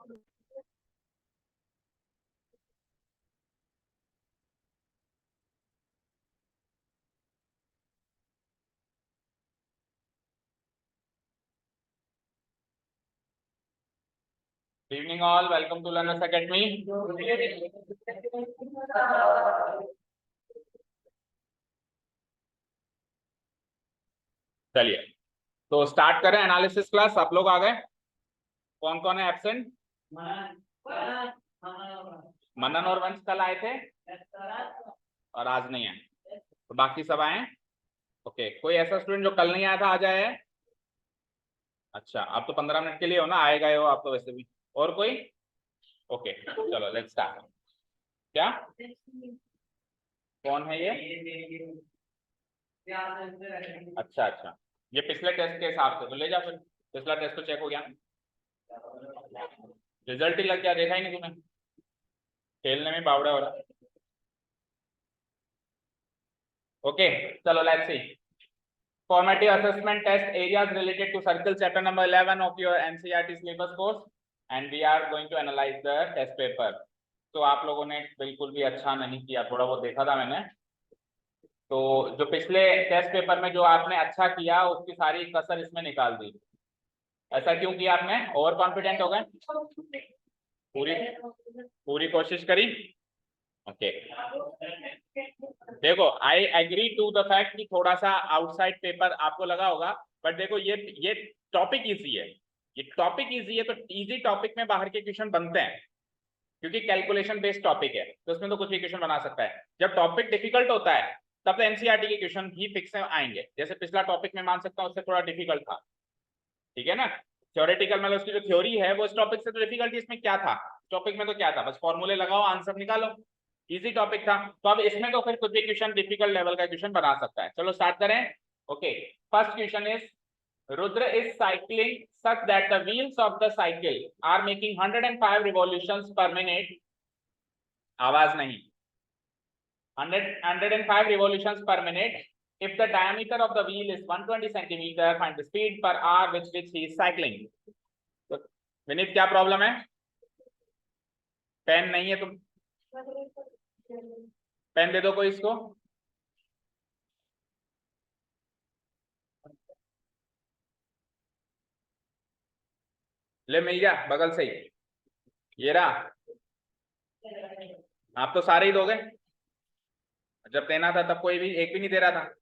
Evening all, welcome to Learners Academy. चलिए तो start करें एनालिसिस क्लास। आप लोग आ गए? कौन कौन है एब्सेंट? मनन और वंश कल आए थे और आज नहीं आए, तो बाकी सब आए। ओके, कोई ऐसा स्टूडेंट जो कल नहीं आया था, आ जाए। अच्छा, आप तो 15 मिनट के लिए हो ना, आए गए हो आप तो वैसे भी। और कोई? ओके चलो लेट्स स्टार्ट। क्या कौन है ये? अच्छा अच्छा, ये पिछले टेस्ट के हिसाब से तो ले जा, फिर पिछला टेस्ट तो चेक हो गया, रिजल्ट ही लग गया, देखा ही नहीं तूने, खेलने में बावड़ा हो रहा। ओके चलो let's see. Formative assessment test areas related to circle chapter number 11 of your NCERT syllabus course and we are going to analyze the test paper. तो आप लोगों ने बिल्कुल भी अच्छा नहीं किया, थोड़ा बहुत देखा था मैंने, तो जो पिछले टेस्ट पेपर में जो आपने अच्छा किया उसकी सारी कसर इसमें निकाल दी। ऐसा क्यों किया आपने? ओवर कॉन्फिडेंट हो गए? पूरी पूरी कोशिश करी? ओके देखो, I agree to the fact कि थोड़ा सा आउटसाइड पेपर आपको लगा होगा, बट देखो ये टॉपिक इजी है, ये टॉपिक इजी है, तो इजी टॉपिक में बाहर के क्वेश्चन बनते हैं क्योंकि कैलकुलेशन बेस्ड टॉपिक है, तो उसमें तो कुछ भी क्वेश्चन बना सकता है। जब टॉपिक डिफिकल्ट होता है तब तो एनसीईआरटी के क्वेश्चन ही फिक्स आएंगे, जैसे पिछला टॉपिक में मान सकता हूँ उससे थोड़ा डिफिकल्ट था, ठीक है ना। थ्योरेटिकल मतलब उसकी जो थ्योरी है वो इस टॉपिक से तो डिफिकल्ट, इसमें क्या था, टॉपिक में तो क्या था, बस फॉर्मूले लगाओ आंसर निकालो, इजी टॉपिक था। तो अब इसमें तो फिर कुछ भी क्वेश्चन डिफिकल्ट लेवल का क्वेश्चन बना सकता है। चलो स्टार्ट करें। Okay, first question is Rudra is cycling such that the wheels of the cycle are making 105 revolutions per minute. आवाज नहीं, 105 revolutions per minute. If the diameter of the wheel is 120 centimeter, find the speed per hour with which he is cycling. तो विनीत क्या problem है? Pen नहीं है, तुम pen दे दो कोई इसको। ले मिल गया बगल से ही, ये रहा। आप तो सारे ही दोगे, जब देना था तब कोई भी एक भी नहीं दे रहा था।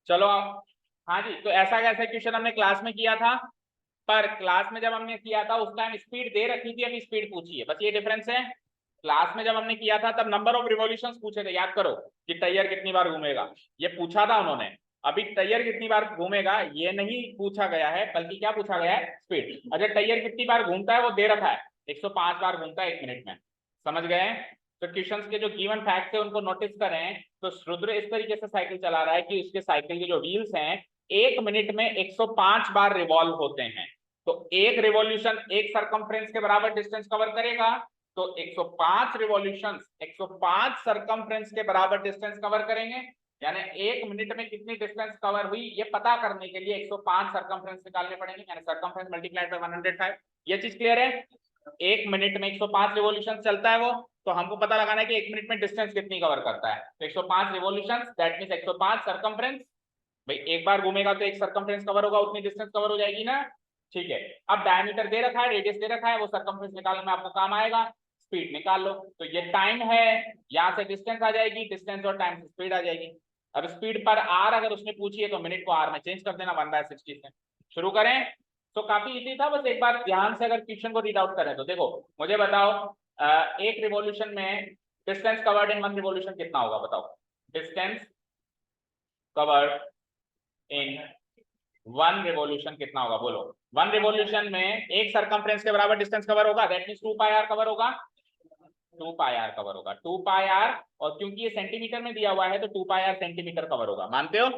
चलो हाँ जी, तो ऐसा कैसा क्वेश्चन हमने क्लास में किया था, पर क्लास में जब हमने किया था उस टाइम स्पीड दे रखी थी, अभी स्पीड पूछी है, बस ये डिफरेंस है। क्लास में जब हमने किया था तब नंबर ऑफ रिवॉल्यूशंस पूछे थे, याद करो कि टायर कितनी बार घूमेगा, ये पूछा था उन्होंने। अभी टायर कितनी बार घूमेगा ये नहीं पूछा गया है, बल्कि क्या पूछा गया है? स्पीड। अच्छा, टायर कितनी बार घूमता है वो दे रखा है, 105 बार घूमता है 1 मिनट में। समझ गए? तो क्वेश्चंस के जो गिवन फैक्ट्स है उनको नोटिस करें। तो रुद्र इस तरीके से साइकिल चला रहा है कि उसके साइकिल के जो व्हील्स हैं 1 मिनट में 105 बार रिवॉल्व होते हैं। तो एक रिवॉल्यूशन एक सरकमफ्रेंस के बराबर डिस्टेंस कवर करेगा, तो 105 रिवॉल्यूशंस 105 सरकमफ्रेंस के बराबर डिस्टेंस कवर करेंगे। यानी 1 मिनट में कितनी डिस्टेंस कवर हुई ये पता करने के लिए 105 सरकमफ्रेंस निकालने पड़ेंगे, यानी सरकमफ्रेंस मल्टीप्लाइड बाय 105। ये चीज क्लियर है? 1 मिनट में 105 रिवॉल्यूशन चलता है वो, तो हमको पता लगाना है कि 1 मिनट में डिस्टेंस कितनी कवर करता है। तो 105 रिवॉल्यूशन दैट मींस 105 सरकमफ्रेंस। भाई एक बार घूमेगा तो एक सरकमफ्रेंस कवर होगा, उतनी डिस्टेंस कवर हो जाएगी ना। ठीक है, अब डायमीटर दे रखा है, रेडियस दे रखा है, वो सरकमफ्रेंस निकालने में आपको काम आएगा। स्पीड निकाल लो, तो ये टाइम है, यहां से डिस्टेंस आ जाएगी, डिस्टेंस और टाइम से स्पीड आ जाएगी। अब स्पीड पर आर अगर उसने पूछी है तो मिनट को आर में चेंज कर देना 1/60 से। शुरू करें। तो काफी इजी था, बस एक बार ध्यान से अगर क्वेश्चन को रीड आउट करें तो देखो, मुझे बताओ एक रिवॉल्यूशन में डिस्टेंस कवर्ड इन 1 रिवॉल्यूशन कितना होगा, बताओ। डिस्टेंस कवर्ड इन 1 रिवॉल्यूशन कितना होगा, बोलो। 1 रिवॉल्यूशन में एक सरकमफ्रेंस के बराबर डिस्टेंस कवर होगा, that means 2 pi R cover होगा, 2 पाई आर कवर होगा, 2 पाई आर। और क्योंकि ये सेंटीमीटर में दिया हुआ है तो 2 पाई आर सेंटीमीटर कवर होगा, मानते हो?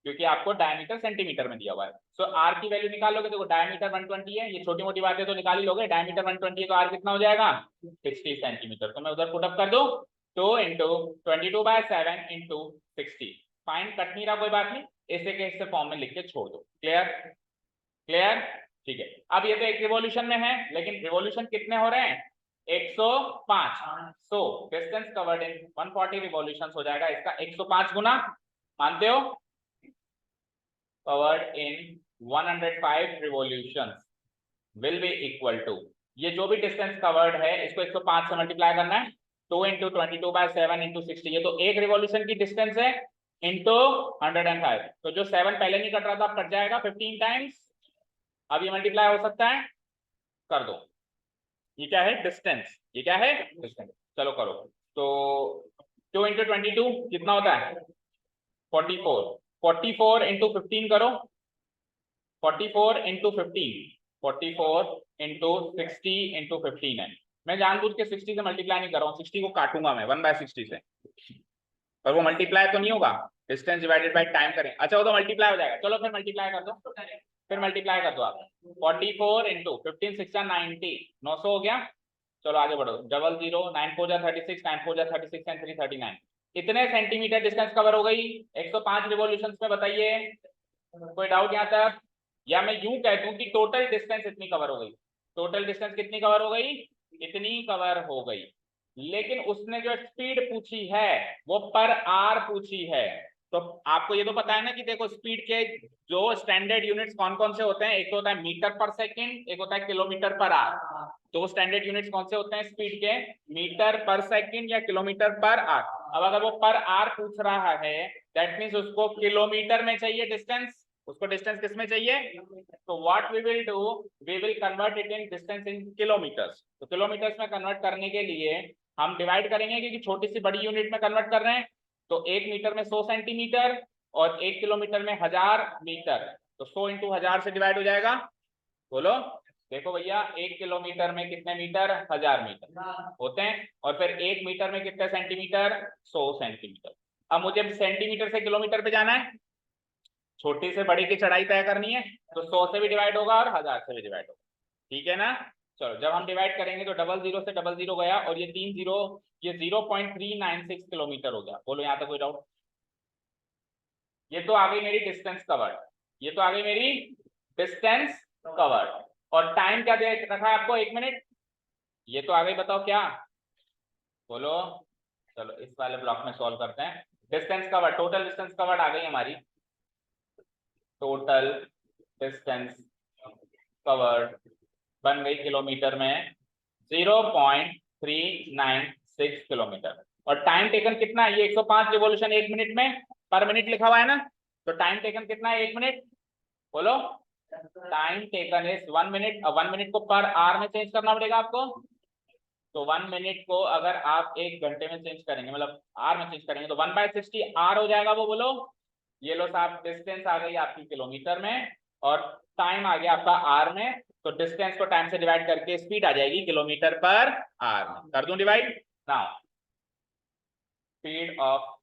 क्योंकि आपको डायमीटर सेंटीमीटर में दिया हुआ है। सो आर की वैल्यू निकाल लोगे, देखो डायमीटर 120 है, ये छोटी मोटी बातें तो निकाल ही लोगे, डायमीटर 120 है तो आर कितना हो जाएगा? 60 सेंटीमीटर। तो मैं उधर पुटअप कर दूं, 2 इंटू 22/7 इंटू 60। फाइन, कट नहीं रहा, कोई बात नहीं, ऐसे के ऐसे फॉर्म में लिख के छोड़ दो। क्लियर? क्लियर? ठीक है, अब ये तो एक रिवॉल्यूशन में है, लेकिन रिवॉल्यूशन कितने हो रहे हैं? 105। So distance covered in 140 revolutions हो जाएगा इसका 105 गुना, मानते हो? Covered in 105 revolutions will be equal to, ये जो भी डिस्टेंस कवर्ड है इसको 105 से मल्टीप्लाई करना है, 2 इंटू 22/7 इंटू 60, ये तो एक रिवॉल्यूशन की डिस्टेंस है, इंटू 105। तो जो 7 पहले नहीं कट रहा था अब कट जाएगा 15 टाइम्स, अब ये मल्टीप्लाई हो सकता है, कर दो। ये क्या है? डिस्टेंस। ये क्या है? डिस्टेंस। चलो करो। तो 2 इंटू 22 कितना होता है? 44। 44 इंटू 15 करो, 44 इंटू 15, 44 इंटू 60 इंटू 15 है। मैं जानबूझ के 60 से मल्टीप्लाई नहीं कर रहा हूँ, 60 को काटूंगा मैं 1/60 से, पर वो मल्टीप्लाई तो नहीं होगा, डिस्टेंस डिवाइडेड बाय टाइम करें। अच्छा वो तो मल्टीप्लाई हो जाएगा, चलो फिर मल्टीप्लाई कर दो, फिर मल्टीप्लाई कर दो आप। 44 इंटू 15 6 90, 900 हो गया। चलो आगे बढ़ो, 00 9 4 जा 36, 9 4 जा 36 एंड 3 39। कितने सेंटीमीटर डिस्टेंस कवर हो गई 105 रिवॉल्यूशंस में? बताइए, कोई डाउट यहाँ तक? या मैं यूं कह दूं कि टोटल डिस्टेंस इतनी कवर हो गई, टोटल डिस्टेंस कितनी कवर हो गई? इतनी कवर हो गई। लेकिन उसने जो स्पीड पूछी है वो पर आर पूछी है। तो आपको ये तो पता है ना कि देखो स्पीड के जो स्टैंडर्ड यूनिट्स कौन कौन से होते हैं, एक तो होता है मीटर पर सेकंड, एक होता है किलोमीटर पर आर। तो स्टैंडर्ड यूनिट्स कौन से होते हैं स्पीड के? मीटर पर सेकंड या किलोमीटर पर आर। अब अगर वो पर आर पूछ रहा है दैट मीन्स उसको किलोमीटर में चाहिए डिस्टेंस, उसको डिस्टेंस किस में चाहिए? तो what we will do, we will convert it in distance in kilometres. तो किलोमीटर्स में कन्वर्ट करने के लिए हम डिवाइड करेंगे, क्योंकि छोटी सी बड़ी यूनिट में कन्वर्ट कर रहे हैं। तो 1 मीटर में 100 सेंटीमीटर और 1 किलोमीटर में 1000 मीटर, तो 100 इंटू 1000 से डिवाइड हो जाएगा। बोलो, देखो भैया 1 किलोमीटर में कितने मीटर? 1000 मीटर होते हैं। और फिर 1 मीटर में कितने सेंटीमीटर? 100 सेंटीमीटर। अब मुझे सेंटीमीटर से किलोमीटर पे जाना है, छोटी से बड़ी की चढ़ाई तय करनी है, तो 100 से भी डिवाइड होगा और 1000 से भी डिवाइड होगा। ठीक है ना? चलो जब हम डिवाइड करेंगे तो 00 से 00 गया और ये 3 0, ये 0.396 किलोमीटर हो गया। बोलो यहाँ तक कोई डाउट? ये तो आ गई मेरी डिस्टेंस कवर्ड, ये तो आ गई मेरी डिस्टेंस कवर्ड। और टाइम क्या दे रखा है आपको? 1 मिनट। ये तो आ गई, बताओ क्या? बोलो। चलो इस वाले ब्लॉक में सॉल्व करते हैं। Distance covered, total distance covered आ गई हमारी, टोटल डिस्टेंस कवर्ड बन गई किलोमीटर में 0.396 किलोमीटर। और टाइम टेकन कितना है? ये 105 रिवॉल्यूशन 1 मिनट में, पर मिनट लिखा हुआ है ना, तो टाइम टेकन कितना है 1 मिनट? बोलो, टाइम टेकन इज 1 मिनट। अब 1 मिनट को पर आवर में चेंज करना पड़ेगा आपको। तो 1 मिनट को अगर आप 1 घंटे में चेंज करेंगे, मतलब आर में चेंज करेंगे, तो 1/60 आर हो जाएगा वो। बोलो, ये लो साहब, डिस्टेंस आ गई आपकी किलोमीटर में और टाइम आ गया आपका आर में। तो डिस्टेंस को टाइम से डिवाइड करके स्पीड आ जाएगी किलोमीटर पर आर में। कर दूं divide? Now speed of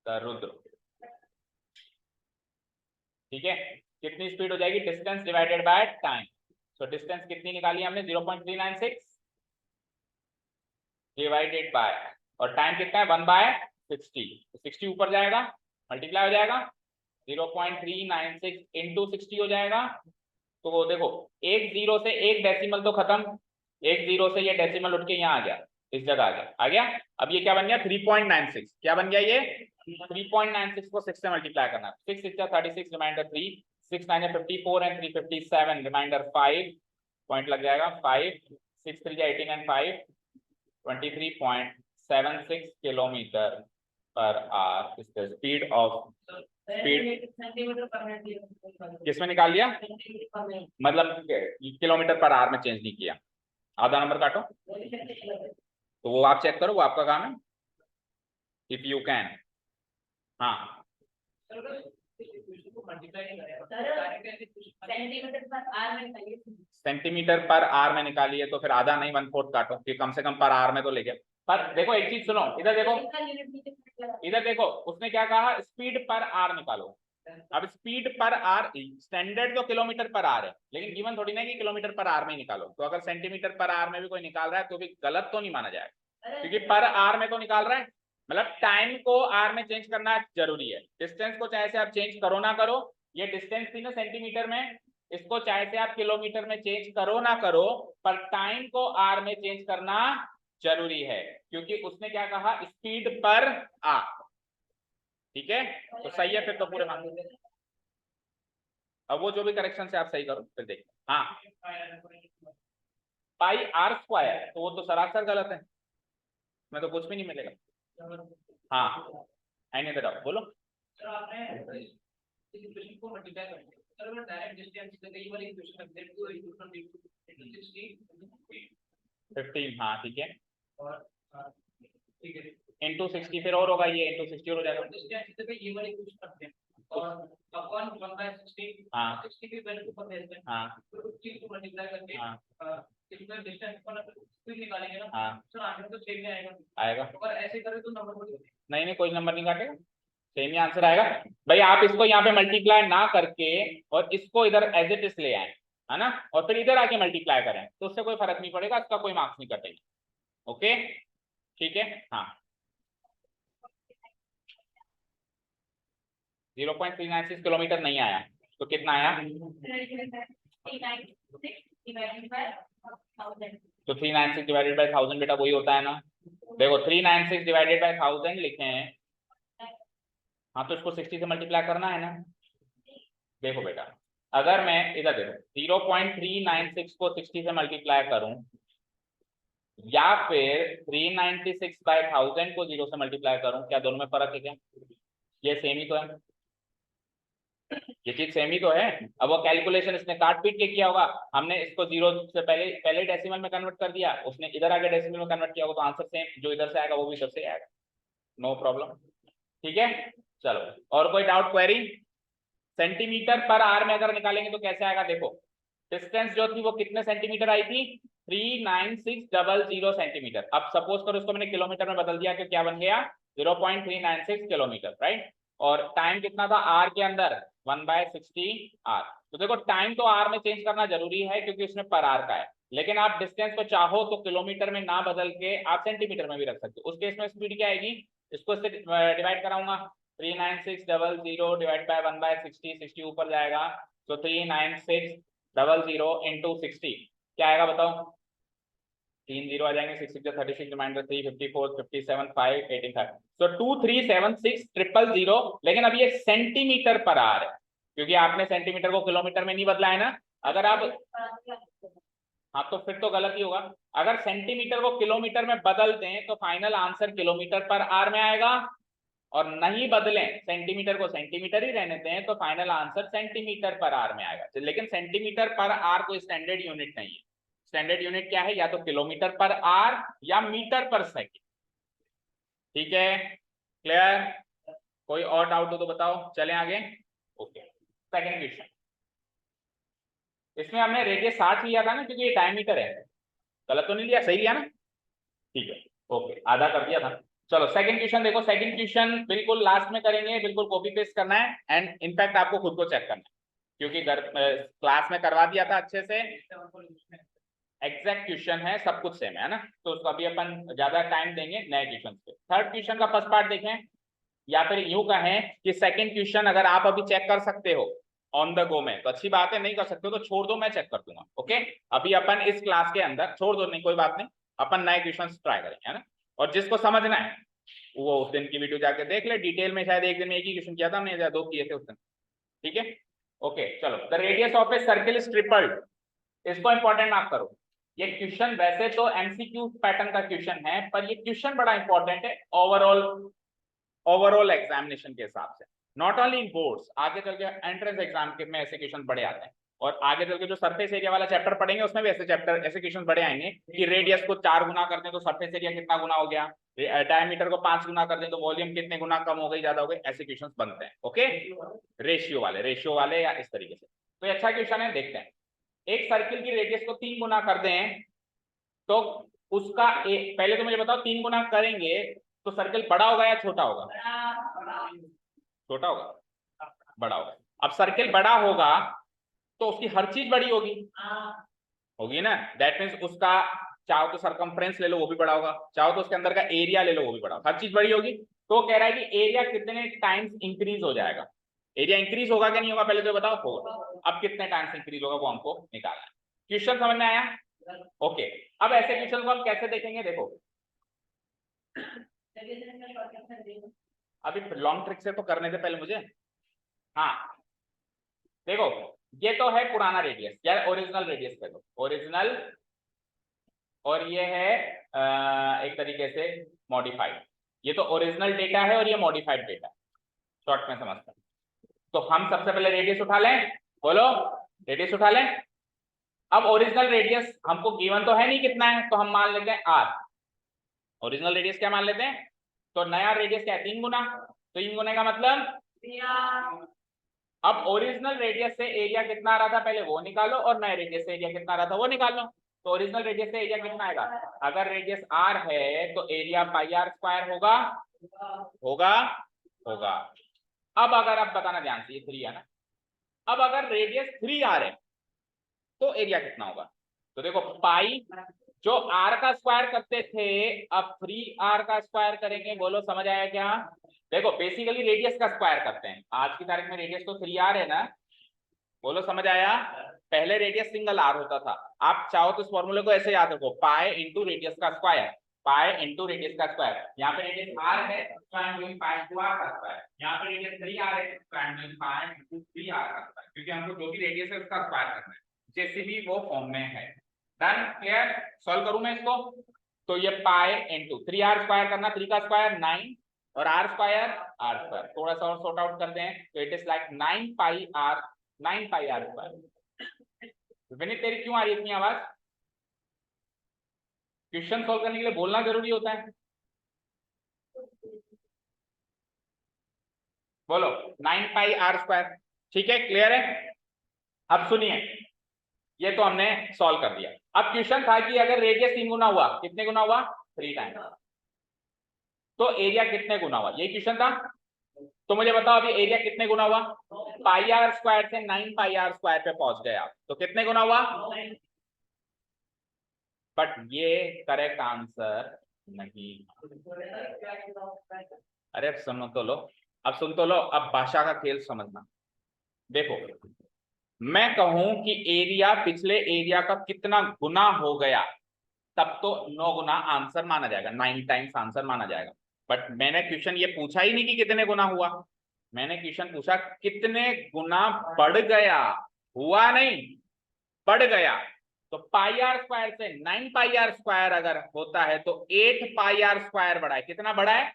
the Rudra, ठीक है, कितनी स्पीड हो जाएगी? Distance divided by time. So distance कितनी निकाली हमने? 0.396 डिवाइडेड बाय, और टाइम कितना है? 1/60। तो 60 ऊपर जाएगा, मल्टीप्लाई हो जाएगा, 0.396 इंटू 60 हो जाएगा। तो वो देखो, एक जीरो से एक डेसिमल तो खत्म, एक जीरो से ये डेसिमल उठ के यहाँ आ गया, इस जगह आ गया, आ गया। अब ये क्या बन गया? 3.96। क्या बन गया ये? 3.96 को 6 से मल्टीप्लाई करना, 6 6 36 रिमाइंडर 3, 6 9 54 एंड 3 57 रिमाइंडर 5 पॉइंट लग जाएगा 5, 6 3 18 and 5 23.76 kilometre per hour is the speed of speed. किसमें निकाल लिया? मतलब किलोमीटर पर आवर में चेंज नहीं किया। आधा नंबर काटो, तो वो आप चेक करो, वो आपका काम है, इफ यू कैन। हाँ सेंटीमीटर पर आवर में निकालिए तो फिर आधा नहीं 1/4 काटो, कि कम से कम पर आवर में तो लेके। पर देखो एक चीज सुनो, इधर देखो, इधर देखो, उसने क्या कहा? स्पीड पर आवर निकालो। अब स्पीड पर आर, स्टैंडर्ड तो किलोमीटर पर आर है, लेकिन गिवन थोड़ी ना कि किलोमीटर पर आर में ही निकालो। तो अगर सेंटीमीटर पर आर में भी कोई निकाल रहा है तो भी गलत तो नहीं माना जाएगा, क्योंकि पर आर में तो निकाल रहा है, मतलब टाइम को आर में चेंज करना जरूरी है। डिस्टेंस को चाहे से आप चेंज करो ना करो, ये डिस्टेंस थी ना सेंटीमीटर में, इसको चाहे से आप किलोमीटर में चेंज करो ना करो, पर टाइम को आर में चेंज करना जरूरी है, क्योंकि उसने क्या कहा, स्पीड पर आर। ठीक है, तो सही है फिर तो पूरे मार्क्स। अब वो जो भी करेक्शन से आप सही करो फिर देखते। हाँ, पाई आर स्क्वायर, तो वो तो सरासर गलत है, मैं तो कुछ भी नहीं मिलेगा। हाँ, आई नहीं बताओ, बोलो। फिफ्टीन, हाँ ठीक है, इंटू 60 फिर और होगा, ये इंटू 60 और हो जाएगा। हाँ हाँ आएगा, ऐसे करें तो नंबर नहीं नहीं, कोई नंबर नहीं काटेगा, सेम ही आंसर आएगा। भाई आप इसको यहाँ पे मल्टीप्लाई ना करके और इसको इधर एज इट इज ले आए, है ना, और फिर इधर आके मल्टीप्लाई करें, तो उससे कोई फर्क नहीं पड़ेगा, इसका कोई मार्क्स नहीं कटेगा। ओके ठीक है। हाँ, 0.396 किलोमीटर नहीं आया, तो कितना आया, तो 396 डिवाइडेड बाई 1000 बेटा वही होता है ना। देखो 396 डिवाइडेड बाई 1000 लिखे हैं, हाँ तो इसको 60 से मल्टीप्लाई करना है ना। देखो बेटा, अगर मैं इधर देखो 0.396 को 60 से मल्टीप्लाई करूं, या फिर 396 बाई 1000 को 0 से मल्टीप्लाई करूं, क्या दोनों में फर्क है क्या? ये सेम ही तो है, ये चीज सेम ही तो है। अब वो कैलकुलेशन इसने काट पीट के किया होगा, हमने इसको 0 से पहले पहले डेसिमल में कन्वर्ट कर दिया, उसने इधर आगे डेसिमल में कन्वर्ट किया होगा, तो आंसर सेम, जो इधर से आएगा वो भी इधर से आएगा, नो प्रॉब्लम। ठीक है, चलो और कोई डाउट, क्वेरी? सेंटीमीटर पर आर में अगर निकालेंगे तो कैसे आएगा, देखो डिस्टेंस जो थी वो कितने सेंटीमीटर आई थी, 39600 सेंटीमीटर। अब सपोज करो उसको मैंने किलोमीटर में बदल दिया, तो क्या बन गया, 0.396 किलोमीटर, राइट। और टाइम कितना था आर के अंदर, 1/60 आर। तो देखो टाइम तो आर में चेंज करना जरूरी है, क्योंकि उसमें पर आर का है, लेकिन आप डिस्टेंस को चाहो तो किलोमीटर में ना बदल के आप सेंटीमीटर में भी रख सकते हो। उस केस में स्पीड क्या आएगी, इसको इससे डिवाइड कराऊंगा, 39600 डिवाइड बाय 1/60, 60 ऊपर जाएगा, तो 39600 इंटू 60 क्या आएगा बताओ, 3 0 आ जाएंगे, 6 6 36, रिमाइंडर 3 54 57 5 18 5, तो 2376000। लेकिन अब ये सेंटीमीटर पर आ रहा है, क्योंकि आपने सेंटीमीटर को किलोमीटर में नहीं बदला है ना। अगर आप, हाँ तो फिर तो गलत ही होगा। अगर सेंटीमीटर को किलोमीटर में बदलते हैं तो फाइनल आंसर किलोमीटर पर आर में आएगा, और नहीं बदलें, सेंटीमीटर को सेंटीमीटर ही रहने दें, तो फाइनल आंसर सेंटीमीटर पर आर में आएगा। लेकिन सेंटीमीटर पर आर कोई स्टैंडर्ड यूनिट नहीं है, स्टैंडर्ड यूनिट क्या है, या तो किलोमीटर पर आर या मीटर पर सेकेंड। ठीक है, क्लियर? कोई और डाउट हो तो बताओ, चलें आगे। ओके, सेकेंड क्वेश्चन, इसमें हमने रेडियस 60 लिया था ना, क्योंकि ये डायमीटर है, गलत तो नहीं लिया, सही लिया ना? ठीक है, ओके, आधा कर दिया था। चलो सेकंड क्वेश्चन देखो, सेकंड क्वेश्चन बिल्कुल लास्ट में करेंगे, बिल्कुल कॉपी पेस्ट करना है, एंड इनफैक्ट आपको खुद को चेक करना है, क्योंकि घर क्लास में करवा दिया था अच्छे से, एग्जैक्ट क्वेश्चन है, सब कुछ सेम है ना, तो उसको अभी अपन ज्यादा टाइम देंगे नए क्वेश्चन पे। थर्ड क्वेश्चन का फर्स्ट पार्ट देखें, या फिर यूं कहें कि सेकंड क्वेश्चन अगर आप अभी चेक कर सकते हो ऑन द गो में तो अच्छी बात है, नहीं कर सकते हो तो छोड़ दो, मैं चेक कर दूंगा। ओके, अभी अपन इस क्लास के अंदर छोड़ दो, नहीं कोई बात नहीं, अपन नए क्वेश्चन ट्राई करेंगे, है ना। और जिसको समझना है वो उस दिन की वीडियो जाके देख ले, डिटेल में, शायद एक दिन में एक ही क्वेश्चन किया था हमने, 2 किए थे उस दिन। ठीक है, ओके चलो, the radius of a circle is tripled, इसको इंपॉर्टेंट मार्क करो। ये क्वेश्चन वैसे तो एमसीक्यू पैटर्न का क्वेश्चन है, पर ये क्वेश्चन बड़ा इंपॉर्टेंट है ओवरऑल एग्जामिनेशन के हिसाब से, नॉट ओनली इन बोर्ड्स, आगे चल के एंट्रेंस एग्जाम के में ऐसे क्वेश्चन बड़े आते हैं, और आगे चल के जो सरफेस एरिया वाला चैप्टर पढ़ेंगे उसमें भी ऐसे क्वेश्चन बड़े आएंगे कि रेडियस को 4 गुना कर दें तो सरफेस एरिया कितना गुना हो गया, डायमीटर को 5 गुना कर दें तो वॉल्यूम कितने गुना कम हो गई, ज्यादा हो गई, ऐसे क्वेश्चन बनते हैं। ओके, रेशियो वाले या इस तरीके से, तो अच्छा क्वेश्चन है, देखते हैं। एक सर्किल की रेडियस को 3 गुना कर दें तो उसका पहले तो मुझे बताओ 3 गुना करेंगे तो सर्किल बड़ा होगा या छोटा होगा? छोटा होगा, बड़ा होगा। अब सर्किल बड़ा होगा तो उसकी हर चीज बड़ी होगी ना, दैट मीन्स उसका, चाहो तो सरकमफ्रेंस ले लो वो भी बड़ा होगा, चाहो तो उसके अंदर का एरिया ले लो वो भी बड़ा होगा, हर चीज बड़ी होगी। तो कह रहा है कि एरिया कितने टाइम्स इंक्रीज हो जाएगा, एरिया इंक्रीज होगा क्या नहीं होगा पहले तो बताओ, होगा। अब कितने टाइम्स इंक्रीज होगा वो हमको निकालना है। क्वेश्चन समझ में आया? ओके। अब ऐसे क्वेश्चन को हम कैसे देखेंगे, देखो अभी लॉन्ग ट्रिक से तो करने से पहले मुझे, हाँ देखो ये तो है पुराना रेडियस या ओरिजिनल रेडियस पे, तो ओरिजिनल, और ये है एक तरीके से मॉडिफाइड। ये तो ओरिजिनल डेटा है और ये मॉडिफाइड डेटा है, शॉर्ट में समझते हैं। तो हम सबसे पहले रेडियस उठा लें, बोलो रेडियस उठा लें। अब ओरिजिनल रेडियस हमको गिवन तो है नहीं कितना है, तो हम मान लेते हैं आर। ओरिजिनल रेडियस क्या मान लेते हैं, तो नया रेडियस क्या है 3 गुना, 3 गुने का मतलब। अब ओरिजिनल रेडियस से एरिया कितना आ रहा था पहले वो निकालो, और नए रेडियस से एरिया कितना आ रहा था वो निकालो। तो ओरिजिनल रेडियस से एरिया कितना आएगा, अगर रेडियस आर है तो एरिया पाई आर स्क्वायर होगा, होगा होगा। अब अगर आप बताना ध्यान से, ये 3 है ना, अब अगर रेडियस 3 आर है तो एरिया कितना होगा, तो देखो पाई जो आर का स्क्वायर करते थे अब 3r का स्क्वायर करेंगे, बोलो समझ आया क्या? देखो बेसिकली रेडियस का स्क्वायर करते हैं, आज की तारीख में रेडियस तो 3r है ना, बोलो समझ आया? पहले रेडियस सिंगल आर होता था, आप चाहो तो इस फॉर्मूले को ऐसे याद रखो, पाई इंटू रेडियस का स्क्वायर, पाई इंटू रेडियस का स्क्वायर। यहाँ पे रेडियस आर है तो I am doing pi into R का स्क्वायर, यहाँ पे रेडियस 3r है तो I am doing pi into 3r का स्क्वायर, क्योंकि हमको जो भी रेडियस है उसका स्क्वायर करना है, जैसे भी वो फॉर्म में है। Done, clear? सॉल्व करूं मैं इसको, तो ये पाई इंटू 3r स्क्वायर करना, 3 का स्क्वायर 9 और r स्क्वायर r स्क्वायर, थोड़ा सा और सॉर्ट आउट करते हैं तो it is like 9 pi r, 9 pi r square. Vineet तेरी क्यों आ रही है इतनी आवाज? क्वेश्चन सॉल्व करने के लिए बोलना जरूरी होता है, बोलो 9 पाई r स्क्वायर, ठीक है क्लियर है? अब सुनिए, ये तो हमने सॉल्व कर दिया। अब क्वेश्चन था कि अगर रेडियस 3 गुना हुआ, कितने गुना हुआ 3 टाइम्स, तो एरिया कितने गुना हुआ, यही क्वेश्चन था। तो मुझे बताओ अभी एरिया कितने गुना हुआ, पाई आर स्क्वायर से 9 पाई आर स्क्वायर पे पहुंच गए आप, तो कितने गुना हुआ, बट ये करेक्ट आंसर नहीं। अरे अब सुनो तो लो, अब सुन तो लो, अब भाषा का खेल समझना। देखो मैं कहूं कि एरिया पिछले एरिया का कितना गुना हो गया, तब तो 9 गुना आंसर माना जाएगा, 9 टाइम्स आंसर माना जाएगा। बट मैंने क्वेश्चन ये पूछा ही नहीं कि कितने गुना हुआ, मैंने क्वेश्चन पूछा कितने गुना बढ़ गया, हुआ नहीं बढ़ गया। तो पाई आर स्क्वायर से 9 पाई आर स्क्वायर अगर होता है तो 8 पाई आर स्क्वायर बढ़ा है, कितना बढ़ा है,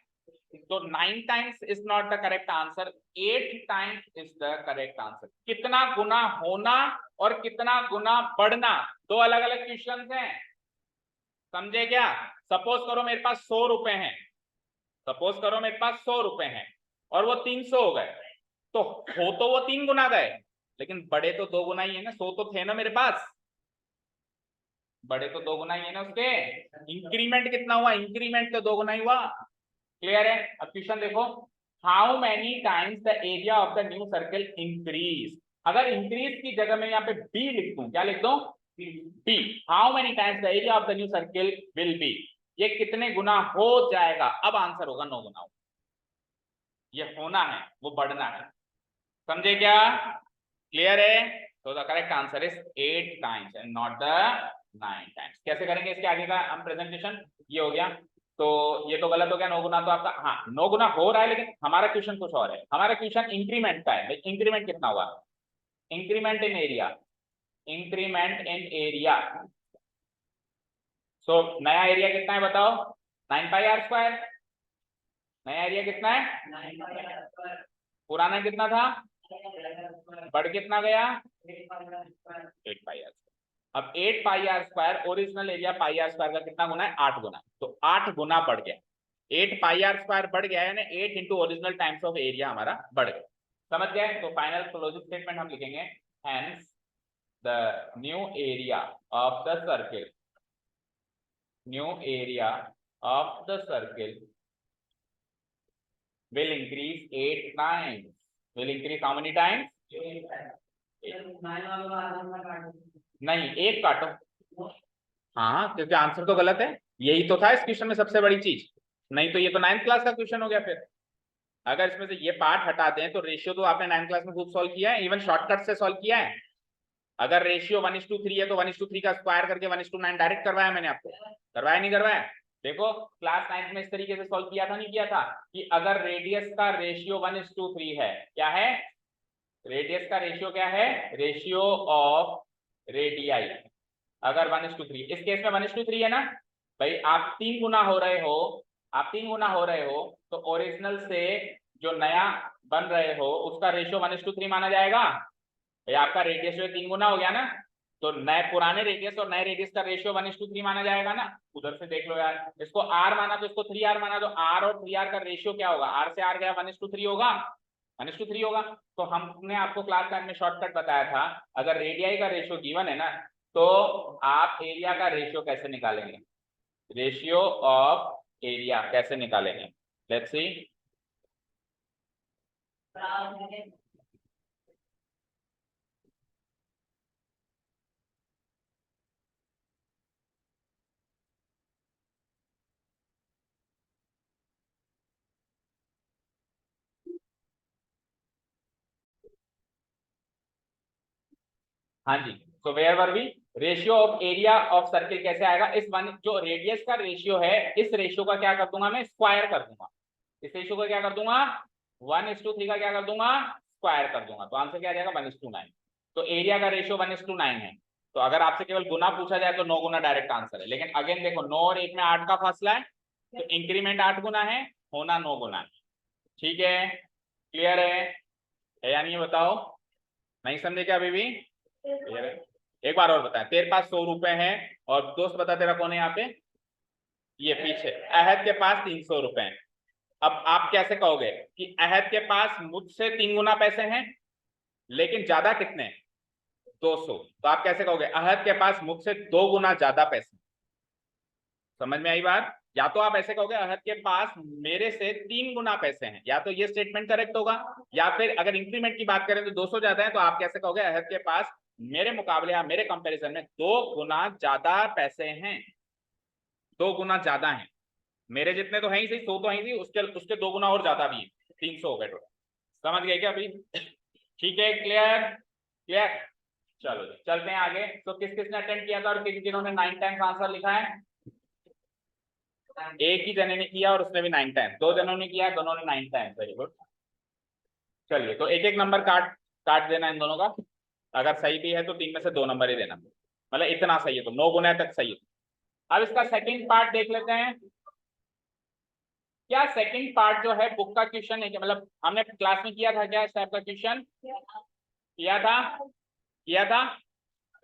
तो 9 times is not the correct answer, 8 times is the correct answer. कितना गुना होना और कितना गुना बढ़ना दो अलग अलग क्वेश्चन हैं, समझे क्या? सपोज करो मेरे पास 100 रुपए हैं, सपोज करो मेरे पास 100 रुपए हैं और वो 300 हो गए, तो हो तो वो 3 गुना गए, लेकिन बड़े तो 2 गुना ही है ना, 100 तो थे ना मेरे पास, बड़े तो 2 गुना ही है ना उसके। इंक्रीमेंट कितना हुआ, इंक्रीमेंट तो 2 गुना ही हुआ, क्लियर है? अब क्वेश्चन देखो, how many times the area of the new circle increase. अगर इंक्रीज की जगह में यहाँ पे बी लिख दूं, क्या लिख दूं, B, how many times the area of the new circle will be, ये कितने गुना हो जाएगा, अब आंसर होगा 9 गुना। ये होना है वो बढ़ना है, समझे क्या? क्लियर है? तो the correct answer is 8 times and not the 9 times. कैसे करेंगे इसके आगे का हम प्रेजेंटेशन, ये हो गया, तो ये तो गलत हो गया 9 गुना, तो आपका हाँ 9 गुना हो रहा है, लेकिन हमारा क्वेश्चन कुछ और है, हमारा क्वेश्चन इंक्रीमेंट का है। इंक्रीमेंट कितना हुआ, increment in area, increment in area. So नया एरिया कितना है बताओ, 9 पाई आर स्क्वायर, नया एरिया कितना है, पुराना कितना था, बढ़ कितना गया 8 पाई आर। अब 8 pi r square, original area pi r square का कितना गुना है, 8 गुना, तो 8 गुना बढ़ गया, 8 पाई आर स्क्वायर बढ़ गया, यानी 8 into original times of area हमारा बढ़ गया, समझ गए? तो फाइनल क्लोजिंग स्टेटमेंट हम लिखेंगे, hence the new area of the circle, new area of the circle will increase 8 times, will increase how many times, नहीं एक काटो, हाँ क्योंकि आंसर तो गलत है, यही तो था इस क्वेश्चन में सबसे बड़ी चीज, नहीं तो ये तो 9th क्लास का क्वेश्चन हो गया फिर। अगर इसमें से ये पार्ट हटा दें तो रेशियो तो आपने 9th क्लास में खूब सॉल्व किया है, इवन शॉर्टकट से सॉल्व किया है। अगर रेशियो 1:3 है तो 1:3 का स्क्वायर करके 1:9 डायरेक्ट करवाया मैंने आपको, करवाया नहीं करवाया? देखो क्लास 9th में इस तरीके से सॉल्व किया था नहीं किया था कि अगर रेडियस का रेशियो 1:3 है, क्या है रेडियस का रेशियो, क्या है रेशियो ऑफ रेडियाई, अगर 1:3, इस केस में 1:3 है ना भाई, आप 3 गुना हो रहे हो, आप 3 गुना हो रहे हो तो ओरिजिनल से जो नया बन रहे हो उसका रेशियो 1:3 माना जाएगा भाई, आपका रेडियस जो 3 गुना हो गया ना, तो नए पुराने रेडियस और नए रेडियस का रेशियो 1:3 माना जाएगा ना। उधर से देख लो यार, इसको आर माना तो इसको 3r माना, तो आर और 3r का रेशियो क्या होगा, आर से आर गया 1:3 होगा, 1:3 होगा। तो हमने आपको क्लास में शॉर्टकट बताया था, अगर रेडियाई का रेशियो गिवन है ना तो आप एरिया का रेशियो कैसे निकालेंगे, रेशियो ऑफ एरिया कैसे निकालेंगे, लेट्स सी। हाँ जी, तो where were we, ratio of area of circle कैसे आएगा, इस वन जो रेडियस का रेशियो है इस रेशियो का क्या कर दूंगा मैं, स्क्वायर कर दूंगा, इस रेशियो का क्या कर दूंगा 1:3 का क्या कर दूंगा स्क्वायर कर दूंगा, तो आंसर क्या आ जाएगा 1:9। तो एरिया का रेशियो 1:9 है, तो अगर आपसे केवल गुना पूछा जाए तो 9 गुना डायरेक्ट आंसर है, लेकिन अगेन देखो 9 और 1 में 8 का फासला है, तो इंक्रीमेंट 8 गुना है, होना 9 गुना है। ठीक है, क्लियर है या नहीं है बताओ, नहीं समझे क्या अभी भी? एक बार और बताएं, तेरे पास 100 रुपए हैं और दोस्त बता तेरा कौन है यहाँ पे, ये पीछे अहद के पास 300 रुपए हैं। अब आप कैसे कहोगे कि अहद के पास मुझसे 3 गुना पैसे हैं लेकिन ज्यादा कितने 200, तो आप कैसे कहोगे अहद के पास मुझसे 2 गुना ज्यादा पैसे, समझ में आई बात? या तो आप ऐसे कहोगे अहद के पास मेरे से 3 गुना पैसे हैं, या तो ये स्टेटमेंट करेक्ट होगा, या फिर अगर इंक्रीमेंट की बात करें तो 200 ज्यादा है, तो आप कैसे कहोगे अहद के पास मेरे मुकाबले या मेरे कंपैरिजन में 2 गुना ज्यादा पैसे हैं, 2 गुना ज्यादा हैं, मेरे जितने तो है ही सही, 100 तो है ही सही, उसके उसके 2 गुना और ज्यादा भी है, 300 हो गए टोटल। समझ गए क्या अभी? ठीक है, क्लियर क्लियर, चलो चलते हैं आगे। तो किस किसने अटेंड किया था और किन किन्होंने 9 टाइम्स आंसर लिखा है? एक ही जने ने किया और उसने भी 9 टाइम्स, 2 जनों ने किया, दोनों ने 9 टाइम्स, वेरी गुड। चलिए तो एक एक नंबर काट काट देना इन दोनों का, अगर सही भी है तो 3 में से 2 नंबर ही देना, मतलब इतना सही है तो 9 गुना तक सही है। अब इसका सेकंड पार्ट देख लेते हैं, क्या सेकंड पार्ट जो है बुक का क्वेश्चन है, मतलब हमने क्लास में किया था क्या इस टाइप का क्वेश्चन, किया था, किया था।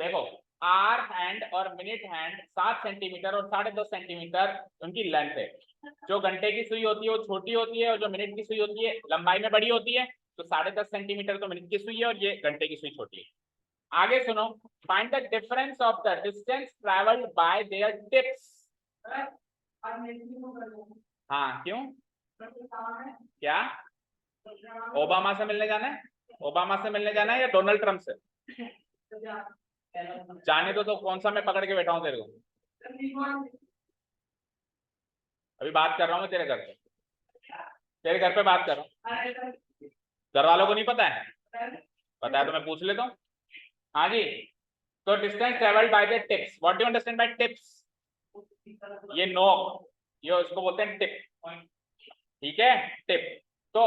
देखो आर हैंड और मिनट हैंड 7 सेंटीमीटर और 10.5 सेंटीमीटर उनकी लेंथ है, जो घंटे की सुई होती है वो छोटी होती है और जो मिनट की सुई होती है लंबाई में बड़ी होती है, तो 10.5 सेंटीमीटर तो मिनट की सुई है और ये घंटे की सुई छोटी है। आगे सुनो, find the difference of the distance travelled by there tips. हाँ क्यों, क्या ओबामा से मिलने जाना है, ओबामा से मिलने जाना है या डोनाल्ड ट्रंप से? जाने तो कौन सा मैं पकड़ के बैठा हूं तेरे को, अभी बात कर रहा हूँ तेरे घर पे, तेरे घर पे बात कर रहा हूँ, घर वालों को नहीं पता है, पता है तो मैं पूछ लेता हूँ। हाँ जी, तो distance travelled by the tips, what do understand by tips, ये नोक, ये उसको बोलते हैं टिप, ठीक है टिप। तो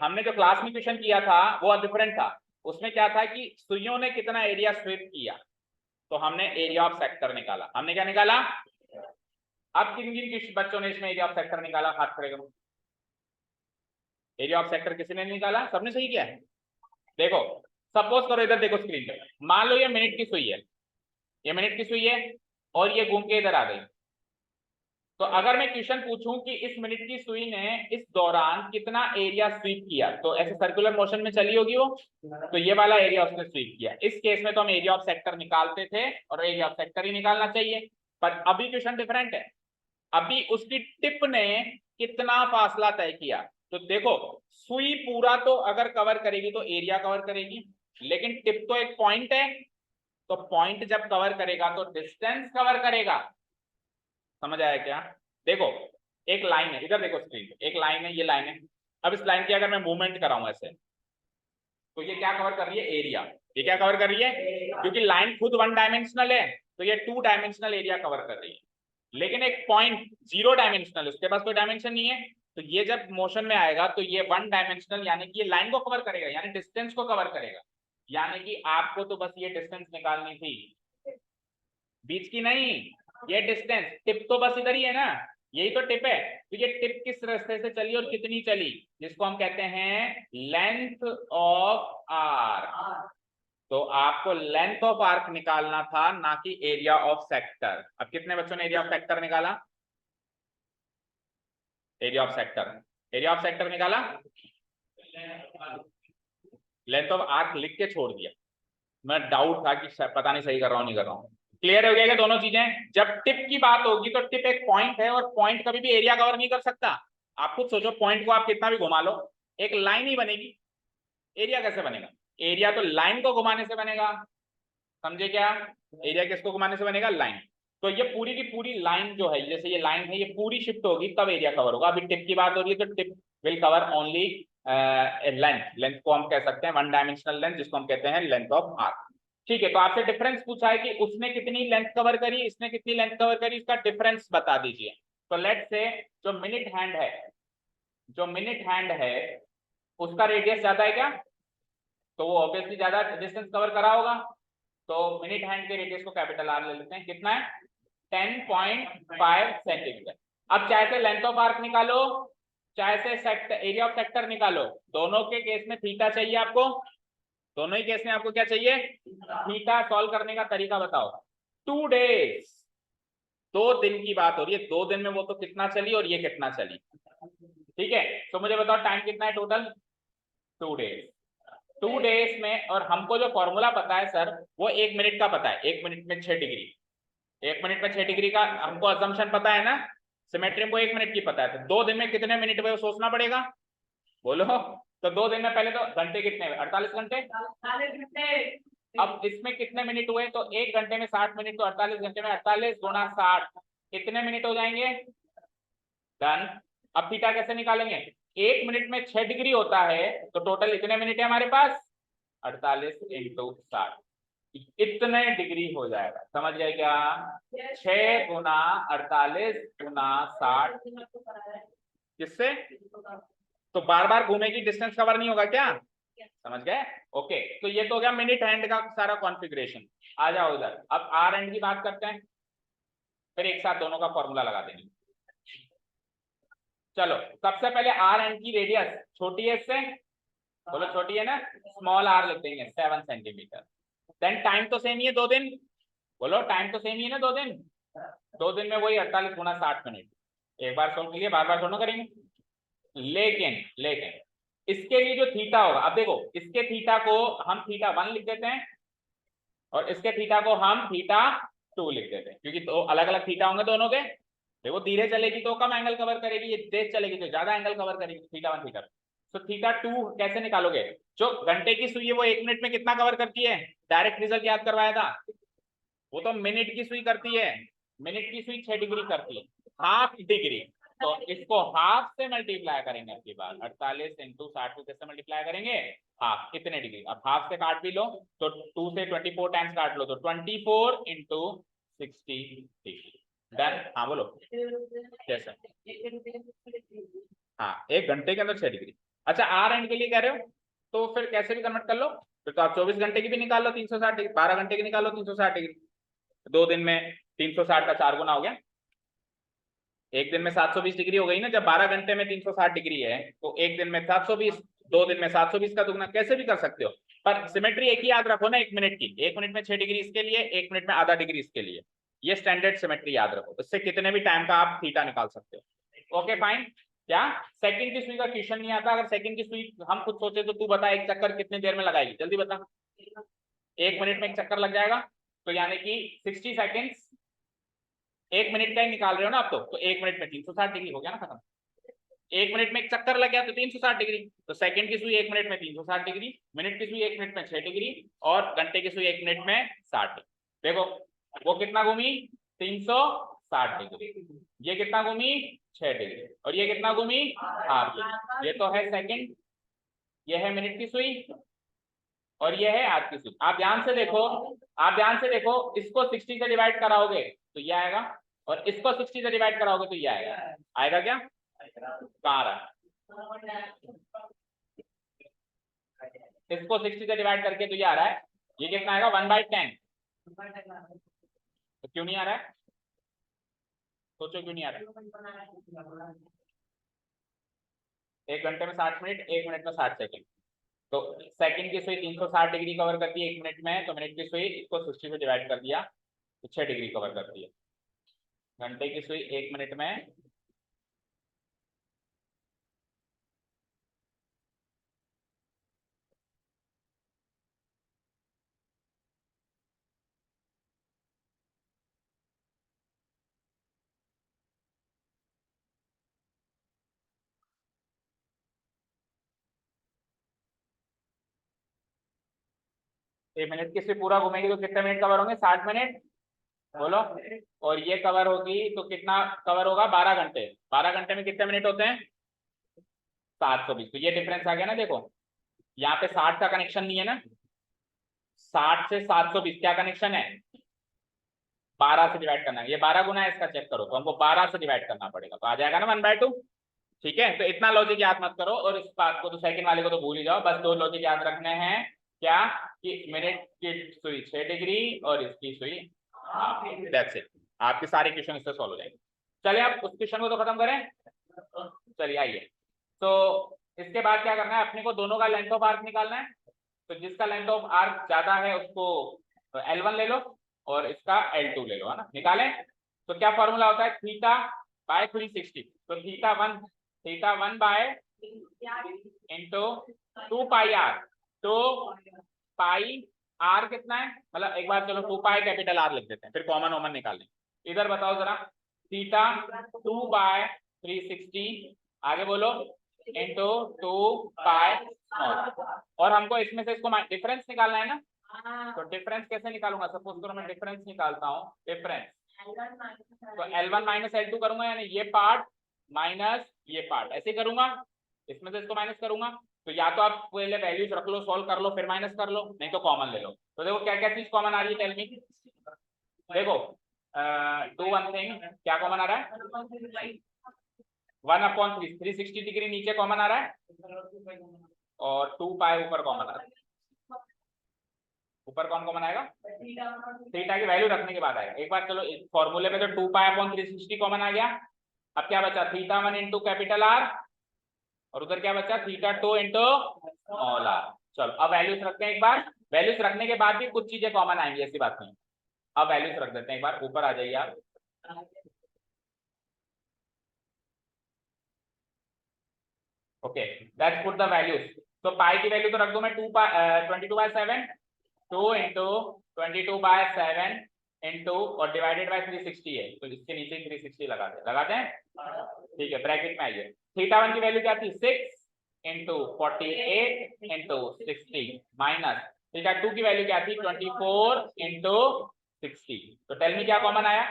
हमने जो क्लास में क्वेश्चन किया था वो डिफरेंट था, उसमें क्या था कि सुइयों ने कितना एरिया स्वीप किया, तो हमने एरिया ऑफ सेक्टर निकाला, हमने क्या निकाला। अब किन किन बच्चों ने इसमें एरिया ऑफ सेक्टर निकाला, हाथ खड़े करो। एरिया ऑफ सेक्टर किसी ने निकाला, सबने सही किया है। देखो सपोज करो, इधर देखो स्क्रीन पे, मान लो ये मिनट की सुई है, ये मिनट की सुई है और ये घूम के इधर आ गई, तो अगर मैं क्वेश्चन पूछूं कि इस मिनट की सुई ने इस दौरान कितना एरिया स्वीप किया, तो ऐसे सर्कुलर मोशन में चली होगी वो, तो ये वाला एरिया उसने स्वीप किया। इस केस में तो हम एरिया ऑफ सेक्टर निकालते थे और एरिया ऑफ सेक्टर ही निकालना चाहिए, पर अभी क्वेश्चन डिफरेंट है, अभी उसकी टिप ने कितना फासला तय किया, तो देखो सुई पूरा तो अगर कवर करेगी तो एरिया कवर करेगी, लेकिन टिप तो एक पॉइंट है, तो पॉइंट जब कवर करेगा तो डिस्टेंस कवर करेगा, समझ आया क्या? देखो एक लाइन है, इधर देखो स्क्रीन पे एक लाइन है, ये लाइन है, अब इस लाइन की अगर मैं मूवमेंट कराऊं ऐसे, तो ये क्या कवर कर रही है? एरिया। ये क्या कवर कर रही है? क्योंकि लाइन खुद वन डायमेंशनल है, तो ये टू डायमेंशनल एरिया कवर कर रही है। लेकिन एक पॉइंट जीरो डायमेंशनल, उसके पास कोई डायमेंशन नहीं है, तो ये जब मोशन में आएगा तो ये वन डायमेंशनल, यानी कि ये लाइन को कवर करेगा, यानी डिस्टेंस को कवर करेगा। यानी कि आपको तो बस ये डिस्टेंस निकालनी थी, बीच की नहीं, ये डिस्टेंस। टिप तो बस इधर ही है ना, यही तो टिप है। तो ये टिप किस रास्ते से चली और कितनी चली, जिसको हम कहते हैं लेंथ ऑफ आर्क। तो आपको लेंथ ऑफ आर्क निकालना था, ना कि एरिया ऑफ सेक्टर। अब कितने बच्चों ने एरिया ऑफ सेक्टर निकाला? Area of sector, area of sector निकाला। लेंथ ऑफ आर्क लिख के छोड़ दिया, मैं डाउट था कि पता नहीं सही कर रहा हूं नहीं कर रहा हूं। क्लियर हो गया दोनों चीजें? जब टिप की बात होगी तो टिप एक पॉइंट है, और पॉइंट कभी भी एरिया कवर नहीं कर सकता। आप खुद सोचो, पॉइंट को आप कितना भी घुमा लो, एक लाइन ही बनेगी, एरिया कैसे बनेगा? एरिया तो लाइन को घुमाने से बनेगा, समझे क्या? एरिया किसको घुमाने से बनेगा? लाइन। तो ये पूरी की पूरी लाइन जो है, जैसे ये लाइन है, ये पूरी शिफ्ट होगी तब एरिया कवर होगा। अभी टिप की बात हो रही है तो tip will cover only length. Length को हम कह सकते हैं वन डायमेंशनल लेंथ, जिसको हम कहते हैं लेंथ ऑफ आर्क। ठीक है, तो आपसे डिफरेंस पूछा है कि उसने कितनी लेंथ कवर करी, इसने कितनी लेंथ कवर करी, इसका डिफरेंस बता दीजिए। तो लेट्स से जो मिनट हैंड है, जो मिनट हैंड है उसका रेडियस ज्यादा है क्या? तो वो ऑब्वियसली ज्यादा डिस्टेंस कवर करा होगा। तो मिनट हैंड के रेडियस को कैपिटल आर ले लेते हैं, कितना है? 10.5 सेंटीमीटर। अब चाहे से लेंथ ऑफ आर्क निकालो, चाहे से सेक्टर एरिया ऑफ सेक्टर निकालो, दोनों के केस में थीटा चाहिए आपको। दोनों ही केस में आपको क्या चाहिए? थीटा। सॉल्व करने का तरीका बताओ। 2 डेज, 2 दिन की बात हो रही है, 2 दिन में वो तो कितना चली और ये कितना चली। ठीक है, तो मुझे बताओ टाइम कितना है टोटल? 2 डेज। 2 डेज में, और हमको जो फॉर्मूला पता है सर, वो 1 मिनट का पता है। 1 मिनट में 6 डिग्री, 1 मिनट में 6 डिग्री का हमको असम्पशन पता है ना। सिमेट्री को 1 मिनट की पता है, तो 2 दिन में कितने मिनट हुए सोचना पड़ेगा, बोलो। तो 2 दिन में पहले तो घंटे कितने हुए? 48 घंटे। 48 घंटे। अब इसमें कितने मिनट हुए? तो 1 घंटे में 60 मिनट, तो 48 घंटे में 48 गुणा 60 कितने मिनट हो जाएंगे? डन। अब थीटा कैसे निकालेंगे? 1 मिनट में 6 डिग्री होता है, तो टोटल इतने मिनट है हमारे पास? 48 इंटू 60, इतने डिग्री हो जाएगा। समझ गए क्या? 6 गुना 48 गुना 60, किससे? तो बार बार घूमेगी, डिस्टेंस कवर नहीं होगा क्या? समझ गए? ओके, तो ये तो हो गया मिनट हैंड का सारा कॉन्फ़िगरेशन। आ जाओ उधर, अब आर हैंड की बात करते हैं, फिर एक साथ दोनों का फॉर्मूला लगा देंगे। चलो, सबसे पहले आर हैंड की रेडियस छोटी है इससे, बोलो छोटी है ना, स्मॉल आर लिख देंगे 7 सेंटीमीटर। देन टाइम तो सेम ही है 2 दिन, बोलो टाइम तो सेम ही है ना 2 दिन। 2 दिन में वही 48 गुना 60 मिनट। एक बार सोल्व कीजिए, बार बार थोड़ा करेंगे। लेकिन लेकिन इसके लिए जो थीटा होगा, अब देखो इसके थीटा को हम थीटा 1 लिख देते हैं, और इसके थीटा को हम थीटा 2 लिख देते हैं, क्योंकि दो अलग अलग थीटा होंगे दोनों के। देखो धीरे चलेगी तो कम एंगल कवर करेगी, ये तेज चलेगी तो ज्यादा एंगल कवर करेगी। थीटा 1 थीटा 2, तो थीटा 2 कैसे निकालोगे? जो घंटे की सुई है वो 1 मिनट में कितना कवर करती है? डायरेक्ट रिजल्ट याद करवाया था, वो तो मिनट की सुई करती है। मिनट की सुई 6 डिग्री करती है, हाफ डिग्री। तो इसको हाफ से मल्टीप्लाई करेंगे आपकी बात, 48 इंटू 60 को कैसे मल्टीप्लाई करेंगे? हाफ, कितने डिग्री? अब हाफ से काट भी लो तो 2 से 24 टाइम्स काट लो, तो 24 इंटू 60 डिग्री। डन। हाँ बोलो कैसे? हाँ, 1 घंटे के अंदर 6 डिग्री। अच्छा, आर एंड के लिए कह रहे हो तो फिर कैसे भी कन्वर्ट कर लो, फिर तो आप 24 घंटे की भी निकाल लो 360 डिग्री, 12 घंटे की निकालो 360 डिग्री। 2 दिन में 360 का 4 गुना हो गया, एक दिन में 720 डिग्री हो गई ना। जब 12 घंटे में 360 डिग्री है तो एक दिन में 720, 2 दिन में 720 का दुगना, कैसे भी कर सकते हो। पर सिमेट्री एक ही याद रखो ना, 1 मिनट की। 1 मिनट में 6 डिग्री इसके लिए, 1 मिनट में आधा डिग्री इसके लिए, ये स्टैंडर्ड सिमेट्री याद रखो, इससे कितने भी टाइम का आप थीटा निकाल सकते हो। Okay fine. क्या सेकंड की सुई का क्वेश्चन नहीं आता? अगर सेकंड की सुई हम खुद सोचे तो तू बता, एक चक्कर कितने देर में लगाएगी, जल्दी बता। 1 मिनट में एक चक्कर लग जाएगा, तो यानी कि 60 सेकेंड्स। 1 मिनट का ही निकाल रहे हो ना आप, तो 1 मिनट में 360 डिग्री हो गया ना, खत्म। 1 मिनट में एक चक्कर लग गया तो 360 डिग्री। तो सेकंड की सुई 1 मिनट में 360 डिग्री, मिनट की सुई 1 मिनट में 6 डिग्री, और घंटे की सुई 1 मिनट में 60 डिग्री। देखो वो कितना घूमी? 360 डिग्री। ये कितना घूमी? 6 डिग्री। और ये कितना घूमी? Half degree. ये तो है सेकंड, ये है मिनट की सुई और ये है हाथ की सुई। आप ध्यान से देखो, आप ध्यान से देखो, इसको 60 से डिवाइड कराओगे तो ये आएगा और इसको 60 से डिवाइड कराओगे तो ये आएगा। आएगा क्या? कहाँ आ रहा है? इसको 60 से डिवाइड करके तो ये आ रहा है, ये कितना आएगा 1/10। तो क्यों नहीं आ रहा है? सोचो क्यों नहीं आ रहा है? 1 घंटे में 60 मिनट, 1 मिनट में 60 सेकंड। तो सेकंड की सुई 360 डिग्री कवर करती है 1 मिनट में, तो मिनट की सुई इसको 60 से डिवाइड कर दिया तो 6 डिग्री कवर करती है। घंटे की सुई 1 मिनट में 1 मिनट की सुई पूरा घूमेगी तो कितने मिनट कवर होंगे? 60 मिनट, बोलो। और ये कवर होगी तो कितना कवर होगा? 12 घंटे। 12 घंटे में कितने मिनट होते हैं? 720। तो ये डिफरेंस आ गया ना, देखो यहाँ पे 60 का कनेक्शन नहीं है ना, 60 से 720 क्या कनेक्शन है? 12 से डिवाइड करना है, ये 12 गुना है इसका, चेक करो तो हमको 12 से डिवाइड करना पड़ेगा, तो आ जाएगा ना 1/2। ठीक है, तो इतना लॉजिक याद मत करो और इस बात को तो सेकंड वाले को तो भूल ही जाओ, बस 2 लॉजिक याद रखने हैं। क्या कि मिनट की सुई 6 डिग्री और इसकी सुई हाफ डिग्री, दैट्स इट। आपके सारे क्वेश्चन इससे सॉल्व हो जाएंगे। चलिए आप उस क्वेश्चन को तो खत्म करें। चलिए आइए, तो इसके बाद क्या करना है, अपने को दोनों का लेंथ ऑफ आर्क निकालना है। तो जिसका लेंथ ऑफ आर्क ज्यादा है उसको L1 ले लो और इसका L2 ले लो, है ना। निकालें तो क्या फॉर्मूला होता है? Theta by 360। तो theta one by into 2 pi R. तो पाई आर कितना है, मतलब एक बार चलो 2 पाई कैपिटल आर लिख देते हैं, फिर कॉमन ओमन निकाल लें। इधर बताओ जरा, थीटा 2/360, आगे बोलो, इंटू 2 पाई स्मॉल। और हमको इसमें से इसको डिफरेंस निकालना है ना, तो डिफरेंस कैसे निकालूंगा? सपोज करो मैं डिफरेंस निकालता हूँ, डिफरेंस तो L1 माइनस L2 करूंगा, यानी ये पार्ट माइनस ये पार्ट, ऐसे करूंगा, इसमें से इसको माइनस करूंगा। तो या तो आप पहले वैल्यूज रख लो, सॉल्व कर लो, फिर माइनस कर लो, नहीं तो कॉमन ले लो। तो देखो क्या क्या चीज कॉमन आ रही है, टेल मी। देखो डू वन थिंग, क्या कॉमन आ रहा है? 1/3, 360 डिग्री नीचे कॉमन आ रहा है और 2 पाई ऊपर कॉमन आ रहा है। ऊपर कौन कॉमन आएगा? थीटा की वैल्यू रखने के बाद आएगा। एक बार चलो फॉर्मूले में तो 2 पाई/360 कॉमन आ गया। अब क्या बचा? थीटा 1 इंटू कैपिटल आर और उधर क्या बचा? Theta 2 into small R. चलो अब वैल्यूज रखते हैं एक बार, वैल्यूज रखने के बाद भी कुछ चीजें कॉमन आएंगी, ऐसी बात नहीं। अब वैल्यूज रख देते हैं एक बार, ऊपर आ जाइए आप। Okay, let's put the values. तो पाई की वैल्यू तो रख दो मैं 22/7, 2 इंटू 22/7 इंटू और डिवाइडेड बाय 360 है, तो इसके नीचे 360 लगाते हैं। ठीक है, ब्रैकेट में आइए। थीटा 1 की वैल्यू क्या थी? 6 इंटू 48 इंटू 60 माइनस थीटा 2 की वैल्यू क्या थी? 24 इंटू 60। तो टेल मी क्या कॉमन आया?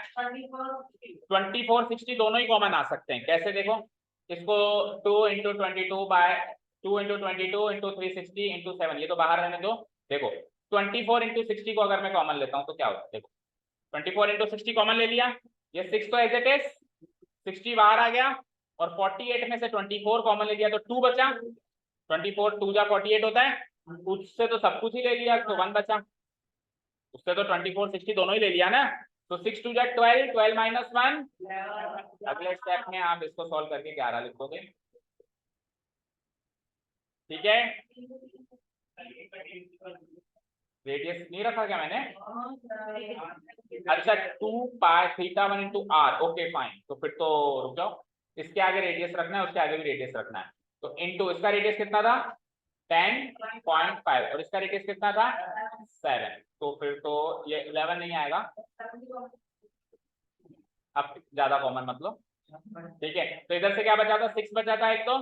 24 60 दोनों ही कॉमन आ सकते हैं। कैसे देखो, इसको 2 into 22 by 2 into 22 into 360 into 7, ये तो बाहर रहने दो। देखो 24 इंटू 60 को अगर मैं कॉमन लेता हूं तो क्या होगा? देखो 24 इंटू 60 कॉमन ले लिया, ये 6 तो एज इट इज, 60 बाहर आ गया और 48 में से 24 कॉमन ले लिया तो 2 बचा। 24 2 जा 48 होता है, उससे तो सब कुछ ही ले लिया तो 1 बचा, उससे तो 24 60 दोनों ही ले लिया ना। तो 6 2 जा 12, 12 माइनस 1। अगले स्टेप में आप इसको सॉल्व करके 11 लिखोगे। ठीक है, रेडियस नहीं रखा क्या मैंने? अच्छा 2 pi theta 1 into r, okay fine. तो फिर तो रुक जाओ, इसके आगे रेडियस रखना है, उसके आगे भी रेडियस रखना है। तो इंटू इसका रेडियस कितना था? 10.5 और इसका रेडियस कितना था? 7। तो फिर तो ये 11 नहीं आएगा, अब ज्यादा कॉमन मतलब। ठीक है, तो इधर से क्या बचा था? 6 बचा था एक, तो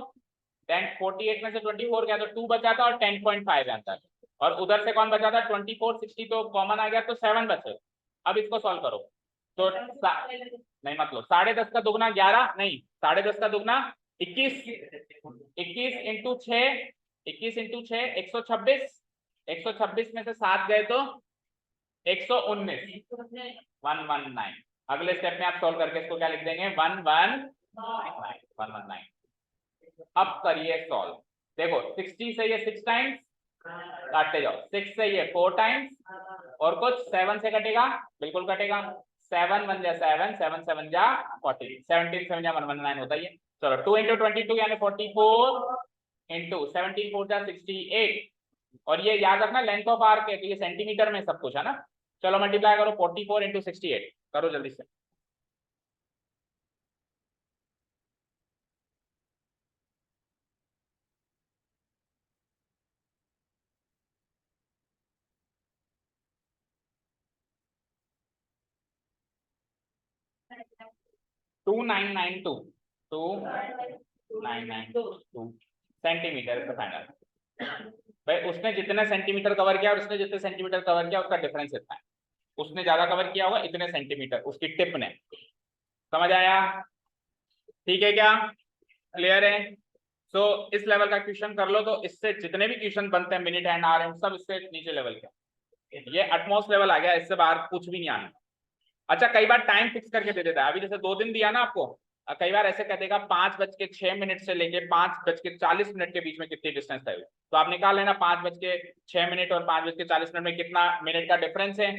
10 48 में से 24 गया तो 2 बचा था और 10.5 आंसर। और उधर से कौन बचा था? 24 60 तो कॉमन आ गया तो 7 बचे। अब इसको सॉल्व करो तो नहीं मतलब 10.5 का दुगना 11 नहीं, 10.5 का दुगना 21, 21 इंटू 6, 21 इंटू 6 126, 126 में से 7 गए तो 119, 119। अगले स्टेप में आप सॉल्व करके इसको क्या लिख देंगे 119। अब करिए सॉल्व। देखो 60 से ये 6 टाइम्स काटते जाओ, 6 से ये 4 टाइम्स और कुछ 7 से कटेगा, बिल्कुल कटेगा। 7 1 जा 7, 7 7 जा 40, 17 7 जा 119 होता है। चलो 2 इंटू 22 यानी 44 इंटू 17 4 जा 68। और ये याद रखना लेंथ ऑफ आर्क है तो ये सेंटीमीटर में सब कुछ है ना। चलो मल्टीप्लाई करो 44 इंटू 68 करो जल्दी से। 2992 2992 सेंटीमीटर का फाइनल। भाई उसने जितने सेंटीमीटर कवर किया और उसने जितने सेंटीमीटर कवर किया उसका डिफरेंस इतना है। उसने ज्यादा कवर किया होगा इतने सेंटीमीटर उसकी टिप ने। समझ आया? ठीक है क्या? क्लियर है? सो इस लेवल का क्वेश्चन कर लो तो इससे जितने भी क्वेश्चन बनते हैं मिनट एंड आवर सब इससे नीचे लेवल के। ये एटमॉस्ट लेवल आ गया, इससे बाहर कुछ भी नहीं आना। अच्छा कई बार टाइम फिक्स करके दे देता है, अभी जैसे 2 दिन दिया ना आपको, कई बार ऐसे कह देगा 5:06 से लेके 5:40 के बीच में कितनी डिस्टेंस है, तो आप निकाल लेना 5:06 और 5:40 में कितना मिनट का डिफरेंस है।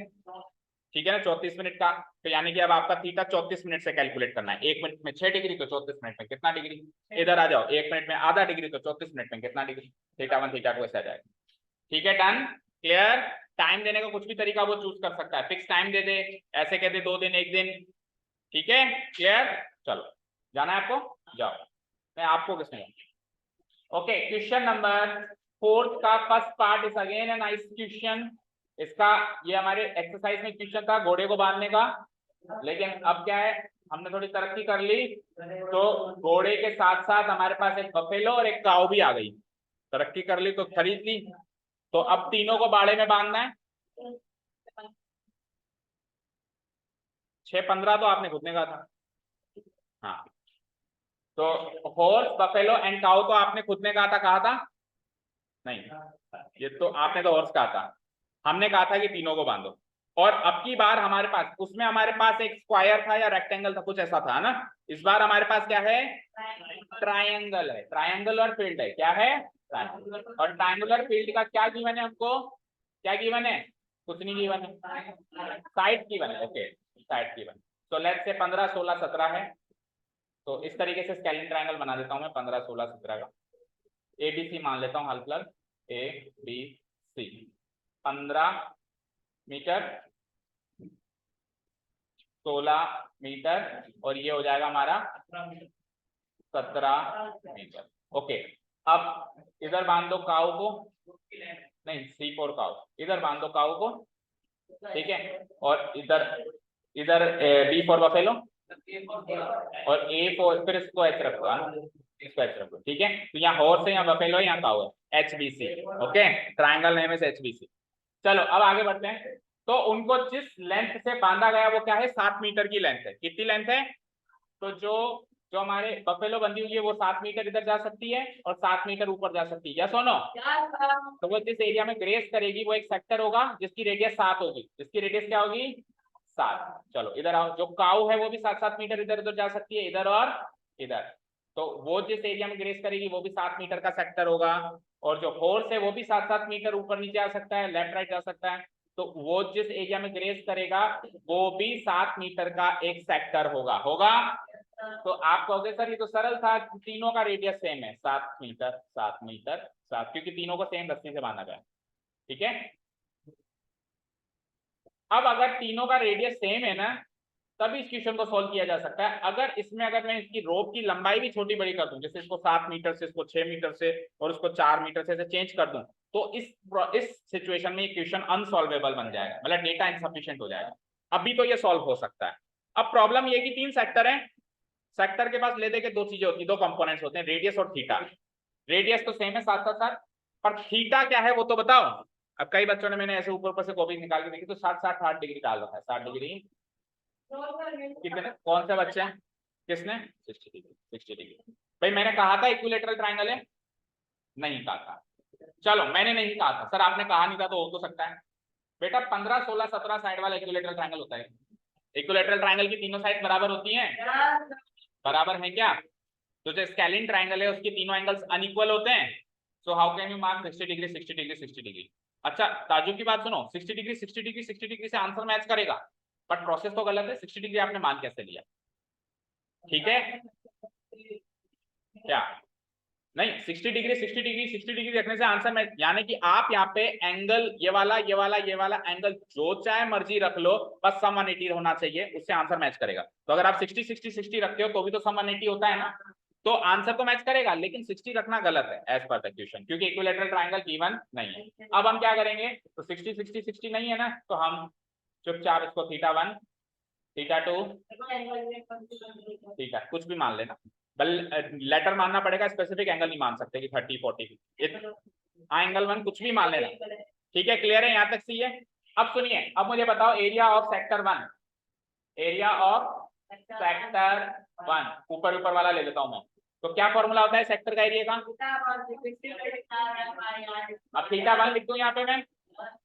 ठीक है ना, 34 मिनट का। तो यानी कि अब आपका थीटा 34 मिनट से कैलकुलेट करना है। 1 मिनट में 6 डिग्री तो 34 मिनट में कितना डिग्री। इधर आ जाओ, 1 मिनट में आधा डिग्री तो 34 मिनट में कितना डिग्री। थीटा 1 थीटा 2 ऐसा जाएगा। ठीक है, डन, क्लियर। टाइम देने का कुछ भी तरीका वो चूज कर सकता है, फिक्स टाइम दे दे, ऐसे कह दे 2 दिन 1 दिन। ठीक है, क्लियर। चलो जाना है आपको, जाओ। मैं आपको किसने, ओके। क्वेश्चन नंबर 4 का first part is again a nice question. इसका ये हमारे एक्सरसाइज में क्वेश्चन था घोड़े को बांधने का, लेकिन अब क्या है हमने थोड़ी तरक्की कर ली तो घोड़े के साथ साथ हमारे पास एक बफेलो और एक काऊ भी आ गई। तरक्की कर ली तो खरीद ली, तो अब तीनों को बाड़े में बांधना है। 6:15 तो आपने खुद ने कहा था। हाँ, तो हॉर्स बफेलो एंड काऊ तो आपने खुद ने कहा था नहीं, ये तो आपने तो हॉर्स कहा था, हमने कहा था कि तीनों को बांधो। और अब की बार हमारे पास उसमें हमारे पास एक स्क्वायर था या रेक्टेंगल था, कुछ ऐसा था ना। इस बार हमारे पास क्या है, ट्रायंगल है। ट्रायंगुलर फील्ड है, क्या है, और ट्रायंगुलर फील्ड का क्या गिवन है हमको, क्या गिवन है, कुछ नहीं गिवन है, साइड गिवन है। Okay, side given. तो लेट्स से 15 16 17 है, तो इस तरीके से स्केलिन ट्रायंगल बना देता हूं मैं 15 16 17 का। ABC मान लेता हूं, हल प्लग ABC 15 मीटर 16 मीटर और ये हो जाएगा हमारा 17 मीटर। ओके, अब इधर बांध दो काऊ को, नहीं C4 काऊ, इधर बांध दो काऊ को, ठीक है। और इधर इधर B फॉर बफेलो और A फॉर, फिर इसको H रखो, इसको H रखो, ठीक है। तो यहाँ हॉर्स है, यहाँ बफेलो है, यहाँ काऊ है, HBC। ओके, ट्रायंगल नेम है HBC। चलो अब आगे बढ़ते हैं। तो उनको जिस लेंथ से बांधा गया वो क्या है, 7 मीटर की लेंथ है। कितनी लेंथ है, तो जो जो हमारे बफेलो बंधी हुई है वो 7 मीटर इधर जा सकती है और 7 मीटर ऊपर जा सकती है, यस और नो। तो वो जिस एरिया में ग्रेस करेगी वो एक सेक्टर होगा जिसकी रेडियस 7 होगी। जिसकी रेडियस क्या होगी, 7। चलो इधर आओ, जो काऊ है वो भी 7 मीटर इधर उधर जा सकती है, इधर और इधर। तो वो जिस एरिया में ग्रेस करेगी वो भी 7 मीटर का सेक्टर होगा। और जो हॉर्स है वो भी 7 मीटर ऊपर नीचे आ सकता है, लेफ्ट राइट जा सकता है। तो वो जिस एरिया में ग्रेस करेगा वो भी 7 मीटर का एक सेक्टर होगा। तो आप कहोगे सर ये तो सरल था, तीनों का रेडियस सेम है, 7 मीटर 7 मीटर 7, क्योंकि तीनों को सेम रस्सी से बांधा गया। ठीक है, अब अगर तीनों का रेडियस सेम है ना तभी इस क्वेश्चन को सॉल्व किया जा सकता है। अगर इसमें अगर मैं इसकी रोप की लंबाई भी छोटी बड़ी कर दूं, जैसे इसको 7 मीटर से इसको 6 मीटर से और उसको 4 मीटर से चेंज कर दूं, तो इस सिचुएशन में ये क्वेश्चन अनसॉल्वेबल बन जाएगा, मतलब डेटा इनसफिशिएंट हो जाएगा। अभी तो ये सॉल्व हो सकता है। अब प्रॉब्लम ये कि 3 सेक्टर है, सेक्टर के पास ले दे के 2 चीजें होती है, 2 कंपोनेंट्स होते हैं, रेडियस और थीटा। रेडियस तो सेम है 7 पर थीटा क्या है वो तो बताओ। अब कई बच्चों ने, मैंने ऐसे ऊपर से कॉपी निकाल के देखी तो 60 डिग्री डाल रखा है, 60 डिग्री। कितने, कौन से बच्चे हैं, किसने, 60 डिग्री 60 डिग्री। भाई मैंने कहा था इक्विलेटरल ट्राइंगल है, नहीं कहा था। चलो मैंने नहीं कहा था सर, आपने कहा नहीं था तो हो तो सकता है। बेटा 15 16 17 साइड वाला इक्विलेटरल ट्राइंगल होता है। इक्विलेटरल ट्राइंगल की तीनों साइड बराबर होती हैं, बराबर है क्या? तो जो स्केलिन ट्राइंगल है उसके तीनों एंगल्स अनइक्वल होते हैं। So how can you mark 60 degree 60 degree 60 degree? अच्छा ताजुब की बात सुनो, 60 डिग्री 60 डिग्री 60 डिग्री से आंसर मैच करेगा, बट प्रोसेस तो गलत है। 60 डिग्री आपने मान कैसे लिया? ठीक है क्या? नहीं 60 डिग्री 60 डिग्री 60 डिग्री रखने से आंसर मैच, यानी कि आप यहाँ पे एंगल ये वाला ये वाला ये वाला एंगल जो चाहे मर्जी रख लो, बस सम 180 होना चाहिए, उससे आंसर मैच करेगा। तो अगर आप 60 60 60 रखते हो तो भी तो सम 180 होता है ना, तो आंसर तो मैच करेगा, लेकिन 60 रखना गलत है एज पर द क्वेश्चन, क्योंकि इक्विलेटरल ट्राइंगल गिवन नहीं है। अब हम क्या करेंगे, तो 60 60 60 नहीं है ना, तो हम चुपचाप इसको θ1 θ2 ठीक है कुछ भी मान लेना, बल लेटर मानना पड़ेगा, स्पेसिफिक एंगल नहीं मान सकते कि 30 40। हाँ एंगल 1 कुछ भी मान लेना। ठीक है क्लियर है यहाँ तक सही है? अब सुनिए, अब मुझे बताओ area of sector 1, area of sector 1 ऊपर ऊपर वाला ले लेता हूं मैं। तो क्या फॉर्मूला होता है सेक्टर का एरिया का? अब θ1 लिख दूं यहाँ पे मैं,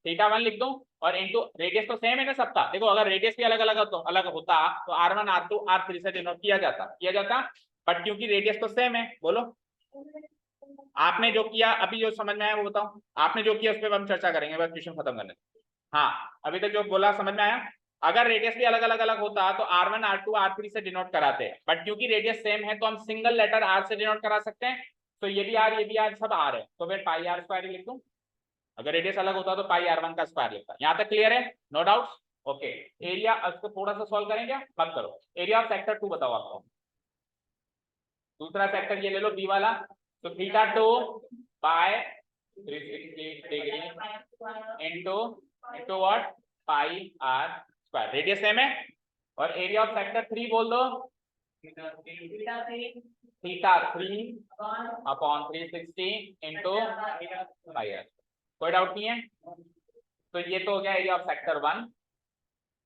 θ1 लिख दूं, और इनटू रेडियस तो सेम है ना सबका। देखो अगर रेडियस भी अलग अलग तो अलग होता तो r1 r2 r3 से डिनोट किया जाता, बट क्योंकि रेडियस तो सेम है। बोलो आपने जो किया, अभी जो समझ में आया वो बताओ, आपने जो किया उस पर हम चर्चा करेंगे बस क्वेश्चन खत्म करने। हाँ अभी तक जो बोला समझ में आया? अगर रेडियस भी अलग अलग होता तो r1 r2 r3 से डिनोट कराते, बट क्योंकि रेडियस सेम है तो हम सिंगल लेटर r से डिनोट करा सकते हैं। तो ये भी r ये भी r सब r है, तो फिर पाई r स्क्वायर लिख दूं। अगर रेडियस अलग होता तो पाई r1 का स्क्वायर लिखता। यहाँ तक क्लियर है? No doubt? ओके एरिया इसको थोड़ा सा सॉल्व करेंगे, मत करो। एरिया ऑफ सेक्टर 2 बताओ आपको, दूसरा सेक्टर ये ले लो बी वाला। तो θ2 by 360 degree into into what pi r square, radius same है। और एरिया ऑफ सेक्टर 3 बोल दो, θ3 अपॉन 360 इनटू पाई r। कोई डाउट नहीं है? तो ये तो हो गया area of sector 1,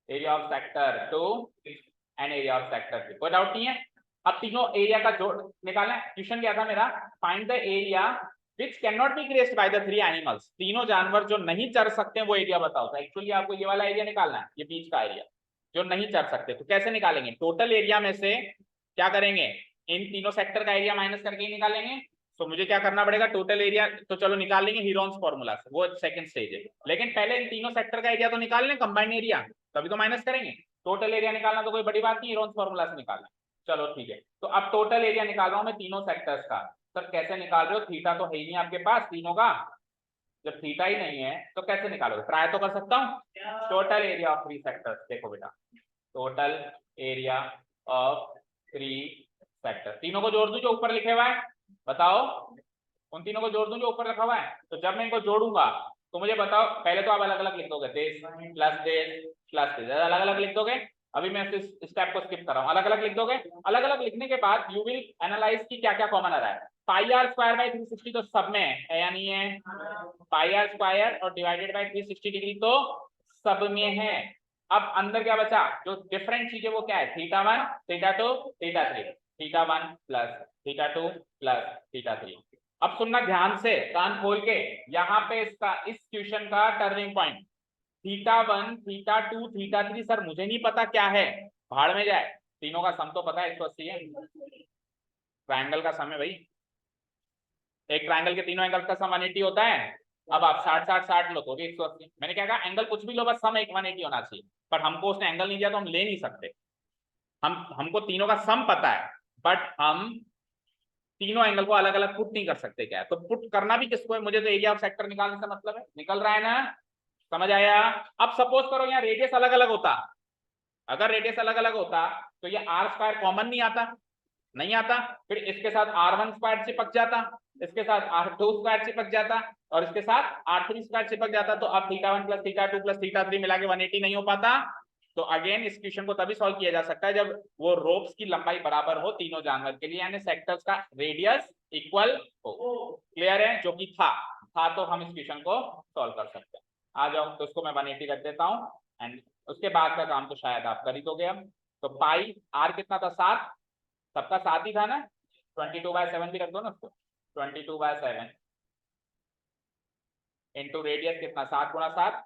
area of sector 2 and area of sector 3। कोई डाउट नहीं है? अब तीनों एरिया का जोड़ निकालना है। क्वेश्चन क्या था मेरा, find the area which can not be graced by the 3 animals. तीनों जानवर जो नहीं चढ़ सकते वो एरिया बताओ। तो एक्चुअली आपको ये वाला एरिया निकालना है, ये बीच का एरिया जो नहीं चढ़ सकते। तो कैसे निकालेंगे? टोटल एरिया में से क्या करेंगे, इन तीनों सेक्टर का एरिया माइनस करके ही निकालेंगे। तो मुझे क्या करना पड़ेगा, टोटल एरिया तो चलो निकाल लेंगे हीरोन्स फॉर्मूला से, वो सेकंड स्टेज है, लेकिन पहले इन तीनों सेक्टर का एरिया तो निकाल लें, कंबाइंड एरिया, तभी तो माइनस करेंगे। टोटल एरिया निकालना तो कोई बड़ी बात नहीं, हीरोन्स फॉर्मूला से निकालना। चलो ठीक है, तो अब टोटल एरिया निकाल रहा हूं मैं तीनों सेक्टर्स का। सर कैसे निकाल रहे हो, थीटा तो है ही नहीं आपके पास तीनों का, जब थीटा ही नहीं है तो कैसे निकालोगे? ट्राई तो कर सकता हूँ। टोटल एरिया ऑफ 3 सेक्टर्स, देखो बेटा टोटल एरिया ऑफ 3 सेक्टर, तीनों को जोड़ दूं जो ऊपर लिखे हुआ है, बताओ उन तीनों को जोड़ दूं जो ऊपर रखा हुआ है। तो जब मैं इनको जोड़ूंगा तो मुझे बताओ, पहले तो आप अलग अलग लिख दोगे, देश प्लस देश प्लस देश, अलग अलग लिख दोगे। अभी मैं इस स्टेप को स्किप कर रहा हूँ, अलग अलग लिख दोगे। अलग अलग लिखने के बाद यू विल एनालाइज की क्या क्या कॉमन आ रहा है। पाई आर स्क्वायर बाई 360 तो सब में है या नहीं है? पाई आर स्क्वायर और डिवाइडेड बाई 360 डिग्री तो सब में है। अब अंदर क्या बचा, जो डिफरेंट चीजें वो क्या है, θ1 θ2 θ3, θ1 प्लस θ2 प्लस θ3। अब सुनना ध्यान से कान खोल के, यहाँ पे इसका इस क्वेश्चन का टर्निंग पॉइंट θ1 θ2 θ3 सर मुझे नहीं पता क्या है, भाड़ में जाए, तीनों का सम तो पता है 180 है, ट्रायंगल का सम है भाई, एक ट्रायंगल के तीनों एंगल का सम 180 होता है। अब आप 60 60 60 लो तो भी 180। मैंने क्या कहा, एंगल कुछ भी लो बस सम एक 180 होना चाहिए, पर हमको उसने एंगल नहीं दिया तो हम ले नहीं सकते। हमको तीनों का सम पता है, बट हम तीनों एंगल को अलग अलग पुट नहीं कर सकते। क्या है तो पुट करना भी किसको है, मुझे तो एरिया ऑफ सेक्टर निकालने से मतलब है, निकल रहा है ना, समझ आया? अब सपोज करो यहाँ रेडियस अलग अलग होता, अगर रेडियस अलग अलग होता तो ये आर स्क्वायर कॉमन नहीं आता, नहीं आता, फिर इसके साथ r1 स्क्वायर चिपक जाता, इसके साथ r2 स्क्वायर चिपक जाता, और इसके साथ r3 स्क्वायर चिपक जाता। तो अब θ1 प्लस θ2 प्लस θ3 मिला के 180 नहीं हो पाता। तो अगेन इस क्वेश्चन को तभी सॉल्व किया जा सकता है जब वो रोप्स की लंबाई बराबर हो तीनों जानवर के लिए, यानी सेक्टर्स का रेडियस इक्वल हो। क्लियर है? जो कि था तो हम इस क्वेश्चन को सॉल्व कर सकते हैं। आ जाओ, तो इसको मैं 180 रख देता हूँ, एंड उसके बाद का काम तो शायद आप कर ही दोगे। अब तो पाई आर कितना था, 7, सबका 7 ही था ना, 22/7 भी रख दो ना उसको, 22/7 इंटू रेडियस कितना 7 गुणा 7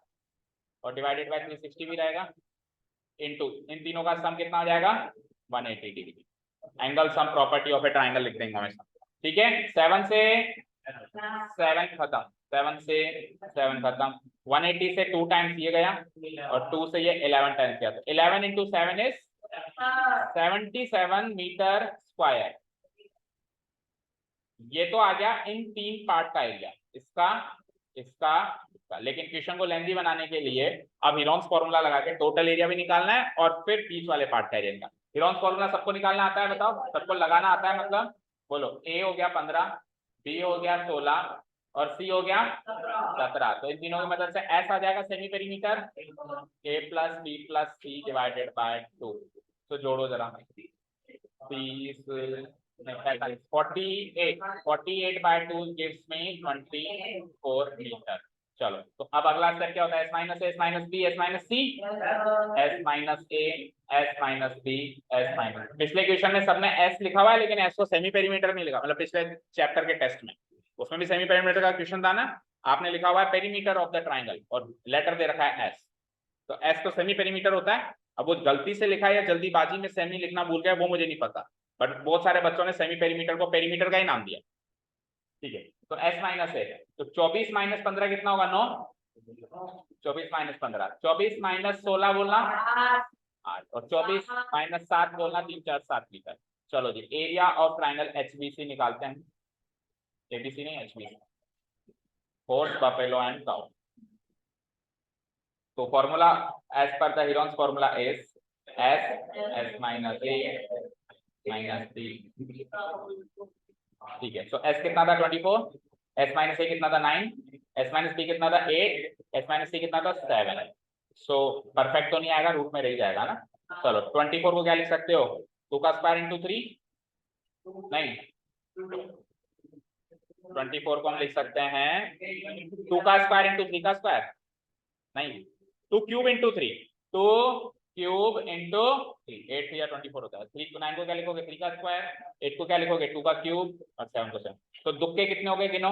और डिवाइडेड बाय 360 भी रहेगा, इंटू इन तीनों का सम कितना हो जाएगा 180 degree. Angle sum property of A triangle लिख देंगे हमेशा। ठीक है, 7 से 7 खत्म, 7 से 7 खत्म, 180 से 2 टाइम्स ये गया और 2 से ये 11 टाइम्स गया, तो 11 इंटू 7 इज 77 मीटर स्क्वायर। ये तो आ गया इन 3 पार्ट का एरिया, इसका इसका इसका। लेकिन क्वेश्चन को लेंथी बनाने के लिए अब हीरोन्स फॉर्मूला लगा के टोटल एरिया भी निकालना है और फिर बीच वाले पार्ट का एरिया निकालना। हीरोन्स फॉर्मूला सबको निकालना आता है, बताओ सबको लगाना आता है, मतलब बोलो। ए हो गया 15, बी हो गया 16 और सी हो गया 17। तो इन तीनों की मदद से एस आ जाएगा semi perimeter, A plus B plus C divided by 2। तो जोड़ो जरा, 30 48/2 gives me 24 मीटर। चलो, तो अब अगला स्टेप क्या होता है, S minus A S minus B S minus C, S minus A S minus B S minus. पिछले क्वेश्चन में सबने एस लिखा हुआ है लेकिन एस को सेमी पेरीमीटर नहीं लिखा, मतलब पिछले चैप्टर के टेस्ट में उसमें भी सेमी पेरीमीटर का क्वेश्चन था ना, आपने लिखा हुआ है पेरीमीटर ऑफ द ट्राइंगल और लेटर दे रखा है एस, तो एस तो सेमी पेरीमीटर होता है। अब वो गलती से लिखा है या जल्दीबाजी में सेमी लिखना भूल गया वो मुझे नहीं पता, बट बहुत सारे बच्चों ने सेमी पेरीमीटर को पेरीमीटर का ही नाम दिया। ठीक है, तो एस माइनस ए, तो 24 माइनस 15 कितना होगा 9, 24 माइनस 15, 24 माइनस 16 बोलना 8 और 24 माइनस 7 बोलना 3 4 7 मीटर। चलो जी, एरिया ऑफ ट्राइंगल एचबीसी निकालते हैं, एबीसी नहीं HBC, horse buffalo and cow. तो formula as per the Heron's formula is s s minus a minus d. ठीक है, तो एस कितना था 24, एस माइनस ए कितना था 9, एस माइनस बी कितना था 8, एस माइनस सी कितना था 7। सो परफेक्ट तो नहीं आएगा, रूट में रह जाएगा ना। चलो 24 को क्या लिख सकते हो, 2 का स्क्वायर इंटू 3, नहीं 24 को हम लिख सकते हैं 2 का स्क्वायर इंटू 3 का स्क्वायर, नहीं 2 क्यूब इंटू 3, 2 क्यूब इंटू 3, 8 या 24 होता है। 3 को 9 को क्या लिखोगे 3 का स्क्वायर, 8 को क्या लिखोगे 2 का क्यूब और 7 को 7। तो दुक्के कितने हो गए गिनो,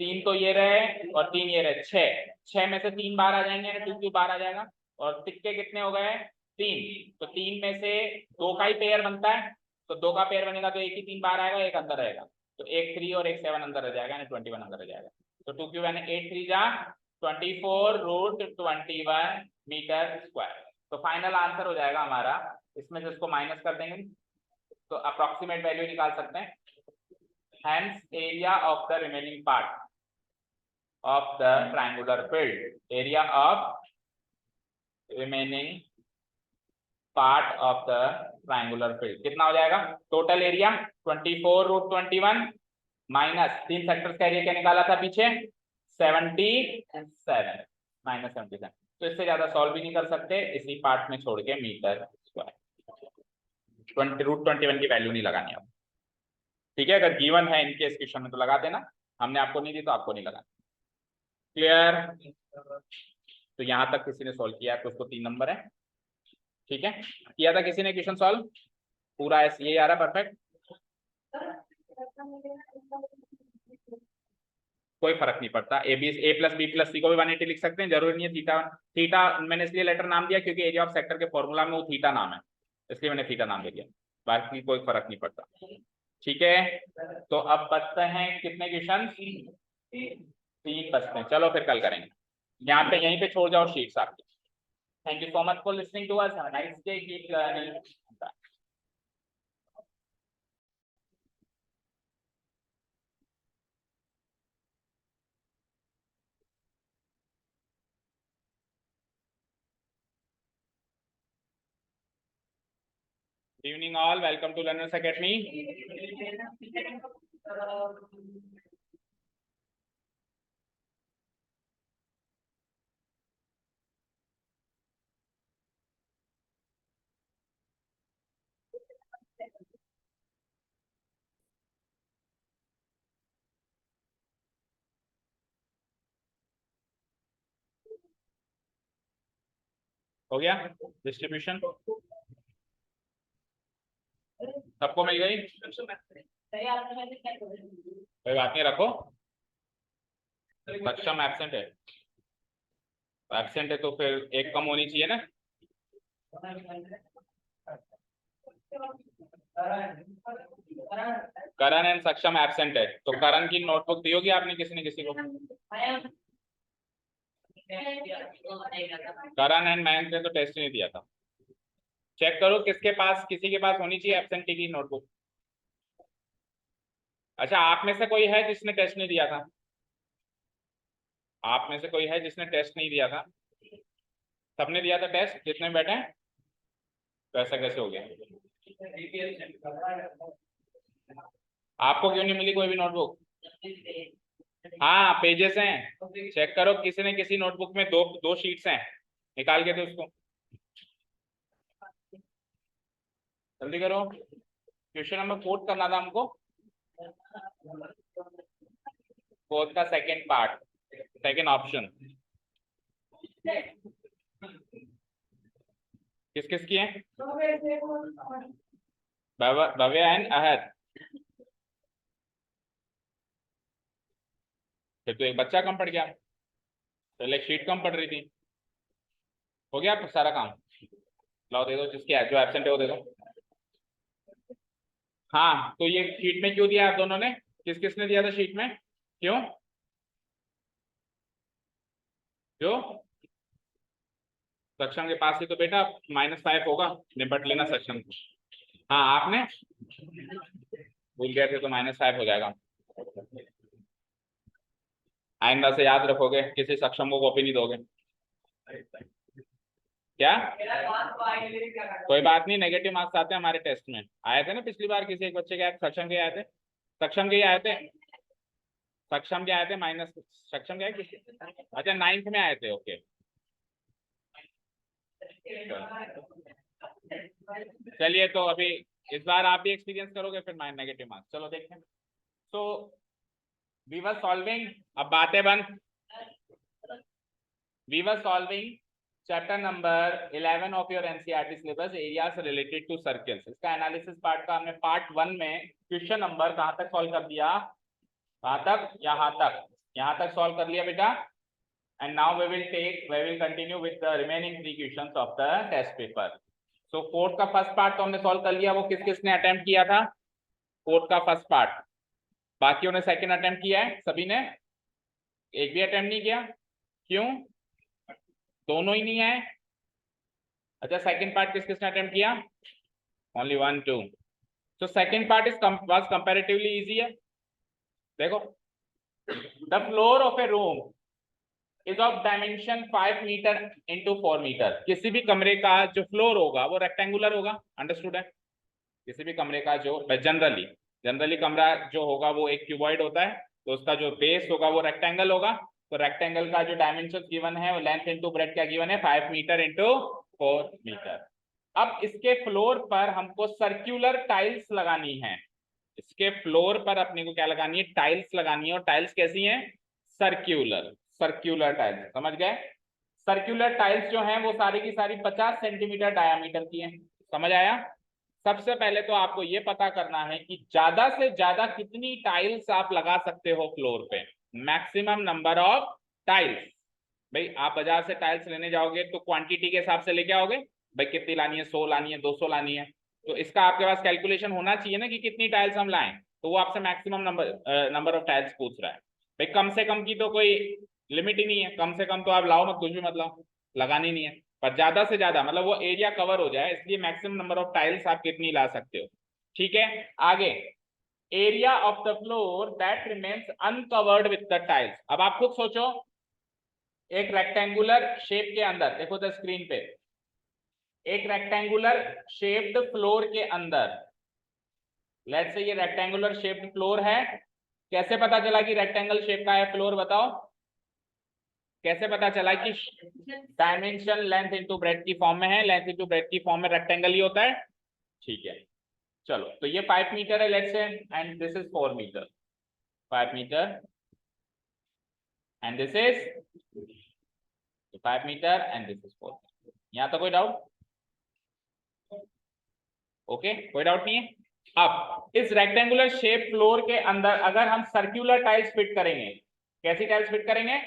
3 तो ये रहे और 3 ये रहे, 6 में से 3 बाहर आ जाएंगे, 2 क्यूब बाहर आ जाएगा और तिक्के कितने हो गए 3, तो 3 में से 2 का ही पेयर बनता है, तो 2 का पेयर बनेगा तो एक ही 3 बाहर आएगा, एक अंदर रहेगा, तो एक 3 और एक 7 अंदर रह जाएगा, यानी 21 अंदर रह जाएगा। तो 2 क्यूब यानी 8 3 जा 24 रूट 21 मीटर स्क्वायर। तो फाइनल आंसर हो जाएगा हमारा, इसमें से इसको माइनस कर देंगे तो अप्रोक्सीमेट वैल्यू निकाल सकते हैं। Hence area of the remaining part of the triangular field, area of remaining part of the triangular field कितना हो जाएगा, total area 24 root 21 minus 3 sectors का एरिया क्या निकाला था पीछे 77 माइनस 77। तो इससे ज्यादा सॉल्व भी नहीं कर सकते, इसी पार्ट में छोड़ के मीटर स्क्वायर, रूट 21 की वैल्यू नहीं लगानी अब। ठीक है, अगर गिवन है इनके इस क्वेश्चन में तो लगा देना, हमने आपको नहीं दी तो आपको नहीं लगाना। क्लियर, तो यहां तक किसी ने सॉल्व किया तो उसको 3 नंबर है। ठीक है, किया था किसी ने क्वेश्चन सॉल्व पूरा, ऐसे ये आ रहा परफेक्ट, कोई फर्क नहीं पड़ता, ए प्लस बी प्लस सी को भी 180 लिख सकते हैं, जरूरी नहीं है थीटा। थीटा मैंने इसलिए लेटर नाम दिया क्योंकि एरिया ऑफ सेक्टर के फॉर्मूला में वो थीटा नाम है, इसलिए मैंने थीटा नाम दे दिया, बाकी कोई फर्क नहीं पड़ता। ठीक है, तो अब बचते हैं कितने क्वेश्चन, 3 बचते हैं। चलो फिर कल करेंगे, यहाँ पे यहीं पे छोड़ जाओ शीट्स आपकी। Thank you so much for listening to us, have a nice day, keep learning. Good evening all, welcome to Learners Academy. हो गया डिस्ट्रीब्यूशन, सबको मिल गई। कोई बात नहीं, रखो। सक्षम एब्सेंट है, एब्सेंट है तो फिर एक कम होनी चाहिए ना। करण एंड सक्षम एब्सेंट है, तो करण की नोटबुक दी होगी आपने किसी ने किसी को। करण एंड मयंक ने तो टेस्ट नहीं दिया था। चेक करो किसके पास, किसी के पास होनी चाहिए एब्सेंटी की नोटबुक। अच्छा, आप में से कोई है जिसने टेस्ट नहीं दिया था? आप में से कोई है जिसने टेस्ट नहीं दिया था? सबने दिया था टेस्ट जितने बैठे हैं? तो ऐसा कैसे हो गया? आपको क्यों नहीं मिली कोई भी नोटबुक? हाँ, पेजेस हैं, चेक करो किसी ने किसी नोटबुक में दो दो शीट्स हैं, निकाल के दो उसको, जल्दी करो। क्वेश्चन नंबर 4 करना था हमको, 4 का सेकंड पार्ट, सेकंड ऑप्शन। किस किस की है? भव्य एंड अहद। फिर तो एक बच्चा कम पड़ गया, पहले एक शीट कम पड़ रही थी। हो गया आपका सारा काम? लाओ दे दो, जिसकी जो एब्सेंट है वो दे दो। हाँ, तो ये शीट में क्यों दिया आप दोनों ने? किस किसने दिया था शीट में? क्यों? जो सक्षम के पास ही तो बेटा -5 होगा, निपट लेना सक्षम को। हाँ, आपने भूल गए थे तो -5 हो जाएगा। आइंदा से याद रखोगे, किसी सक्षम को कॉपी नहीं दोगे। क्या? कोई बात नहीं, नेगेटिव मार्क्स आते हैं हमारे टेस्ट में। आए थे ना पिछली बार, किसी एक बच्चे के आए, सक्षम के आए थे, सक्षम के आए थे, सक्षम के आए थे माइनस, सक्षम के आए किसी, अच्छा 9th में आए थे, ओके। चलिए, तो अभी इस बार आप भी एक्सपीरियंस करोगे, फिर नेगेटिव मार्क्स। चलो देखते हैं। सो वी वर सॉल्विंग, अब बातें बंद। We were solving chapter number 11 of your NCERT syllabus, areas related to circles. इसका एनालिसिस पार्ट का हमने पार्ट 1 में क्वेश्चन नंबर कहां तक सॉल्व कर दिया? कहां तक? यहां तक, यहां तक सॉल्व कर लिया बेटा। and now we will continue with the remaining 3 questions of the test paper. So 4th का फर्स्ट पार्ट तो हमने सॉल्व कर लिया, वो किस किसने अटेम्प्ट किया था? 4th का फर्स्ट पार्ट, बाकियों ने सेकंड अटेम्प्ट किया है, सभी ने एक भी अटेम्प्ट नहीं किया, क्यों? दोनों ही नहीं आए। अच्छा, सेकंड पार्ट किस किसने अटेम्प्ट किया? Only 1 2। so second part is was comparatively easy है। देखो, the floor of a room is of dimension 5 metre into 4 metre. किसी भी कमरे का जो फ्लोर होगा वो रेक्टेंगुलर होगा, अंडरस्टूड है? किसी भी कमरे का जो जनरली कमरा जो होगा वो एक क्यूबॉइड होता है, तो उसका जो बेस होगा वो रेक्टेंगल होगा। तो रेक्टेंगल का जो डायमेंशन गिवन है वो लेंथ इंटू ब्रेड्थ क्या गिवन है? 5 मीटर इंटू 4 मीटर। अब इसके फ्लोर पर हमको सर्क्यूलर टाइल्स लगानी है। इसके फ्लोर पर अपने को क्या लगानी है? टाइल्स लगानी है। और टाइल्स कैसी हैं? सर्क्यूलर टाइल्स, समझ गए? सर्क्यूलर टाइल्स जो हैं वो सारी की सारी 50 सेंटीमीटर डायामीटर की हैं, समझ आया? सबसे पहले तो आपको ये पता करना है कि ज्यादा से ज्यादा कितनी टाइल्स आप लगा सकते हो फ्लोर पे, मैक्सिमम नंबर ऑफ टाइल्स। भाई आप बाजार से टाइल्स लेने जाओगे तो क्वांटिटी के हिसाब से लेके आओगे, भाई कितनी लानी है, 100 लानी है, 200 लानी है, तो इसका आपके पास कैलकुलेशन होना चाहिए ना कि कितनी टाइल्स हम लाएं। तो वो आपसे मैक्सिमम नंबर ऑफ टाइल्स पूछ रहा है। भाई कम से कम की तो कोई लिमिट ही नहीं है, कम से कम तो आप लाओ मत, कुछ भी मत लाओ, लगानी नहीं है। पर ज्यादा से ज्यादा मतलब वो एरिया कवर हो जाए, इसलिए मैक्सिमम नंबर ऑफ टाइल्स आप कितनी ला सकते हो। ठीक है, आगे, area of the floor that remains uncovered with the tiles. अब आप खुद सोचो, एक रेक्टेंगुलर शेप के अंदर, देखो द स्क्रीन पे, एक रेक्टेंगुलर शेप्ड फ्लोर के अंदर, लेट्स से ये रेक्टेंगुलर शेप्ड फ्लोर है। कैसे पता चला कि रेक्टेंगल शेप का है फ्लोर? बताओ कैसे पता चला कि डायमेंशन लेंथ इंटू ब्रेड्थ की फॉर्म में है, लेंथ इंटू ब्रेड्थ की फॉर्म में रेक्टेंगल ही होता है। ठीक है, चलो, तो ये 5 मीटर है let's say, and this is 4 metre, 5 metre and this is 5 metre and this is 4 metre. यहाँ तो कोई डाउट? ओके, कोई डाउट नहीं है? अब इस रेक्टेंगुलर शेप फ्लोर के अंदर अगर हम सर्कुलर टाइल्स फिट करेंगे, कैसी टाइल्स फिट करेंगे?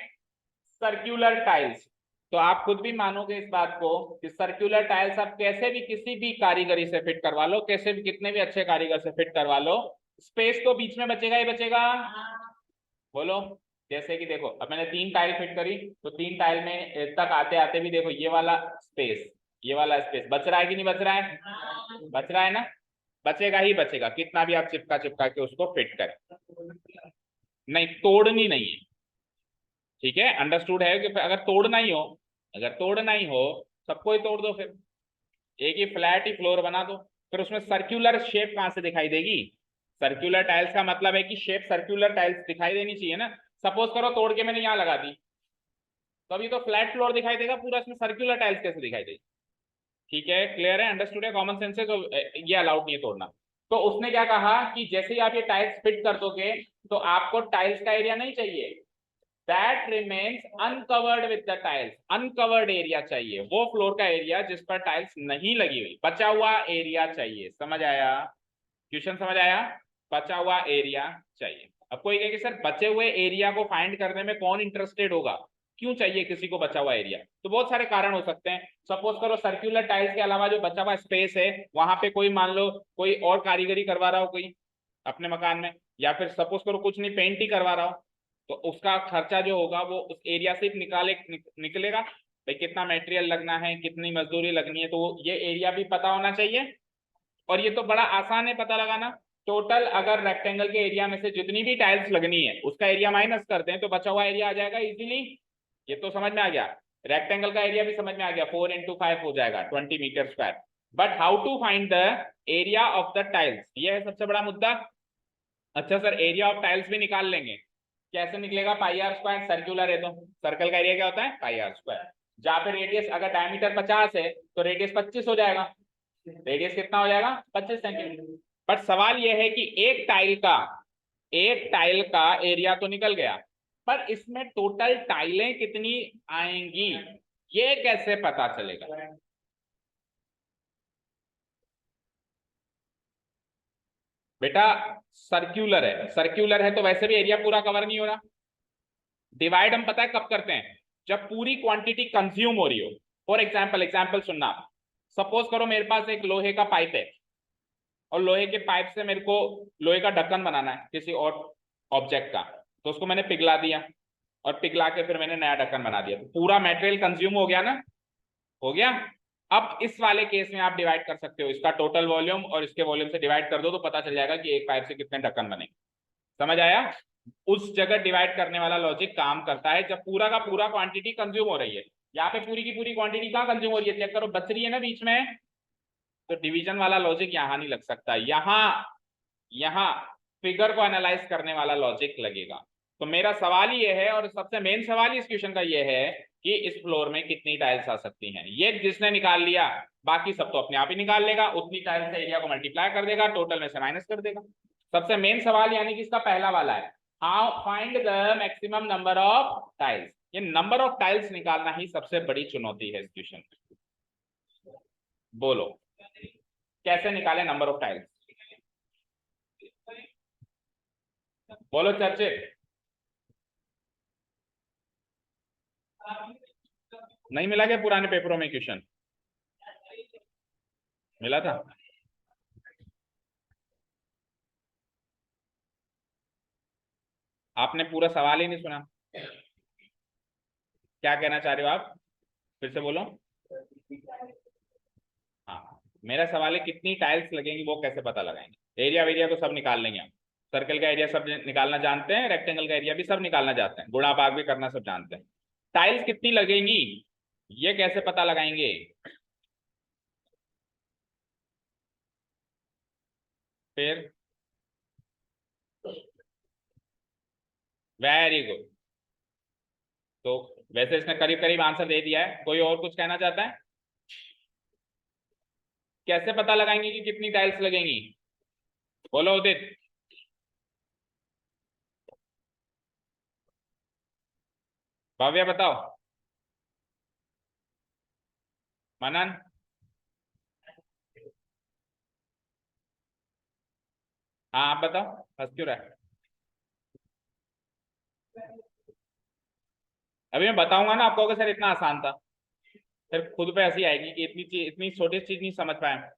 Circular tiles. तो आप खुद भी मानोगे इस बात को कि सर्कुलर टाइल्स आप कैसे भी किसी भी कारीगरी से फिट करवा लो, कैसे भी कितने भी अच्छे कारीगर से फिट करवा लो, स्पेस तो बीच में बचेगा ही बचेगा। बोलो। जैसे कि देखो अब मैंने 3 टाइल फिट करी, तो 3 टाइल में तक आते आते भी देखो ये वाला स्पेस, ये वाला स्पेस बच रहा है कि नहीं बच रहा है? बच रहा है ना? बचेगा ही बचेगा, कितना भी आप चिपका चिपका के उसको फिट करें। नहीं, तोड़नी नहीं है। ठीक है, अंडरस्टूड है कि अगर तोड़ना ही हो, अगर तोड़ना ही हो सबको ही तोड़ दो, फिर एक ही फ्लैट ही फ्लोर बना दो। फिर उसमें सर्कुलर शेप कहां से दिखाई देगी? सर्कुलर टाइल्स का मतलब है कि शेप सर्कुलर टाइल्स दिखाई देनी चाहिए ना। सपोज करो तोड़ के मैंने यहां लगा दी, तो अभी तो फ्लैट फ्लोर दिखाई देगा पूरा, इसमें सर्कुलर टाइल्स कैसे दिखाई देगी? ठीक है, क्लियर है, अंडरस्टूड है, कॉमन सेंस है, तो ये अलाउड नहीं है तोड़ना। तो उसने क्या कहा कि जैसे ही आप ये टाइल्स फिट कर दोगे तो आपको टाइल्स का एरिया नहीं चाहिए, that remains uncovered with the tiles, uncovered area चाहिए, वो फ्लोर का एरिया जिस पर टाइल्स नहीं लगी हुई, बचा हुआ एरिया चाहिए। समझ आया? क्वेश्चन समझ आया? बचा हुआ एरिया चाहिए। अब कोई कहे कि सर बचे हुए एरिया को फाइंड करने में कौन इंटरेस्टेड होगा, क्यों चाहिए किसी को बचा हुआ एरिया? तो बहुत सारे कारण हो सकते हैं। सपोज करो सर्कुलर टाइल्स के अलावा जो बचा हुआ स्पेस है वहां पे कोई मान लो कोई और कारीगरी करवा रहा हो कोई अपने मकान में, या फिर सपोज करो कुछ नहीं पेंट ही करवा रहा हो, तो उसका खर्चा जो होगा वो उस एरिया से निकलेगा। भाई कितना मटेरियल लगना है, कितनी मजदूरी लगनी है, तो ये एरिया भी पता होना चाहिए। और ये तो बड़ा आसान है पता लगाना। टोटल अगर रेक्टेंगल के एरिया में से जितनी भी टाइल्स लगनी है उसका एरिया माइनस करते हैं तो बचा हुआ एरिया आ जाएगा इजीली। ये तो समझ में आ गया। रेक्टेंगल का एरिया भी समझ में आ गया, 4 × 5 हो जाएगा 20 metre square. But how to find the area of the tiles, ये है सबसे बड़ा मुद्दा। अच्छा सर एरिया ऑफ टाइल्स भी निकाल लेंगे, कैसे निकलेगा? पाई आर स्क्वायर, सर्कुलर है तो सर्कल का एरिया क्या होता है? पाई आर स्क्वायर। जहां पे रेडियस अगर डायमीटर 50 है तो रेडियस 25 हो जाएगा, रेडियस कितना हो जाएगा? 25 सेंटीमीटर। बट सवाल यह है कि एक टाइल का एरिया तो निकल गया, पर इसमें टोटल टाइलें कितनी आएंगी ये कैसे पता चलेगा? बेटा सर्क्यूलर है तो वैसे भी एरिया पूरा कवर नहीं हो रहा। डिवाइड हम पता है कब करते हैं? जब पूरी क्वांटिटी कंज्यूम हो रही हो। फॉर एग्जाम्पल सुनना, सपोज करो मेरे पास एक लोहे का पाइप है और लोहे के पाइप से मेरे को लोहे का ढक्कन बनाना है किसी और ऑब्जेक्ट का, तो उसको मैंने पिघला दिया और पिघला के फिर मैंने नया ढक्कन बना दिया, तो पूरा मटेरियल कंज्यूम हो गया ना? हो गया। अब इस वाले केस में आप डिवाइड कर सकते हो, इसका टोटल वॉल्यूम और इसके वॉल्यूम से डिवाइड कर दो तो पता चल जाएगा कि एक पाइप से कितने ढक्कन बनेंगे। समझ आया? उस जगह डिवाइड करने वाला लॉजिक काम करता है जब पूरा का पूरा क्वांटिटी कंज्यूम हो रही है। यहाँ पे पूरी की पूरी क्वांटिटी कहाँ कंज्यूम हो रही है? चेक करो, बच रही है ना बीच में, तो डिवीजन वाला लॉजिक यहाँ नहीं लग सकता, यहाँ फिगर को एनालाइज करने वाला लॉजिक लगेगा। तो मेरा सवाल ही ये है, और सबसे मेन सवाल ही इस क्वेश्चन का ये है कि इस फ्लोर में कितनी टाइल्स आ सकती हैं। ये जिसने निकाल लिया बाकी सब तो अपने आप ही निकाल लेगा, उतनी टाइल्स से एरिया को मल्टीप्लाई कर देगा, टोटल में से माइनस कर देगा। सबसे मेन सवाल यानी कि इसका पहला वाला है, how find the maximum number of tiles. ये नंबर ऑफ टाइल्स निकालना ही सबसे बड़ी चुनौती है इस क्वेश्चन में। बोलो कैसे निकाले नंबर ऑफ टाइल्स? बोलो चर्चे। नहीं मिला क्या पुराने पेपरों में क्वेश्चन? मिला था। आपने पूरा सवाल ही नहीं सुना। क्या कहना चाह रहे हो आप? फिर से बोलो। हाँ, मेरा सवाल है कितनी टाइल्स लगेंगी वो कैसे पता लगाएंगे? एरिया वेरिया तो सब निकाल लेंगे हम, सर्कल का एरिया सब निकालना जानते हैं, रेक्टेंगल का एरिया भी सब निकालना जानते हैं, गुणा भाग भी करना सब जानते हैं। टाइल्स कितनी लगेंगी ये कैसे पता लगाएंगे? फिर वेरी गुड। तो वैसे इसने करीब करीब आंसर दे दिया है, कोई और कुछ कहना चाहता है? कैसे पता लगाएंगे कि कितनी टाइल्स लगेंगी? बोलो उदित। भव्य बताओ। मनन। हाँ आप बताओ, हंस क्यों रहा है? अभी मैं बताऊंगा ना आपको, सर इतना आसान था, फिर खुद पे हंसी आएगी कि इतनी चीज, इतनी छोटी चीज नहीं समझ पाए।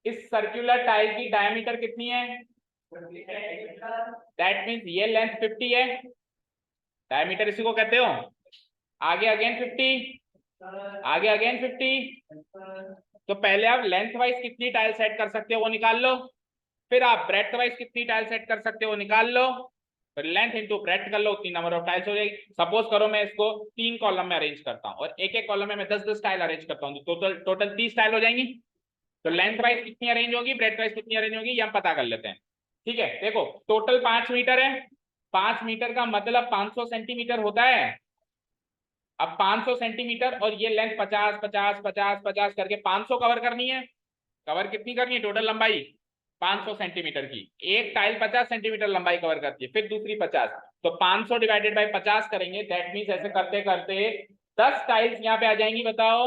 इस सर्कुलर टाइल की डायमीटर कितनी है? दैट मीन्स ये लेंथ 50 है, डायमीटर इसी को कहते हो। आगे अगेन 50, आगे अगेन 50। तो पहले आप लेंथ वाइज कितनी टाइल सेट कर सकते हो वो निकाल लो, फिर आप ब्रेड्थ वाइज कितनी टाइल सेट कर सकते हो वो निकाल लो, फिर लेंथ इंटू ब्रेड्थ कर लो, उतनी नंबर ऑफ टाइल्स हो जाएगी। सपोज करो मैं इसको 3 कॉलम में अरेंज करता हूँ और एक एक कॉलम में मैं 10-10 टाइल अरेंज करता हूँ, तो टोटल टोटल 30 टाइल हो जाएंगी। तो लेंथ वाइज कितनी अरेंज होगी, ब्रेड्थ वाइज कितनी अरेंज होगी, ये हम पता कर लेते हैं। ठीक है, देखो टोटल 5 मीटर है, 5 मीटर का मतलब 500 सेंटीमीटर होता है। अब 500 सेंटीमीटर और ये लेंथ 50 50 50 50 करके 500 कवर करनी है। कवर कितनी करनी है टोटल लंबाई? 500 सेंटीमीटर की। एक टाइल 50 सेंटीमीटर लंबाई कवर करती है, फिर दूसरी 50। तो 500 डिवाइडेड बाय 50 करेंगे, दैट मीन्स ऐसे करते करते 10 टाइल्स यहाँ पे आ जाएंगी। बताओ,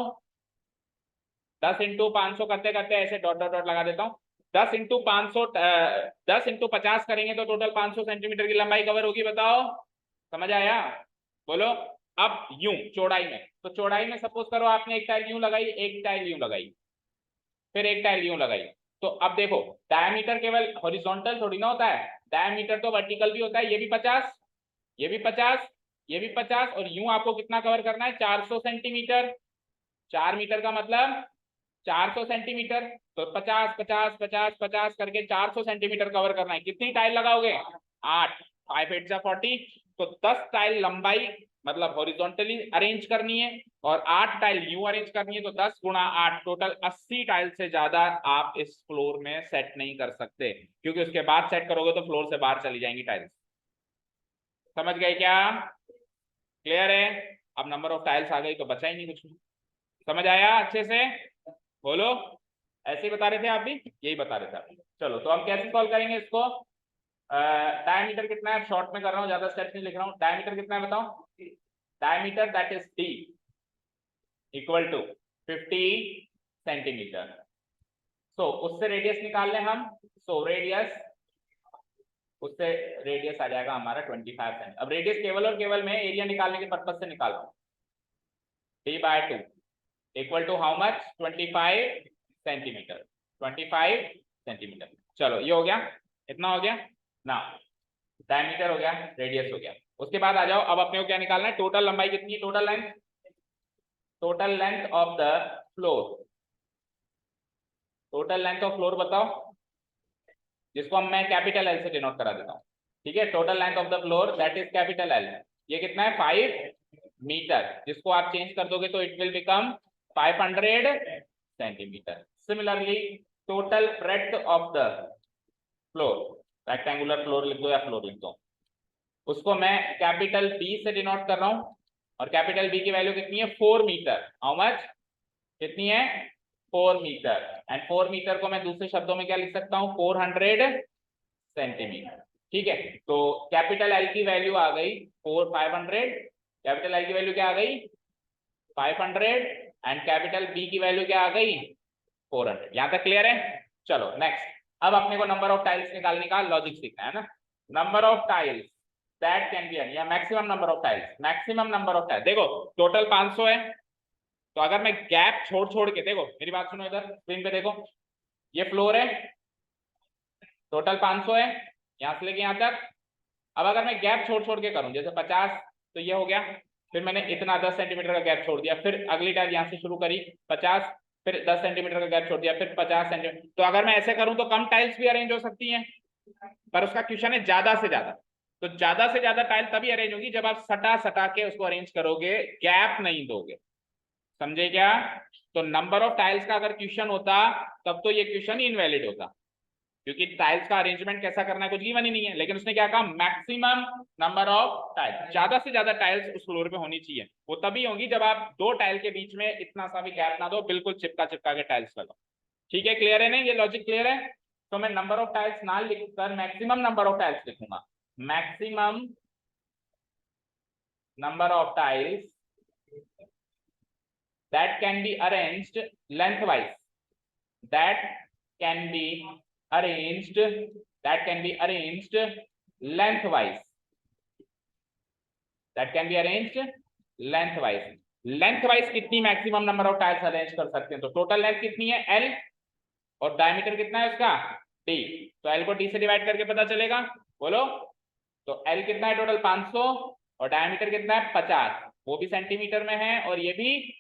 10 इंटू 500 करते करते ऐसे डॉट डॉट डॉट लगा देता हूँ। 10 इंटू 500, 10 इंटू 50 करेंगे तो टोटल 500 सेंटीमीटर की लंबाई कवर होगी। बताओ, समझ आया? बोलो। अब यूं चौड़ाई में, तो चौड़ाई में सपोज करो आपने एक टाइल यूं लगाई, एक टाइल यूं लगाई, फिर एक टाइल यूं लगाई। तो अब देखो, डायमीटर केवल हॉरिजॉन्टल थोड़ी ना होता है, डायमीटर तो वर्टिकल भी होता है। ये भी 50, ये भी 50, ये भी 50, और यूं आपको कितना कवर करना है? 400 सेंटीमीटर। 4 मीटर का मतलब 400 सेंटीमीटर। तो 50 50 50 50 करके 400 सेंटीमीटर कवर करना है। कितनी टाइल लगाओगे? 8। 5 8 जा 40। तो 10 टाइल लंबाई मतलब हॉरिजॉन्टली अरेंज करनी है और 8 टाइल यूं अरेंज करनी है। तो 10 गुणा 8 टोटल 80 टाइल से ज्यादा आप इस फ्लोर में सेट नहीं कर सकते, क्योंकि उसके बाद सेट करोगे तो फ्लोर से बाहर चली जाएंगी टाइल्स। समझ गए क्या? क्लियर है? अब नंबर ऑफ टाइल्स आ गई तो बचा ही नहीं कुछ। समझ आया अच्छे से? बोलो। ऐसे ही बता रहे थे आप भी, यही बता रहे थे आप। चलो तो हम कैसे सॉल्व करेंगे इसको? डायमीटर कितना है, शॉर्ट में कर रहा हूँ, ज्यादा स्टेप्स नहीं लिख रहा हूँ। डायमीटर कितना है बताओ? Diameter that is d equal to 50 centimetre. So उससे रेडियस निकाल लें हम। सो रेडियस, उससे रेडियस आ जाएगा हमारा 25 सेंट। अब रेडियस केवल और केवल मैं एरिया निकालने के पर्पज से निकाल रहा हूँ। d/2 equal to how much? 25 centimetre. 25 centimetre. चलो ये हो गया, इतना हो गया ना। डायमीटर हो गया, रेडियस हो गया। उसके बाद आ जाओ, अब अपने को क्या निकालना है? टोटल लंबाई कितनी है? Total length, total length of the floor. Total length of floor बताओ, जिसको हम मैं कैपिटल एल से डिनोट करा देता हूँ। ठीक है, total length of the floor that is capital L. ये कितना है? 5 मीटर। जिसको आप चेंज कर दोगे तो it will become 500 centimetre. Similarly total breadth of the floor, rectangular floor लिख दो या फ्लोर लिख दो, उसको मैं कैपिटल बी से डिनोट कर रहा हूं। और कैपिटल बी की वैल्यू कितनी है? 4 मीटर। How much? कितनी है? 4 मीटर। एंड 4 मीटर को मैं दूसरे शब्दों में क्या लिख सकता हूं? 400 सेंटीमीटर। ठीक है, तो कैपिटल एल की वैल्यू आ गई 500। कैपिटल एल की वैल्यू क्या आ गई? 500। एंड कैपिटल बी की वैल्यू क्या आ गई? 400। यहां तक क्लियर है? चलो नेक्स्ट। अब अपने को नंबर ऑफ टाइल्स निकालने का लॉजिक सीखना है ना। Number of tiles that can be या maximum number of tiles, maximum number of tiles. देखो टोटल 500 है, तो अगर मैं गैप छोड़ छोड़ के, देखो मेरी बात सुनो, इधर स्क्रीन पे देखो, ये फ्लोर है, टोटल 500 है यहां से लेके यहां तक। अब अगर मैं गैप छोड़ छोड़ के करूं, जैसे 50, तो ये हो गया। फिर मैंने इतना 10 सेंटीमीटर का गैप छोड़ दिया, फिर अगली टाइल यहां से शुरू करी 50, फिर 10 सेंटीमीटर का गैप छोड़ दिया, फिर 50 सेंटीमीटर। तो अगर मैं ऐसे करूं तो कम टाइल्स भी अरेंज हो सकती हैं, पर उसका क्वेश्चन है ज्यादा से ज्यादा। तो ज्यादा से ज्यादा टाइल तभी अरेंज होगी जब आप सटा सटा के उसको अरेंज करोगे, गैप नहीं दोगे। समझे क्या? तो नंबर ऑफ टाइल्स का अगर क्वेश्चन होता तब तो ये क्वेश्चन इनवैलिड होता, क्योंकि टाइल्स का अरेंजमेंट कैसा करना है कुछ गिवन ही नहीं है। लेकिन उसने क्या कहा? मैक्सिमम नंबर ऑफ टाइल्स, ज्यादा से ज्यादा टाइल्स उस फ्लोर पे होनी चाहिए। वो तभी होगी जब आप दो टाइल के बीच में इतना सा भी गैप ना दो, बिल्कुल चिपका चिपका के टाइल्स लगाओ। ठीक है, क्लियर है ना? ये लॉजिक क्लियर है? तो मैं नंबर ऑफ टाइल्स ना लिखकर मैक्सिमम नंबर ऑफ टाइल्स लिखूंगा। Maximum number of tiles that can be arranged lengthwise, that can be arranged lengthwise, lengthwise कितनी maximum number of tiles arrange कर सकते हैं? तो टोटल लेंथ कितनी है L और डायमीटर कितना है उसका D, तो L को D से डिवाइड करके पता चलेगा, बोलो। तो L कितना है टोटल 500 और डायमीटर कितना है 50, वो भी सेंटीमीटर में है और ये भी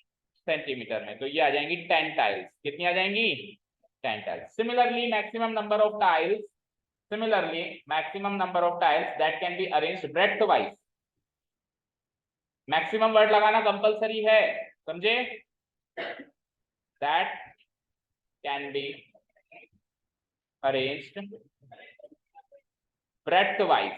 सेंटीमीटर में, तो ये आ जाएंगी 10 टाइल्स। कितनी आ जाएंगी? 10 tiles. Similarly maximum number of tiles that can be arranged breadth wise, maximum word लगाना कंपलसरी है, समझे? That can be arranged breadth wise,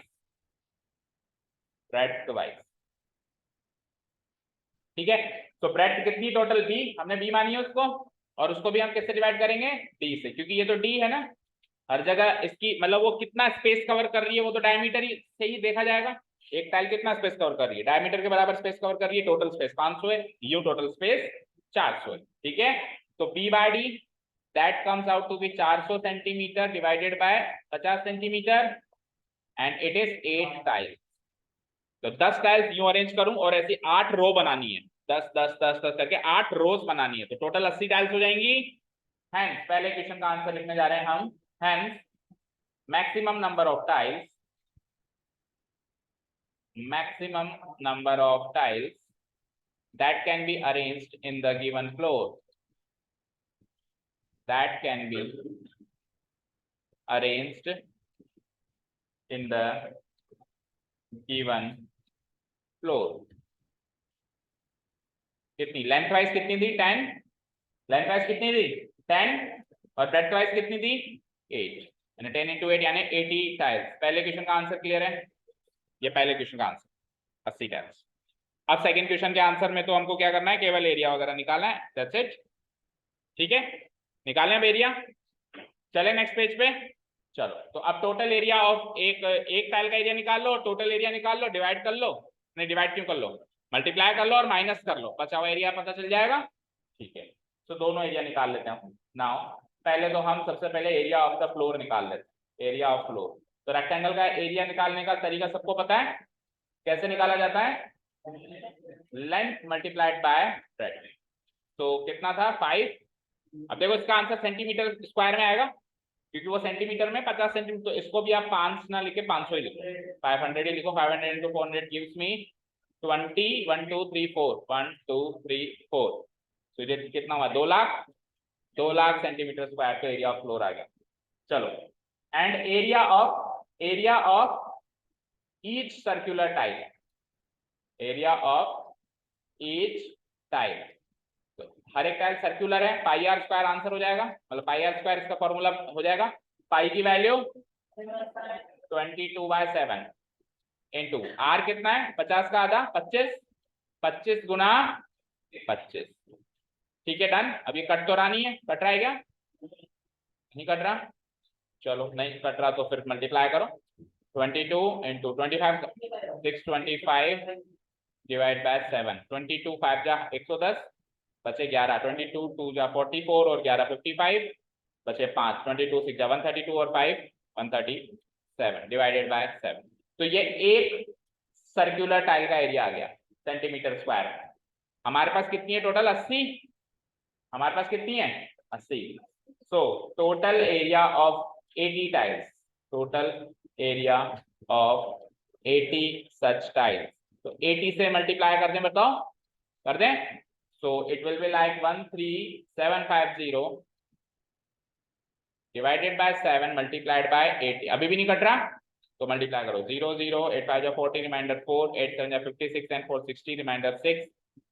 ठीक है। तो ब्रेड्थ कितनी टोटल? बी, हमने बी मानी है उसको, और उसको भी हम किससे डिवाइड करेंगे? डी से, क्योंकि ये तो डी है ना, हर जगह इसकी मतलब वो कितना स्पेस कवर कर रही है वो तो डायमीटर ही से ही देखा जाएगा। एक टाइल कितना स्पेस कवर कर रही है? डायमीटर के बराबर स्पेस कवर कर रही है, टोटल स्पेस 500 है, यू टोटल स्पेस 400 है, ठीक है। तो B by D that comes out to be 400 centimetre divided by 50 centimetre and it is 8 tiles. तो 10 टाइल्स यूं अरेंज करूं और ऐसी 8 रो बनानी है, 10 10 10 10 करके 8 रोज बनानी है, तो टोटल 80 टाइल्स हो जाएंगी। हेंस पहले क्वेश्चन का आंसर लिखने जा रहे हैं हम, hence maximum number of tiles that can be arranged in the given floor, that can be arranged in the given floor। कितनी लेंथ वाइज कितनी थी? 10। लेंथ वाइज कितनी थी? 10 और ब्रेड्थ वाइज कितनी थी? 8, 10 into 8 यानी 80 टाइल्स। पहले क्वेश्चन का आंसर क्लियर है? ये पहले क्वेश्चन का आंसर 80 टाइल्स। अब सेकंड क्वेश्चन के आंसर में तो हमको क्या करना है? केवल एरिया वगैरह निकालना है, दैट्स इट, ठीक है। निकालें अब एरिया, चले नेक्स्ट पेज पे। चलो, तो अब टोटल एरिया ऑफ एक टाइल का एरिया निकाल लो, टोटल एरिया निकाल लो, डिवाइड कर लो, नहीं डिवाइड क्यों कर लो, मल्टीप्लाई कर लो और माइनस कर लो, बचा हुआ एरिया पता चल जाएगा, ठीक है। तो दोनों एरिया निकाल लेते हैं नाउ। पहले तो हम सबसे पहले एरिया ऑफ द फ्लोर निकाल लेते हैं, एरिया ऑफ फ्लोर। तो रेक्टेंगल का एरिया निकालने का तरीका सबको पता है, कैसे निकाला जाता है? Length multiplied by breadth. तो कितना था? 5। अब देखो इसका आंसर सेंटीमीटर स्क्वायर में आएगा, क्योंकि वो सेंटीमीटर में 50 सेंटीमीटर, तो इसको भी आप 5 ना लिखे 500 ही लिखो, 500 ही लिखो। 500 into 400 gives me 20, 1 2 3 4, 1 2 3 4, तो ये कितना हुआ? 2 लाख, 2 लाख सेंटीमीटर स्क्वायर तो एरिया ऑफ फ्लोर आ गया। चलो, and area of each circular tile, area of each tile, तो हर एक टाइल सर्कुलर है, पाई आर स्क्वायर आंसर हो जाएगा, मतलब पाई आर स्क्वायर इसका फॉर्मूला हो जाएगा। पाई की वैल्यू 22/7 इंटू आर कितना है? 50 का आधा 25, 25 गुना 25, ठीक है, डन। अब ये कट तो रहा नहीं है, कट रहा है क्या? नहीं कट रहा, चलो नहीं कट रहा तो फिर मल्टीप्लाई करो, 22 इंटू 25, 625 डिवाइड बाय 7, 22 5 जा 110, बचे 11, 22 2 जा 44 और 11 55, बचे 5, 22 6 जा 132 और 5 137 डिवाइडेड बाय 7। तो ये एक सर्कुलर टाइल का एरिया आ गया सेंटीमीटर स्क्वायर। हमारे पास कितनी है टोटल? 80। हमारे पास कितनी है? 80। So total area of 80 tiles, total area of 80 such tiles, तो 80 से मल्टीप्लाई कर दें, बताओ कर दें? So it will be like 13750 divided by 7 multiplied by 80। अभी भी नहीं कट रहा तो मल्टीप्लाई करो, 0 0 8 5 40 reminder 4, 8 7 56 and 4 60 reminder 6,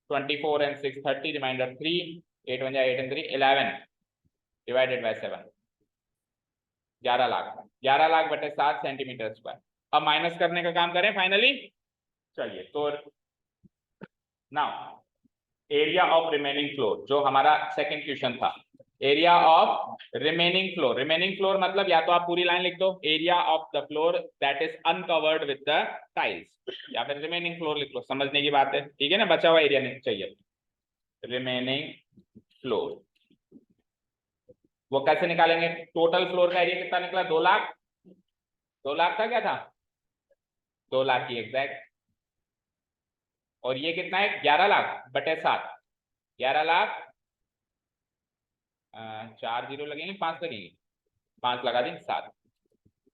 24 and 6 30 reminder 3, 8 1 8 and 3 11 divided by 7, 11 lakh, 11 lakh बटे 7 सेंटीमीटर स्क्वायर। अब माइनस करने का काम करें फाइनली, चलिए। तो now area of remaining floor, जो हमारा सेकंड क्वेश्चन था, area of remaining floor. Remaining floor मतलब या तो आप पूरी लाइन लिख दो, area of the floor that is uncovered with the tiles, या फिर रिमेनिंग फ्लोर लिख लो, समझने की बात है, ठीक है ना, बचा हुआ एरिया नहीं चाहिए। रिमेनिंग फ्लोर वो कैसे निकालेंगे? टोटल फ्लोर का एरिया कितना निकला? 2 लाख। 2 लाख का क्या था? 2 लाख की एग्जैक्ट। और ये कितना है? 11 लाख बटे 7। 11 लाख 4 जीरो लगेंगे, 5 लगेंगे, 5 लगा देंगे, 7।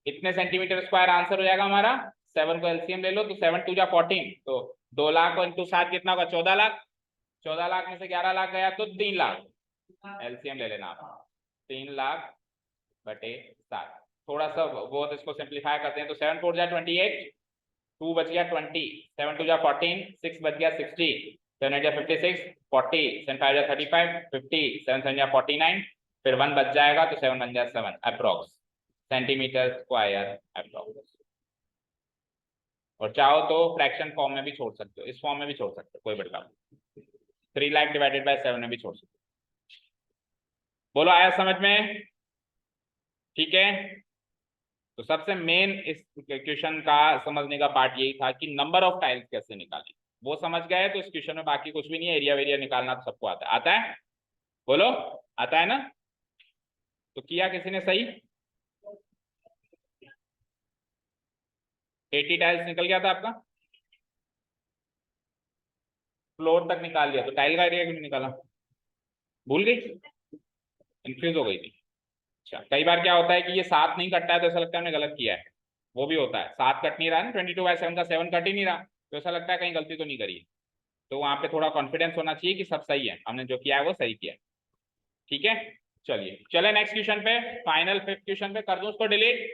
इतने सेंटीमीटर स्क्वायर आंसर हो जाएगा हमारा। 7 को एलसीएम ले लो तो 7 टू जा 14, तो 2 लाख और इंटू 7 कितना होगा? 14 लाख। 14 लाख में से 11 लाख गया तो 3 लाख। एलसीएम ले लेना आप। 3 लाख बटे 7। थोड़ा सा वो इसको सिंप्लीफाई करते हैं तो 7 4 जा 28, 2 बच गया 20, 7 2 जा 14, 6 बच गया 60, 7 8 जा 56, 40, 7 5 जा 35, 50, 7 7 जा 49, फिर 1 बच जाएगा तो 7 1 जा 7 अप्रोक्स सेंटीमीटर स्क्वायर अप्रोक्स। और चाहो तो फ्रैक्शन फॉर्म में भी छोड़ सकते हो, इस फॉर्म में भी छोड़ सकते हो, कोई बड़ी बात नहीं। 3 लाख डिवाइडेड बाय 7 में भी छोड़ सकते हो। बोलो आया समझ में? ठीक है। तो सबसे मेन इस क्वेश्चन का समझने का पार्ट यही था कि नंबर ऑफ टाइल्स कैसे निकालें। वो समझ गए तो इस क्वेश्चन में बाकी कुछ भी नहीं है। एरिया वेरिया निकालना तो सबको आता है। आता है? बोलो आता है ना? तो किया किसी ने सही? 80 टाइल्स निकल गया था आपका। फ्लोर तक निकाल लिया तो टाइल का एरिया क्यों नहीं निकाला? भूल गई? कंफ्यूज हो गई थी? अच्छा, कई बार क्या होता है कि ये 7 नहीं कटता है तो ऐसा लगता है हमने गलत किया है। वो भी होता है, 7 कट नहीं रहा ना, 22/7 का 7 कट ही नहीं रहा, तो ऐसा लगता है कहीं गलती तो नहीं करी है। तो वहां पे थोड़ा कॉन्फिडेंस होना चाहिए कि सब सही है, हमने जो किया है वो सही किया है। ठीक है, चलिए चले नेक्स्ट क्वेश्चन पे, फाइनल 5th क्वेश्चन पे। कर दूं उसको delete?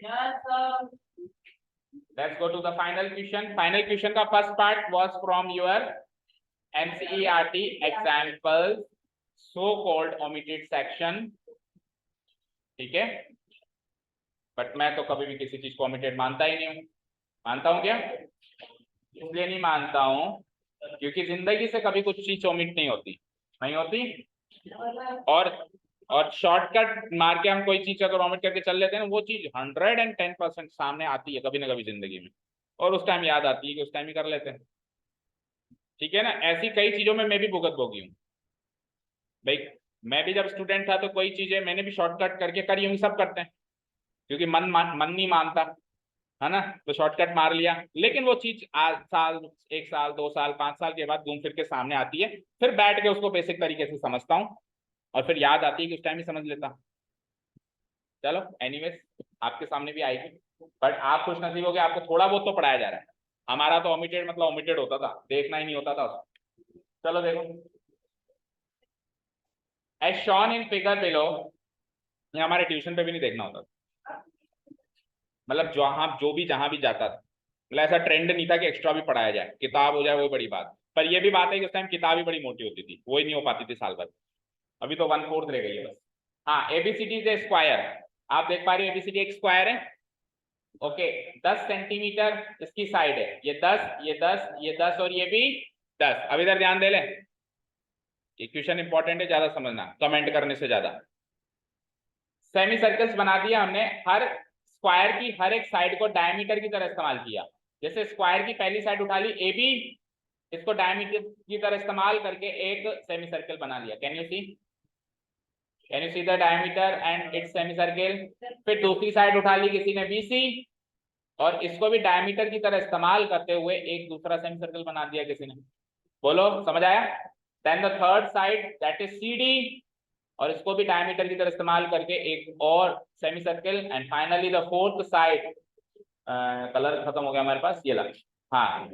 Let's go to the final question. Final question का first part was from your NCERT examples so called omitted section. ठीक है, बट मैं तो कभी भी किसी चीज को ओमिटेड मानता ही नहीं हूं। मानता हूं क्या? इसलिए नहीं मानता हूं क्योंकि जिंदगी से कभी कुछ चीज ओमिट नहीं होती, नहीं होती। और शॉर्टकट मार के हम कोई चीज अगर ओमिट करके चल लेते हैं ना, वो चीज 110% सामने आती है कभी ना कभी जिंदगी में, और उस टाइम याद आती है कि उस टाइम ही कर लेते हैं। ठीक है ना? ऐसी कई चीजों में मैं भी भुगत भोगी हूँ भाई। मैं भी जब स्टूडेंट था तो कोई चीजें मैंने भी शॉर्टकट करके करी होंगी, सब करते हैं, क्योंकि मन नहीं मानता है ना, तो शॉर्टकट मार लिया। लेकिन वो चीज आज साल 1 साल 2 साल 5 साल के बाद घूम फिर के सामने आती है, फिर बैठ के उसको बेसिक तरीके से समझता हूँ, और फिर याद आती है कि उस टाइम ही समझ लेता। चलो एनीवेज, आपके सामने भी आएगी, बट आप खुश नसीब हो गए, आपको थोड़ा बहुत तो पढ़ाया जा रहा है। हमारा तो ओमिटेड मतलब ओमिटेड होता था, देखना ही नहीं होता था उसको। चलो देखो, as shown in figure below. ये हमारे ट्यूशन पे भी नहीं देखना होता था, मतलब जो भी जहां भी जाता था, मतलब ऐसा ट्रेंड नहीं था कि एक्स्ट्रा भी पढ़ाया जाए, किताब हो जाए वो बड़ी बात। पर ये भी बात है कि उस टाइम किताब ही बड़ी मोटी होती थी, वो ही नहीं हो पाती थी साल भर। अभी तो 1/4 रह गई है बस। हाँ, एबीसीडी इज स्क्वायर। आप देख पा रहे हो एबीसीडी एक स्क्वायर है। ओके, 10 सेंटीमीटर इसकी साइड है, ये 10, ये 10, ये 10 और ये भी 10। अब इधर ध्यान दे ले, ये क्वेश्चन इंपॉर्टेंट है, ज्यादा समझना कमेंट करने से ज्यादा। सेमी सर्कल्स बना दिया हमने, हर स्क्वायर की हर एक साइड को डायमीटर की तरह इस्तेमाल किया। जैसे स्क्वायर की पहली साइड उठा ली AB, इसको डायमीटर की तरह इस्तेमाल करके एक सेमी सर्कल बना लिया। Can you see the diameter and it's semi circle. फिर दूसरी साइड उठा ली किसी ने BC, और इसको भी डायमीटर की तरह इस्तेमाल करते हुए एक दूसरा सेमी सर्कल बना दिया किसी ने। बोलो समझ आया? Then the third side that is CD, और इसको भी डायमीटर की तरह इस्तेमाल करके एक और semi circle. And finally the fourth side, colour खत्म हो गया हमारे पास, ये लगा, हाँ,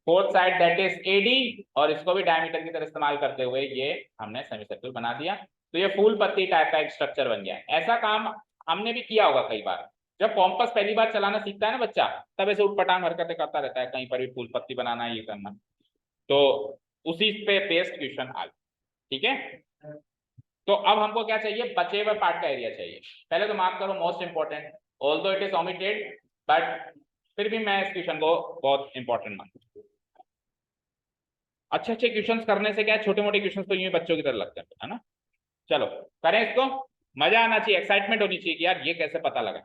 fourth side that is AD, और इसको भी डायमीटर की तरह इस्तेमाल करते हुए ये हमने सेमी सर्कल बना दिया। तो ये फूल पत्ती टाइप का एक स्ट्रक्चर बन गया। ऐसा काम हमने भी किया होगा कई बार, जब कॉम्पस पहली बार चलाना सीखता है ना बच्चा, तब ऐसे उठपटांग हरकतें करता रहता है, कहीं पर भी फूल पत्ती बनाना, ये करना। तो उसी पे बेस्ड क्वेश्चन आ, ठीक है। तो अब हमको क्या चाहिए? बचे हुए पार्ट का एरिया चाहिए। पहले तो मार्क करो most important, although it is omitted, but फिर भी मैं इस क्वेश्चन को बहुत इंपॉर्टेंट मानता हूं। अच्छे अच्छे क्वेश्चंस करने से क्या, छोटे मोटे क्वेश्चंस तो यूं बच्चों की तरह लगते हैं, है ना। चलो करें इसको, मजा आना चाहिए, एक्साइटमेंट होनी चाहिए कि यार ये कैसे पता लगा।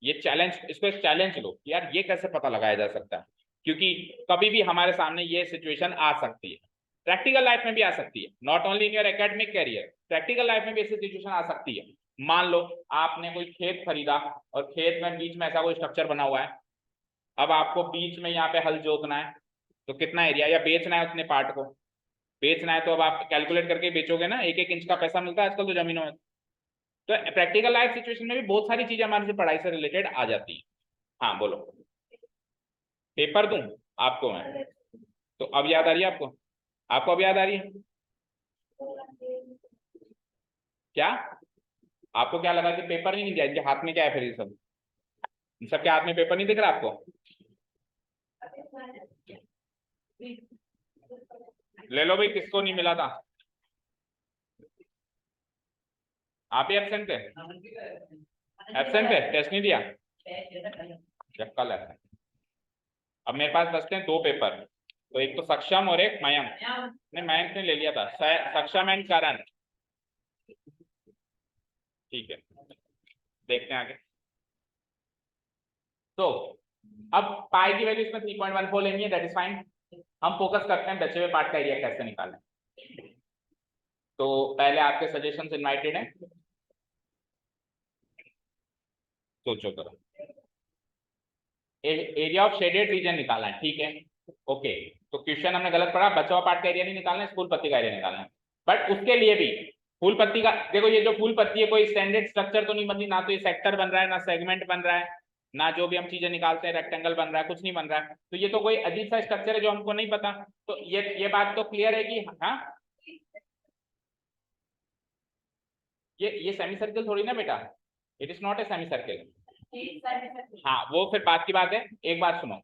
ये चैलेंज, इसको एक चैलेंज लो कि यार ये कैसे पता लगाया जा सकता है, क्योंकि कभी भी हमारे सामने ये सिचुएशन आ सकती है। प्रैक्टिकल लाइफ में भी आ सकती है, not only in your academic career, practical life में भी ऐसी सिचुएशन आ सकती है। मान लो आपने कोई खेत खरीदा और खेत में बीच में ऐसा कोई स्ट्रक्चर बना हुआ है, अब आपको बीच में यहाँ पे हल जोतना है, तो कितना एरिया, या बेचना है उतने पार्ट को, बेचना है तो अब आप कैलकुलेट करके बेचोगे ना, एक एक इंच का पैसा मिलता है आजकल तो जमीनों में। तो प्रैक्टिकल लाइफ सिचुएशन में भी बहुत सारी चीजें हमारे से पढ़ाई से रिलेटेड आ जाती है। हाँ बोलो। पेपर दूं आपको मैं? तो अब याद आ रही है आपको? आपको अब याद आ रही है क्या? आपको क्या लगा कि पेपर नहीं दिया? इनके हाथ में क्या है फिर? ये सब, इन सबके हाथ में पेपर नहीं दिख रहा आपको? ले लो भाई, किसको नहीं मिला था? आप ही एब्सेंट थे? एब्सेंट थे, टेस्ट नहीं दिया? जब कल है। अब मेरे पास बचते हैं दो पेपर, तो एक तो सक्षम और एक मयंक। नहीं, मयंक ने ले लिया था। सक्षम एंड करण। ठीक है, देखते हैं आगे। तो अब पाई की वैल्यू इसमें 3.14 लेनी है, दैट इज फाइन। हम फोकस करते हैं बचे हुए पार्ट का एरिया कैसे निकालें। तो पहले आपके सजेशंस इनवाइटेड हैं, सोचो करो। एरिया ऑफ शेडेड रीजन निकालना है, ठीक है। ओके, तो क्वेश्चन हमने गलत पढ़ा, बचा हुआ पार्ट का एरिया नहीं निकालना है, फूल पत्ती का एरिया निकालना है। बट उसके लिए भी फूल पत्ती का देखो, ये जो फूल पत्ती है कोई स्टैंडर्ड स्ट्रक्चर तो नहीं बन रही, ना तो ये सेक्टर बन रहा है, ना सेगमेंट बन रहा है, ना जो भी हम चीजें निकालते हैं रेक्टेंगल बन रहा है, कुछ नहीं बन रहा है। तो ये तो कोई अजीब सा स्ट्रक्चर है जो हमको नहीं पता। तो ये बात तो क्लियर है कि हाँ, ये सेमी सर्कल थोड़ी ना बेटा, it is not a semi circle. हाँ वो फिर बात की बात है, एक बात सुनो,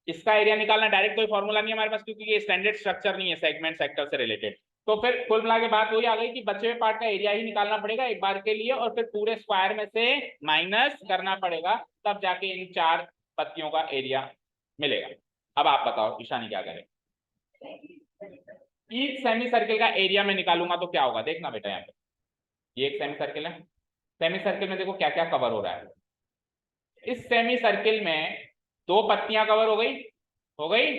इसका एरिया निकालना डायरेक्ट कोई फॉर्मूला नहीं है हमारे पास, क्योंकि ये स्टैंडर्ड स्ट्रक्चर नहीं है सेगमेंट सेक्टर से रिलेटेड। तो फिर कुल मिला के बात वही आ गई कि बचे हुए पार्ट का एरिया ही निकालना पड़ेगा एक बार के लिए, और फिर पूरे स्क्वायर में से माइनस करना पड़ेगा, तब जाके इन चार पत्तियों का एरिया मिलेगा। अब आप बताओ ईशानी क्या करे? ईच सेमी सर्किल का एरिया में निकालूंगा तो क्या होगा, देखना बेटा यहाँ पे, ये एक सेमी सर्किल है, सेमी सर्किल में देखो क्या क्या कवर हो रहा है। इस सेमी सर्किल में दो पत्तियां कवर हो गई,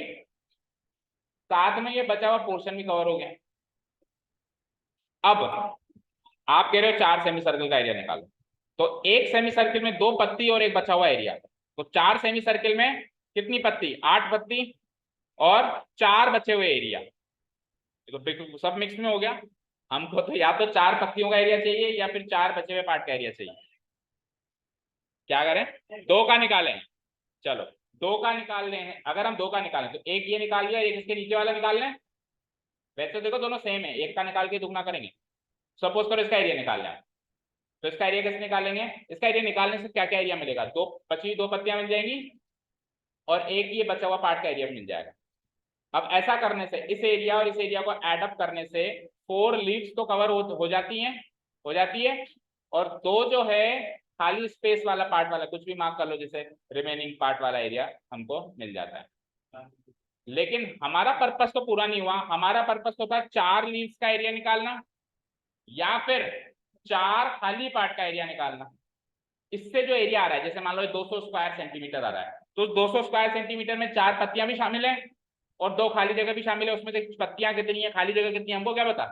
साथ में ये बचा हुआ पोर्शन भी कवर हो गया। अब आप कह रहे हो चार सेमी सर्किल का एरिया निकालो, तो एक सेमी सर्किल में दो पत्ती और एक बचा हुआ एरिया, तो चार सेमी सर्किल में कितनी पत्ती? 8 पत्ती और चार बचे हुए एरिया, तो बिल्कुल सब मिक्स में हो गया। हमको तो या तो चार पत्तियों का एरिया चाहिए या फिर चार बचे हुए पार्ट का एरिया चाहिए। क्या करें? दो का निकालें, चलो दो का निकाल रहे हैं। अगर हम दो का निकालें तो एक ये निकाल लिया, एक इसके नीचे वाला निकाल लें। वैसे तो देखो दोनों सेम है, एक का निकाल के दुगना करेंगे। सपोज करो इसका एरिया निकालना है, तो इसका एरिया कैसे निकालेंगे? इसका एरिया निकालने से क्या क्या एरिया मिलेगा? दो बची दो पत्तियां मिल जाएंगी और एक ये बचा हुआ पार्ट का एरिया भी मिल जाएगा। अब ऐसा करने से इस एरिया और इस एरिया को एड अप करने से 4 लीव्स तो कवर हो जाती हैं, हो जाती है, और दो जो है खाली स्पेस वाला पार्ट वाला कुछ भी मार्क कर लो, जैसे रिमेनिंग पार्ट वाला एरिया हमको मिल जाता है। लेकिन हमारा पर्पस तो पूरा नहीं हुआ, हमारा पर्पस तो था 4 लीव्स का एरिया निकालना या फिर 4 खाली पार्ट का एरिया निकालना। इससे जो एरिया आ रहा है, जैसे मान लो 200 स्क्वायर सेंटीमीटर आ रहा है, तो 200 स्क्वायर सेंटीमीटर में 4 पत्तियां भी शामिल है और 2 खाली जगह भी शामिल है, उसमें से पत्तियां कितनी है खाली जगह कितनी है हमको क्या बता?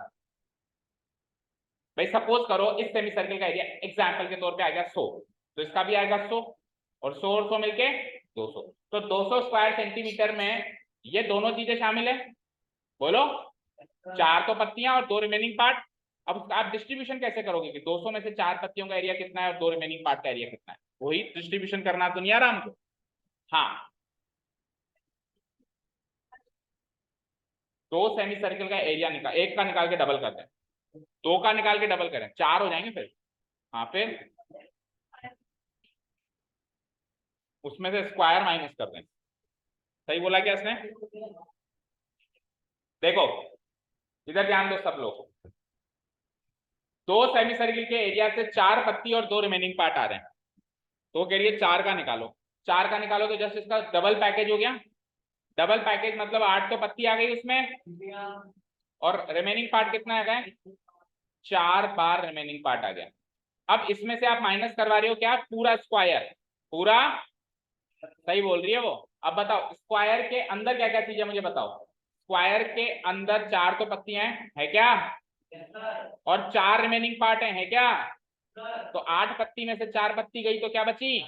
भाई सपोज करो इस सेमी सर्कल का एरिया एग्जाम्पल के तौर पे आएगा 100, तो इसका भी आएगा 100 और 100 और 100 मिलके 200, तो 200 स्क्वायर सेंटीमीटर में ये दोनों चीजें शामिल है। बोलो, 4 तो पत्तियां और 2 रिमेनिंग पार्ट। अब आप डिस्ट्रीब्यूशन कैसे करोगे कि 200 में से 4 पत्तियों का एरिया कितना है और 2 रिमेनिंग पार्ट का एरिया कितना है? वही डिस्ट्रीब्यूशन करना तो नहीं आ रहा हमको। हाँ, दो सेमी सर्कल का एरिया निकाल, एक का निकाल के डबल करते हैं, दो का निकाल के डबल करें, 4 हो जाएंगे फिर। हाँ फिर उसमें से स्क्वायर माइनस कर दें। सही बोला क्या इसने? देखो इधर ध्यान दो सब लोग, दो सेमी सर्किल के एरिया से 4 पत्ती और 2 रिमेनिंग पार्ट आ रहे हैं, तो कह रही है 4 का निकालो। 4 का निकालो तो जस्ट इसका डबल पैकेज हो गया। डबल पैकेज मतलब 8 तो पत्ती आ गई उसमें और रिमेनिंग पार्ट कितना आ गया? 4 बार रिमेनिंग पार्ट आ गया। अब इसमें से आप माइनस करवा रहे हो क्या? पूरा स्क्वायर, पूरा। सही बोल रही है वो। अब बताओ स्क्वायर के अंदर क्या क्या चीज है मुझे बताओ। स्क्वायर के अंदर 4 तो पत्तियां हैं, है क्या? और 4 रिमेनिंग पार्ट है क्या? तो 8 पत्ती में से 4 पत्ती गई तो क्या बची,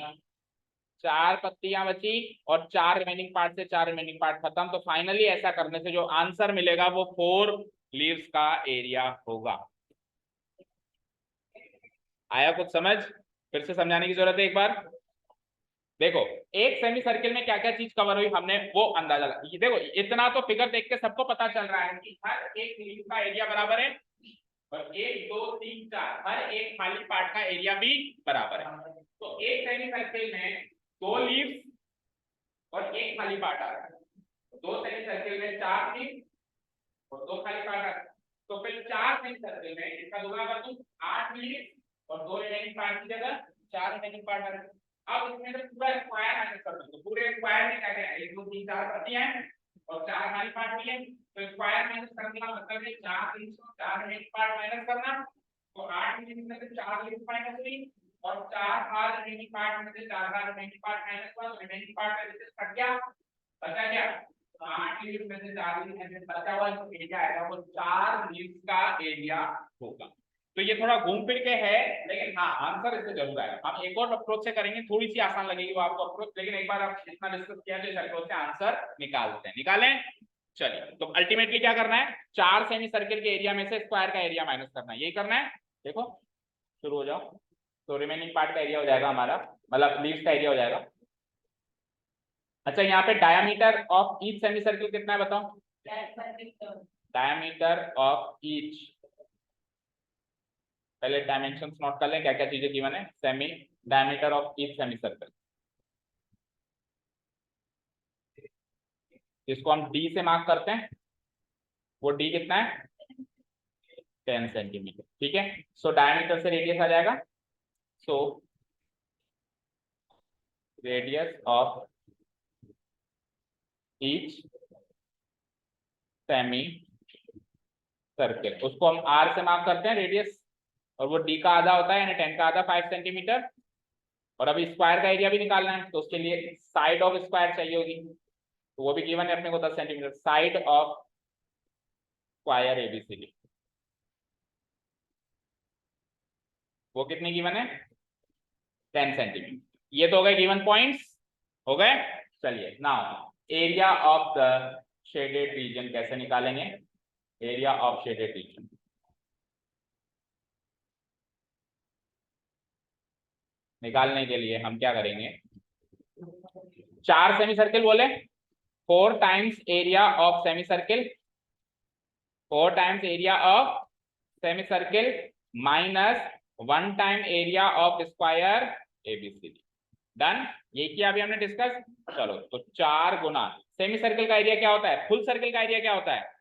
4 पत्तियां बची, और 4 रिमेनिंग पार्ट से 4 रिमेनिंग पार्ट खत्म। तो फाइनली ऐसा करने से जो आंसर मिलेगा वो 4 लीव्स का एरिया होगा। आया कुछ समझ? फिर से समझाने की जरूरत है एक बार। देखो एक सेमी सर्किल में क्या क्या चीज कवर हुई हमने वो अंदाजा लगा। ये देखो इतना तो फिगर देख के सबको पता चल रहा है कि हर एक लीव का एरिया बराबर है, और 1 2 3 4 हर एक खाली पार्ट का एरिया भी बराबर है। तो एक सेमी सर्किल में 2 लीव्स और एक खाली पार्ट आ रहा है, 2 सेमी सर्किल में 4 लीव्स और 2 खाली पार्ट आ रहा है। तो फिर 4 सेमी सर्किल में इसका दोगुना कर दूं, 8 लीव्स और 2 रिमेनिंग पार्ट की जगह 4 रिमेनिंग पार्ट आ रहे हैं। अब इसमें से पूरा स्क्वायर माइनस कर दो, तो पूरे स्क्वायर में क्या क्या है, 1 2 3 4 पत्तियां हैं और 4 खाली पार्ट भी है। तो स्क्वायर माइनस करने का मतलब है 4 3 4 रिमेनिंग पार्ट माइनस करना। तो 8 में से 4 रिमेनिंग माइनस हुई और 4 आर रिमेनिंग पार्ट में से 4 आर रिमेनिंग पार्ट माइनस हुआ, तो रिमेनिंग पार्ट का डिस्टेंस कट गया, बचा क्या 8 लीव्स में से 4 लीव्स में से बचा हुआ जो एरिया आएगा वो 4 लीव्स का एरिया होगा। तो ये थोड़ा घूम फिर के है, लेकिन हाँ आंसर इससे जरूर आएगा। हम एक और अप्रोच से करेंगे, थोड़ी सी आसान लगेगी वो आपको अप्रोच, लेकिन एक बार आप इतना डिस्कस किया तो इस अप्रोच से आंसर निकालते हैं। निकालें, चलिए। तो अल्टीमेटली क्या करना है, 4 सेमी सर्किल के एरिया में से स्क्वायर का एरिया माइनस करना है, यही करना है। देखो शुरू हो जाओ। तो रिमेनिंग पार्ट का एरिया हो जाएगा हमारा, मतलब लीव्स का एरिया हो जाएगा। अच्छा यहाँ पे diameter of each semi circle कितना है बताओ, डायमीटर ऑफ ईच, पहले डायमेंशंस नोट कर लें क्या क्या चीजें गिवन है। Semi diameter of each semi circle, जिसको हम डी से मार्क करते हैं, वो डी कितना है 10 सेंटीमीटर, ठीक है। सो डायमीटर से रेडियस आ जाएगा, so radius of each semi circle, उसको हम आर से मार्क करते हैं रेडियस, और वो डी का आधा होता है यानी 10 का आधा 5 सेंटीमीटर। और अभी स्क्वायर का एरिया भी निकालना है, तो उसके लिए साइड ऑफ स्क्वायर चाहिए होगी, तो वो भी गिवन है अपने को 10 centimetre. Side of square ABCD वो कितनी गिवन है 10 सेंटीमीटर। ये तो हो गए गिवन पॉइंट्स, हो गए। चलिए now area of the shaded region कैसे निकालेंगे, एरिया ऑफ शेडेड रीजन। निकालने के लिए हम क्या करेंगे, 4 सेमी सर्किल बोले, 4 times area of semi circle, 4 times area of semi circle minus 1 time area of square ABCD. Done, ये किया अभी हमने डिस्कस। चलो तो 4 गुना सेमी सर्किल का एरिया क्या होता है, फुल सर्किल का एरिया क्या होता है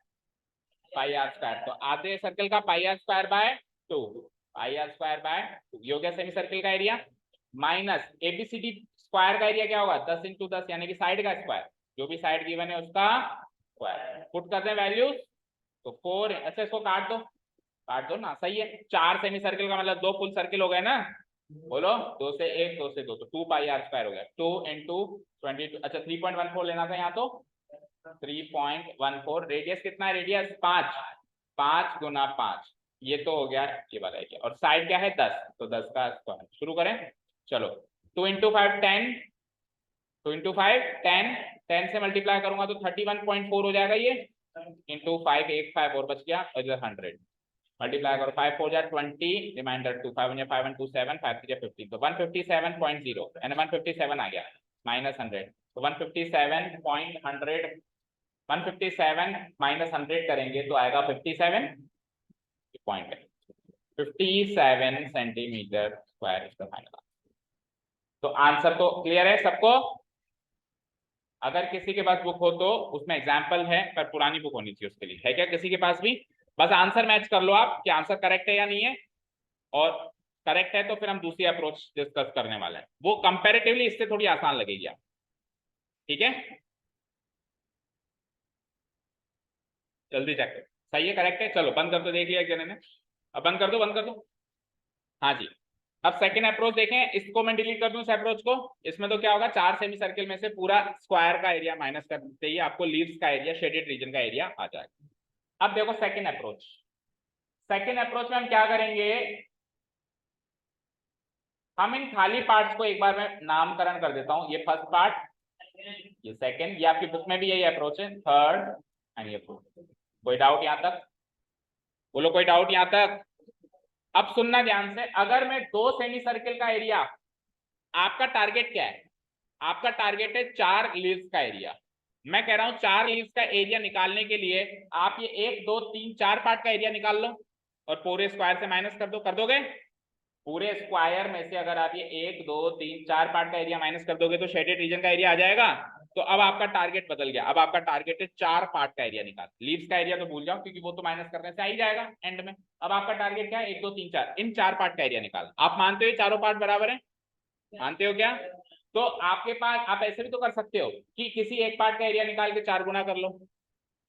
पाई आर स्क्वायर, तो आधे सर्किल का pi r square by 2, pi r square by 2 ये हो गया सेमी सर्किल का एरिया, माइनस एबीसीडी स्क्वायर का एरिया क्या होगा 10 इंटू 10 यानी कि साइड का स्क्वायर, जो भी साइड गिवन है उसका स्क्वायर। पुट करते हैं वैल्यूज, तो 4, अच्छा इसको काट दो ना, सही है। 4 सेमी सर्किल का मतलब 2 फुल सर्किल हो गए ना, बोलो 2 से 1 2 से 2, तो 2 पाई आर स्क्वायर हो गया, 2 इंटू 22, अच्छा 3.14 लेना था यहाँ, तो 3.14। रेडियस कितना है, रेडियस 5, 5 गुना 5, ये तो हो गया ये वाला एरिया, और साइड क्या है 10, तो 10 का स्क्वायर। शुरू करें, चलो 2 इंटू 5 10, 2 इंटू 5 10, 10 से मल्टीप्लाई करूंगा तो 31.4 हो जाएगा ये, इंटू 5 एक 5 और बच गया, और इधर 100 मल्टीप्लाई करो, 5 4 जा 20, रिमाइंडर 2, 5 1 5 1 2 7, 5 3 50, तो 157.0 यानी 157 आ गया माइनस 100, तो 157.100, 157 माइनस 100 करेंगे तो आएगा 57 पॉइंट, 57 सेंटीमीटर स्क्वायर इसका फाइनल। तो आंसर तो क्लियर है सबको। अगर किसी के पास बुक हो तो उसमें एग्जाम्पल है, पर पुरानी बुक होनी चाहिए उसके लिए, है क्या किसी के पास भी? बस आंसर मैच कर लो आप कि आंसर करेक्ट है या नहीं है, और करेक्ट है तो फिर हम दूसरी अप्रोच डिस्कस करने वाले हैं, वो कंपैरेटिवली इससे थोड़ी आसान लगेगी आप, ठीक है। जल्दी चेक करो, सही है करेक्ट है, चलो बंद कर दो, देख लिया एक जने ने, अब बंद कर दो, बंद कर दो। हाँ जी, अब सेकंड अप्रोच देखें, इसको मैं डिलीट कर दूं इस अप्रोच को। इसमें तो क्या होगा, 4 सेमी सर्किल में से पूरा स्क्वायर का एरिया माइनस करते ही आपको लीव्स का एरिया, शेडेड रीजन का एरिया आ जाएगा। अब देखो सेकंड अप्रोच, सेकंड अप्रोच में हम क्या करेंगे, हम इन खाली पार्ट्स को एक बार मैं नामकरण कर देता हूं। ये फर्स्ट पार्ट, ये सेकंड, ये आपकी बुक में भी यही अप्रोच है, थर्ड एंड ये फोर्थ। कोई डाउट यहां तक? बोलो कोई डाउट यहां तक? अब सुनना ध्यान से, अगर मैं 2 सेमी सर्किल का एरिया, आपका टारगेट क्या है? आपका टारगेट है 4 लीव्स का एरिया। मैं कह रहा हूं 4 लीव्स का एरिया निकालने के लिए आप ये 1 2 3 4 पार्ट का एरिया निकाल लो और पूरे स्क्वायर से माइनस कर दो। कर दोगे? पूरे स्क्वायर में से अगर आप ये 1 2 3 4 पार्ट का एरिया माइनस कर दोगे तो शेडेड रीजन का एरिया आ जाएगा। तो अब आपका टारगेट बदल गया, अब आपका टारगेट है 4 पार्ट का एरिया निकाल। लीव्स का एरिया तो भूल जाओ क्योंकि वो तो माइनस करने से आ ही जाएगा एंड में। अब आपका टारगेट क्या है? 1 2 3 4, इन 4 पार्ट का एरिया निकाल। आप मानते हो ये चारों पार्ट बराबर है? मानते हो क्या? तो आपके पास, आप ऐसे भी तो कर सकते हो कि किसी एक पार्ट का एरिया निकाल के 4 गुना कर लो।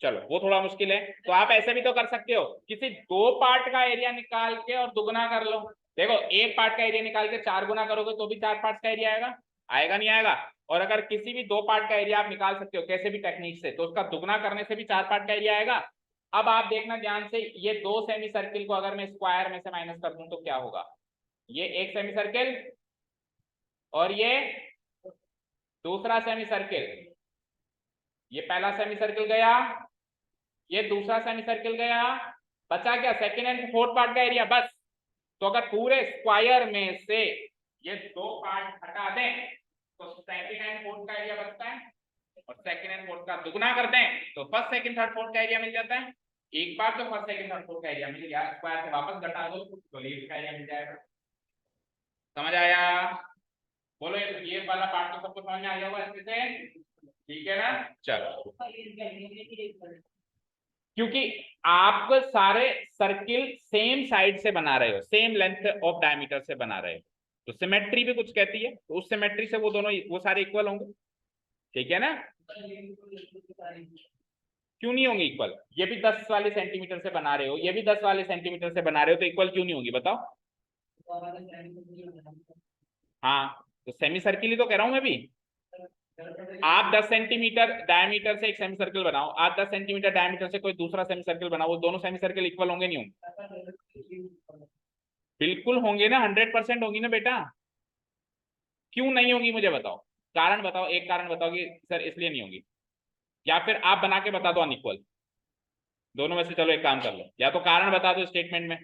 चलो वो थोड़ा मुश्किल है, तो आप ऐसे भी तो कर सकते हो, किसी 2 पार्ट का एरिया निकाल के और दुगुना कर लो। देखो एक पार्ट का एरिया निकाल के 4 गुना करोगे तो भी 4 पार्ट का एरिया आएगा, आएगा नहीं आएगा? और अगर किसी भी 2 पार्ट का एरिया आप निकाल सकते हो कैसे भी टेक्निक से, तो उसका दुगुना करने से भी 4 पार्ट का एरिया आएगा। अब आप देखना ध्यान से, ये 2 सेमी सर्किल को अगर मैं स्क्वायर में से माइनस कर दूं तो क्या होगा? ये एक सेमी सर्किल और ये दूसरा सेमी सर्किल, ये पहला सेमी सर्किल गया, ये दूसरा सेमी सर्किल गया, बचा क्या? सेकंड एंड फोर्थ पार्ट का एरिया बस। तो अगर पूरे स्क्वायर में से ये 2 पार्ट हटा दें तो सेकंड एंड फोर्थ का एरिया बचता है, और सेकंड एंड फोर्थ का दुगुना कर दें तो फर्स्ट सेकंड थर्ड फोर्थ का एरिया मिल जाता है। एक बार तो फर्स्ट सेकंड थर्ड फोर्थ का एरिया मिल गया, स्क्वायर से वापस घटा दो तो लीव्स का एरिया मिल जाएगा। समझ आया? बोलो ये वाला पार्ट तो सबको समझ में आ गया होगा अच्छे से, ठीक है ना? चलो, क्योंकि आप सारे सर्किल सेम साइड से बना रहे हो, सेम लेंथ ऑफ डायमीटर से बना रहे हो, तो सिमेट्री भी कुछ कहती है, तो उस सिमेट्री से वो दोनों, वो सारे इक्वल होंगे, ठीक है ना? क्यों नहीं होंगे इक्वल? ये भी 10 वाले सेंटीमीटर से बना रहे हो, ये भी 10 वाले सेंटीमीटर से बना रहे हो, तो इक्वल क्यों नहीं होंगी बताओ? हाँ, तो सेमी सर्किल ही तो कह रहा हूं मैं भी। आप 10 सेंटीमीटर डायमीटर से एक सेमी सर्किल बनाओ, आप 10 सेंटीमीटर डायमीटर से कोई दूसरा सेमी सर्किल बनाओ, वो दोनों सेमी सर्किल इक्वल होंगे नहीं होंगे? बिल्कुल होंगे ना, 100% होंगी ना बेटा। क्यों नहीं होंगी मुझे बताओ, कारण बताओ, एक कारण बताओ कि सर इसलिए नहीं होंगी, या फिर आप बना के बता दो अनइक्वल, दोनों में से चलो एक काम कर लो, या तो कारण बता दो स्टेटमेंट में।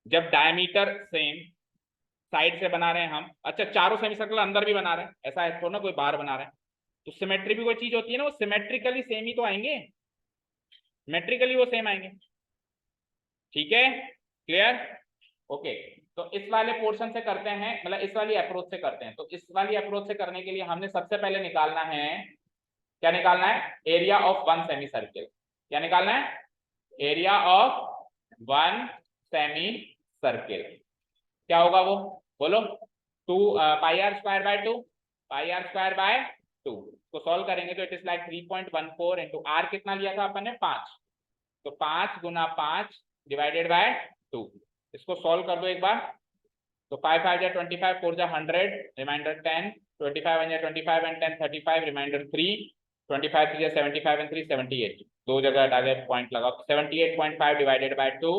जब डायमीटर सेम साइड से बना रहे हैं हम, अच्छा चारों सेमी सर्कल अंदर भी बना रहे हैं, ऐसा है थोड़ा ना कोई बाहर बना रहे हैं, तो सिमेट्री भी कोई चीज होती है ना, वो सिमेट्रिकली सेम ही तो आएंगे, सिमेट्रिकली वो सेम आएंगे, ठीक है? क्लियर? ओके, तो इस वाले पोर्शन से करते हैं, मतलब इस वाली अप्रोच से करते हैं। तो इस वाली अप्रोच से करने के लिए हमने सबसे पहले निकालना है, क्या निकालना है? Area of one semi circle. क्या निकालना है? Area of one semi circle. क्या होगा वो? बोलो। 2 pi r square by 2, pi r square by 2 को सॉल्व करेंगे तो it is like 3.14 into r कितना लिया था अपन ने? 5, तो 5 गुना 5 डिवाइडेड बाय 2। इसको सॉल्व कर दो एक बार, तो 5 5 जा 25, 4 जा 100, रिमाइंडर 10, 25 1 जा 25 एंड 10 35, रिमाइंडर 3, 25 3 जा 75 एंड 3 78, दो जगह हटा के पॉइंट लगाओ, 78.5 डिवाइडेड बाय 2।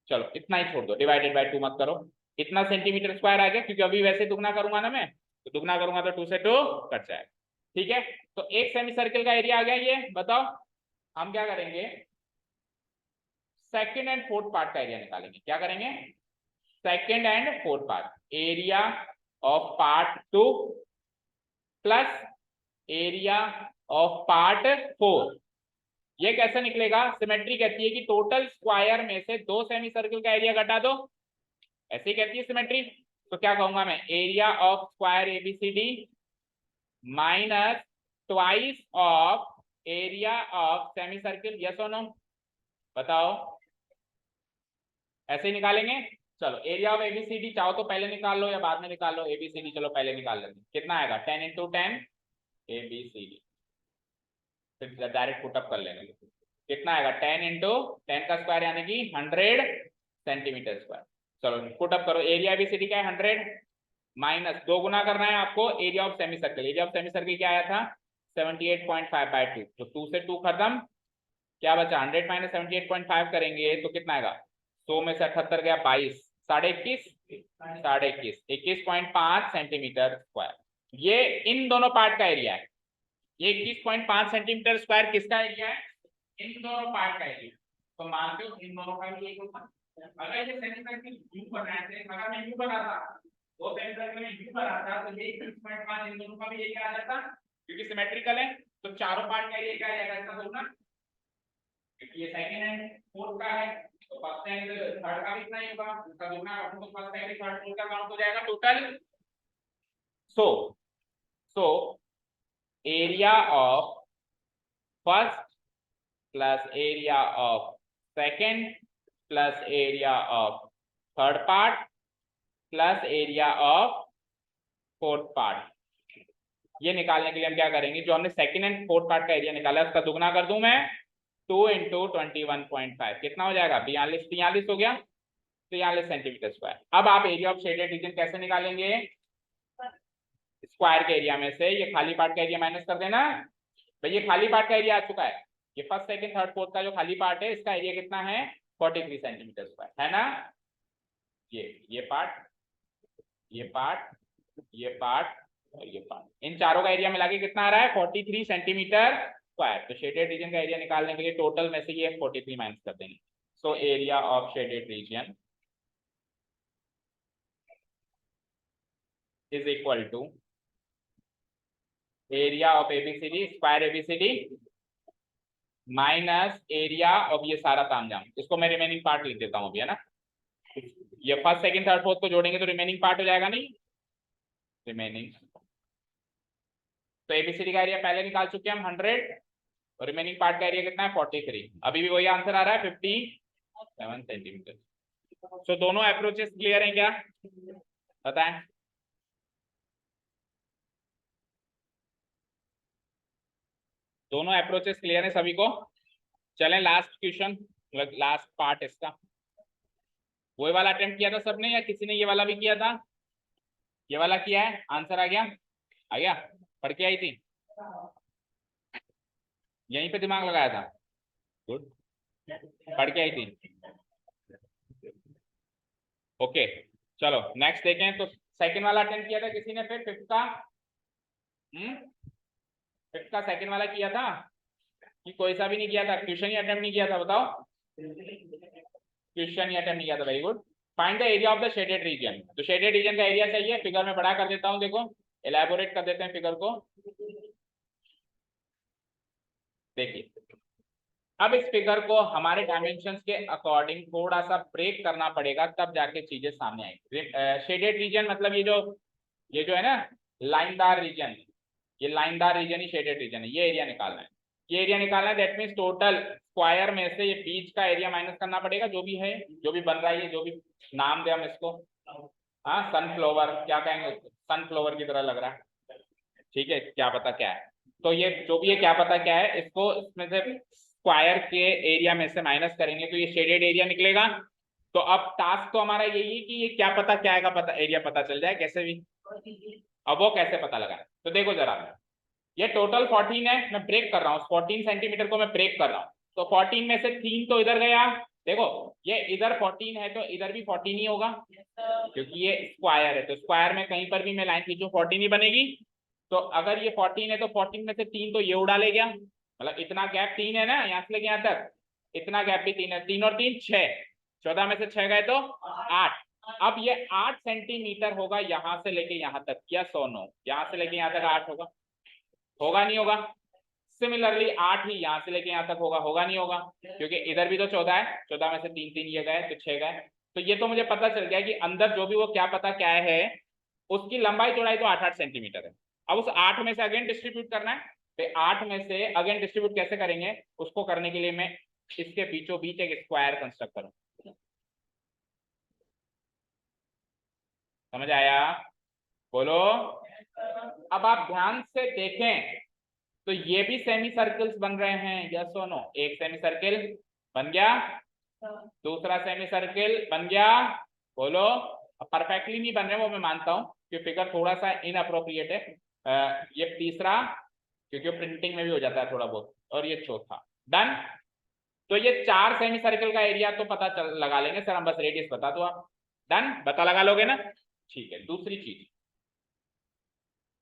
चलो इतना ही छोड़ दो, डिवाइडेड बाय 2 मत करो। इतना सेंटीमीटर स्क्वायर आ गया, क्योंकि अभी वैसे दुगना करूंगा ना मैं, तो दुगना करूंगा तो 2 से 2 कट जाएगा, ठीक है? तो एक सेमी सर्किल का एरिया आ गया। ये बताओ हम क्या करेंगे? सेकंड एंड फोर्थ पार्ट का एरिया निकालेंगे। क्या करेंगे? Second and fourth part, area of part 2 plus area of part 4। ये कैसे निकलेगा? सिमेट्री कहती है कि टोटल स्क्वायर में से 2 सेमी सर्किल का एरिया घटा दो, ऐसे ही कहती है सिमेट्री। तो क्या कहूंगा मैं? Area of square ABCD minus twice of area of semi circle. Yes और नो? बताओ, ऐसे ही निकालेंगे। चलो एरिया ऑफ एबीसीडी चाहो तो पहले निकाल लो या बाद में निकाल लो, एबीसीडी चलो पहले निकाल लेते हैं। कितना आएगा? 10 इंटू 10 एबीसीडी, फिर डायरेक्ट पुटअप कर लेंगे। कितना आएगा? 10 इंटू 10 का स्क्वायर यानी कि 100 सेंटीमीटर स्क्वायर। चलो पुटअप करो, एरिया एबीसीडी क्या है? 100 माइनस 2 गुना करना है आपको area of semi circle. Area of semi circle क्या आया था? 78.5 बाय 2, तो 2 से 2 खत्म, क्या बचा? 100 माइनस 78.5 करेंगे तो कितना आएगा? 100 में से 78 गया 22, 21.5, 21.5 21.5 सेंटीमीटर स्क्वायर। ये इन दोनों पार्ट का एरिया है। ये 21.5 सेंटीमीटर स्क्वायर किसका एरिया है? इन दोनों पार्ट का एरिया। तो मानते हो इन दोनों का भी एक होगा। अगर ये सेंटीमीटर यू बनाए थे, अगर मैं यू बनाता, दो सेंटीमीटर में यू बनाता, तो ये 21.5 इन दोनों का भी एरिया आ जाता, क्योंकि सिमेट्रिकल है। तो चारों पार्ट का एरिया क्या आ जाएगा इसका दोगुना, क्योंकि ये सेकंड एंड फोर्थ का है, तो फर्स्ट एंड थर्ड का भी इतना ही होगा, उसका दोगुना काउंट, तो फर्स्ट एंड थर्ड फोर्थ का काउंट हो जाएगा total. So area of first plus area of second plus area of third part plus area of fourth part, ये निकालने के लिए हम क्या करेंगे, जो हमने सेकंड एंड फोर्थ पार्ट का एरिया निकाला है उसका दुगना कर दूं मैं, 2 × 21.5 कितना हो जाएगा, 42 हो गया, 43 सेंटीमीटर स्क्वायर। अब आप एरिया ऑफ शेडेड रीजन कैसे निकालेंगे, स्क्वायर के एरिया में से ये खाली पार्ट का एरिया माइनस कर देना। भाई ये खाली पार्ट का एरिया आ चुका है, ये फर्स्ट सेकंड थर्ड फोर्थ का जो खाली पार्ट है इसका एरिया कितना है, 43 सेंटीमीटर स्क्वायर है ना। ये पार्ट, ये पार्ट, ये पार्ट और ये पार्ट, इन चारों का एरिया मिला के कितना आ रहा है, 43 सेंटीमीटर स्क्वायर। तो शेडेड रीजन का एरिया निकालने के लिए टोटल में से ये 43 माइनस कर देंगे। So area of shaded region is equal to area of ABCD, square ABCD minus area of ये सारा तामझाम। इसको मैं रिमेनिंग पार्ट लिख देता हूं अभी, है ना। ये फर्स्ट सेकंड थर्ड फोर्थ को जोड़ेंगे तो रिमेनिंग पार्ट हो जाएगा, नहीं रिमेनिंग। तो एबीसीडी का एरिया पहले निकाल चुके हैं हम 100, और रिमेनिंग पार्ट का एरिया कितना है 43। अभी भी वही आंसर आ रहा है 57 सेंटीमीटर। सो दोनों अप्रोचेस क्लियर हैं क्या, बताएं। दोनों अप्रोचेस क्लियर है सभी को। चलें लास्ट क्वेश्चन, लास्ट पार्ट इसका। वही वाला अटेम्प्ट किया था सबने या किसी ने ये वाला भी किया था, ये वाला किया है, आंसर आ गया, आ गया, पढ़ के आई थी, यहीं पे दिमाग लगाया था, गुड, पढ़ के आई थी, ओके। चलो नेक्स्ट देखें। तो सेकंड वाला अटेम्प्ट किया था किसी ने, फिर फिफ्थ का, फिफ्थ का सेकंड वाला किया था कि कोई सा भी नहीं किया था, क्वेश्चन ही अटेम्प्ट नहीं किया था, बताओ, क्वेश्चन ही अटेम्प्ट नहीं किया था, very good. Find the area of the shaded region. तो शेडेड रीजन का एरिया चाहिए, फिगर में बड़ा कर देता हूं, देखो एलैबोरेट कर देते हैं फिगर को। देखिए अब इस फिगर को हमारे डायमेंशंस के अकॉर्डिंग थोड़ा सा ब्रेक करना पड़ेगा, तब जाके चीजें सामने आएंगी। शेडेड रीजन मतलब ये जो है ना लाइनदार रीजन, ये लाइनदार रीजन ही शेडेड रीजन है। ये एरिया निकालना है, ये एरिया निकालना है, दैट मीन्स टोटल स्क्वायर में से ये बीच का एरिया माइनस करना पड़ेगा, जो भी है, जो भी बन रहा है, जो भी नाम दे हम इसको, हाँ सनफ्लावर, क्या कहेंगे, सनफ्लावर की तरह लग रहा है, ठीक है, क्या पता क्या है। तो ये जो भी है क्या पता क्या है, इसको इसमें से स्क्वायर के एरिया में से माइनस करेंगे तो ये शेडेड एरिया निकलेगा। तो अब टास्क तो हमारा यही है कि ये क्या पता क्या आएगा, पता एरिया पता चल जाए कैसे भी। अब वो कैसे पता लगाना, तो देखो जरा, ये टोटल 14 है, मैं ब्रेक कर रहा हूँ 14 सेंटीमीटर को मैं ब्रेक कर रहा हूँ, तो 14 में से 3 तो इधर गया, देखो ये इधर 14 है तो इधर भी 14 ही होगा, क्योंकि ये स्क्वायर है, तो स्क्वायर में कहीं पर भी मैं लाइन खींचूं 14 ही बनेगी। तो अगर ये 14 है तो 14 में से 3 तो ये उड़ा ले गया, मतलब इतना गैप 3 है ना, यहाँ से लेके यहाँ तक इतना गैप भी 3 है, 3 और 3 6, 14 में से 6 गए तो 8। अब ये 8 सेंटीमीटर होगा यहाँ से लेके यहाँ तक, या 109 यहाँ से लेके यहाँ तक 8 होगा, होगा नहीं होगा। सिमिलरली 8 ही यहाँ से लेके यहाँ तक होगा, होगा नहीं होगा, क्योंकि इधर भी तो 14 है, 14 में से 3 3 ये गए तो 6 गए। तो ये तो मुझे पता चल गया कि अंदर जो भी वो क्या पता क्या है, उसकी लंबाई चौड़ाई तो 8 सेंटीमीटर है। अब उस 8 में से अगेन डिस्ट्रीब्यूट करना है, तो 8 में से अगेन डिस्ट्रीब्यूट कैसे करेंगे, उसको करने के लिए मैं इसके बीचों बीच एक स्क्वायर कंस्ट्रक्ट करूं। समझ आया, बोलो। अब आप ध्यान से देखें तो ये भी सेमी सर्कल्स बन रहे हैं, यस और नो। एक सेमी सर्कल बन गया, दूसरा सेमी सर्कल बन गया, बोलो। परफेक्टली नहीं बन रहे वो मैं मानता हूं कि फिगर थोड़ा सा इनअप्रोप्रिएट है। ये तीसरा, क्योंकि प्रिंटिंग में भी हो जाता है थोड़ा बहुत, और ये चौथा, डन। तो ये 4 सेमी सर्कल का एरिया तो पता चल लगा लेंगे सर हम, बस रेडियस बता दो आप, डन, पता लगा लोगे ना? ठीक है, दूसरी चीज,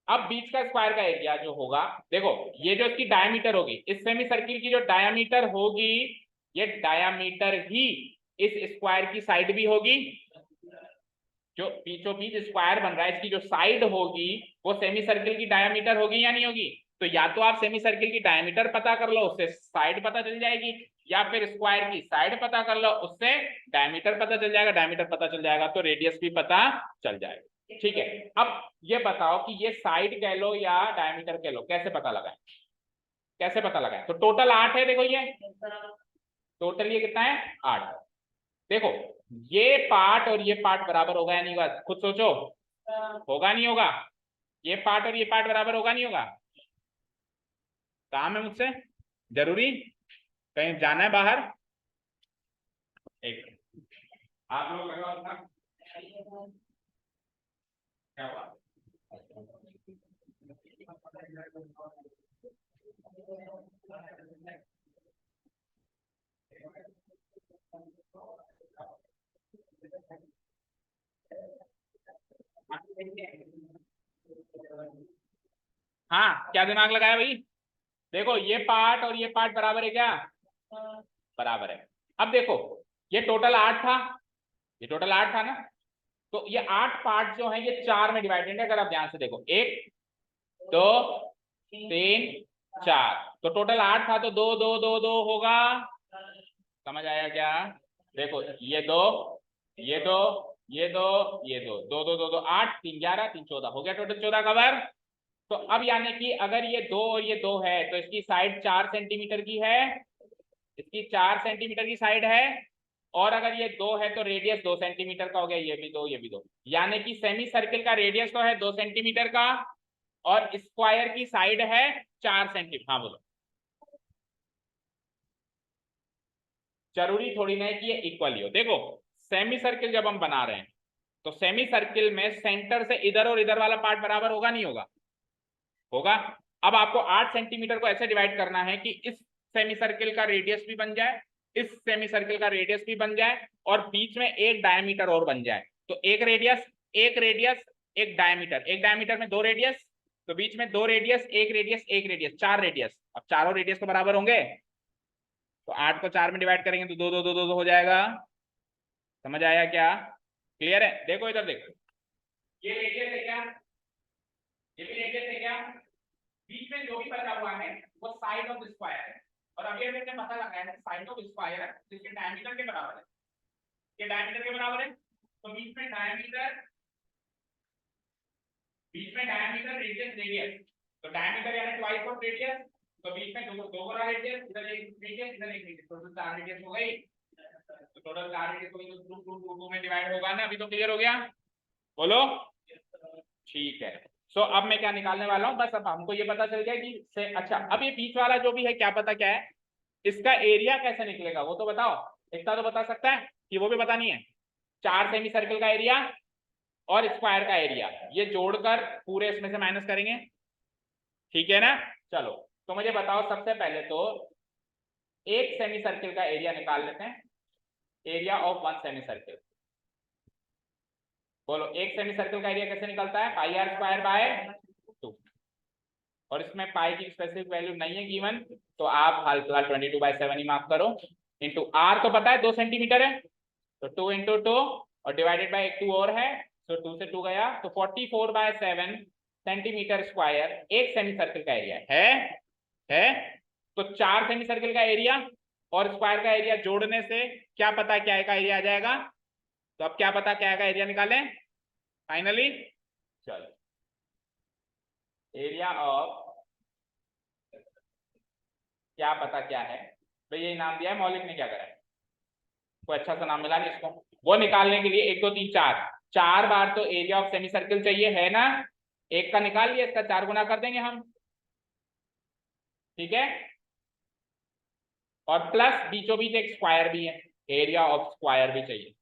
अब बीच का स्क्वायर का एरिया जो होगा, देखो ये जो इसकी डायमीटर होगी, इस सेमी सर्किल की जो डायमीटर होगी, ये डायमीटर ही इस स्क्वायर की साइड भी होगी। जो बीचों बीच स्क्वायर बन रहा है, इसकी जो साइड होगी वो सेमी सर्किल की डायमीटर होगी या नहीं होगी? तो या तो आप सेमी सर्किल की डायमीटर पता कर लो, उससे साइड पता चल जाएगी, या फिर स्क्वायर की साइड पता कर लो, उससे डायमीटर पता चल जाएगा, डायमीटर पता चल जाएगा तो रेडियस भी पता चल जाएगा। ठीक है, अब ये बताओ कि ये साइड कह लो या डायमीटर कह लो, कैसे पता लगाए? कैसे पता लगाए? तो टोटल 8 है, देखो ये टोटल ये कितना है 8। देखो ये पार्ट और ये पार्ट बराबर होगा या नहीं होगा, खुद सोचो, होगा नहीं होगा? ये पार्ट और ये पार्ट बराबर होगा नहीं होगा? काम है मुझसे जरूरी, कहीं जाना है बाहर? एक आप लोग लगा था क्या हुआ? हाँ, क्या दिमाग लगाया भाई? देखो ये पार्ट और ये पार्ट बराबर है क्या? बराबर है। अब देखो ये टोटल 8 था, ये टोटल 8 था ना, तो ये 8 पार्ट जो है ये 4 में डिवाइडेड है। अगर आप ध्यान से देखो, 1 2 3 4, तो टोटल 8 था, तो 2 2 2 2 होगा। समझ आया क्या? देखो ये 2 ये 2 ये 2 ये 2 2 2 2 2 8 3 11 3 14 हो गया, टोटल 14 कवर। तो अब यानी कि अगर ये 2 और ये 2 है तो इसकी साइड 4 सेंटीमीटर की है, इसकी 4 सेंटीमीटर की साइड है, और अगर ये 2 है तो रेडियस 2 सेंटीमीटर का हो गया, ये भी 2 ये भी 2, यानी कि सेमी सर्किल का रेडियस तो है 2 सेंटीमीटर का, और स्क्वायर की साइड है 4 सेंटीमीटर। हाँ बोलो, जरूरी थोड़ी ना है कि ये इक्वल ही हो। देखो सेमी सर्किल जब हम बना रहे हैं तो सेमी सर्किल में सेंटर से इधर और इधर वाला पार्ट बराबर होगा नहीं होगा? होगा। अब आपको 8 सेंटीमीटर को ऐसे डिवाइड करना है कि इस सेमी सर्किल का रेडियस भी बन जाए, इस सेमी सर्किल का रेडियस भी बन जाए, और बीच में एक डायमीटर और बन जाए। तो एक रेडियस एक रेडियस एक डायमीटर, एक डायमीटर में 2 रेडियस, तो बीच में 2 रेडियस एक रेडियस एक रेडियस, 4 रेडियस। अब चारों रेडियस तो बराबर होंगे, तो 8 को 4 में डिवाइड करेंगे तो 2 2 2 2 हो जाएगा। समझ आया क्या? क्लियर है? देखो इधर देखो, ये रेडियस है क्या? ये भी रेडियस है क्या? बीच में जो भी बचा हुआ है वो साइड ऑफ स्क्वायर है, और अभी हमने पता लगाया है साइड ऑफ स्क्वायर है जिसके डायमीटर के बराबर है, ये डायमीटर के बराबर है, तो बीच में डायमीटर रेडियस रेडियस, तो डायमीटर यानी ट्वाइस ऑफ रेडियस, तो बीच में दो दो बड़ा रेडियस, इधर एक रेडियस इधर एक रेडियस, टोटल 4 रेडियस हो गई। तो टोटल 4 रेडियस हो गई तो 2 2 2 में डिवाइड होगा ना? अभी तो क्लियर हो गया, बोलो। ठीक है, सो अब मैं क्या निकालने वाला हूं, बस अब हमको ये पता चल गया कि से, अच्छा अब ये बीच वाला जो भी है क्या पता क्या है, इसका एरिया कैसे निकलेगा वो तो बताओ। इतना तो बता सकता है कि वो भी पता नहीं है? 4 सेमी सर्कल का एरिया और स्क्वायर का एरिया ये जोड़कर पूरे इसमें से माइनस करेंगे, ठीक है ना? चलो तो मुझे बताओ, सबसे पहले तो एक सेमी सर्किल का एरिया निकाल लेते हैं, area of one semi circle. बोलो एक सेमी सर्किल का एरिया कैसे निकलता है? पाई आर स्क्वायर बाय 2, और इसमें पाई की स्पेसिफिक वैल्यू नहीं है गिवन, तो आप हाल फिलहाल 22/7 ही मार्क करो, इंटू आर तो पता है 2 सेंटीमीटर है, तो 2 इंटू 2 और डिवाइडेड बाय एक 2 और है, तो 2 से 2 गया, तो 44/7 सेंटीमीटर स्क्वायर एक सेमी सर्किल का एरिया है। तो 4 सेमी सर्किल का एरिया और स्क्वायर का एरिया जोड़ने से क्या पता क्या का एरिया आ जाएगा? तो अब क्या पता क्या का एरिया निकालें फाइनली? चलो एरिया ऑफ, क्या पता क्या है भाई, ये नाम दिया है मौलिक ने, क्या करा है, कोई अच्छा सा नाम मिला नहीं इसको, वो निकालने के लिए 1 2 3 4 4 बार तो एरिया ऑफ सेमी सर्किल चाहिए है ना? एक का निकाल लिया, इसका 4 गुना कर देंगे हम, ठीक है, और प्लस बीचों बीच एक स्क्वायर भी है, एरिया ऑफ स्क्वायर भी चाहिए,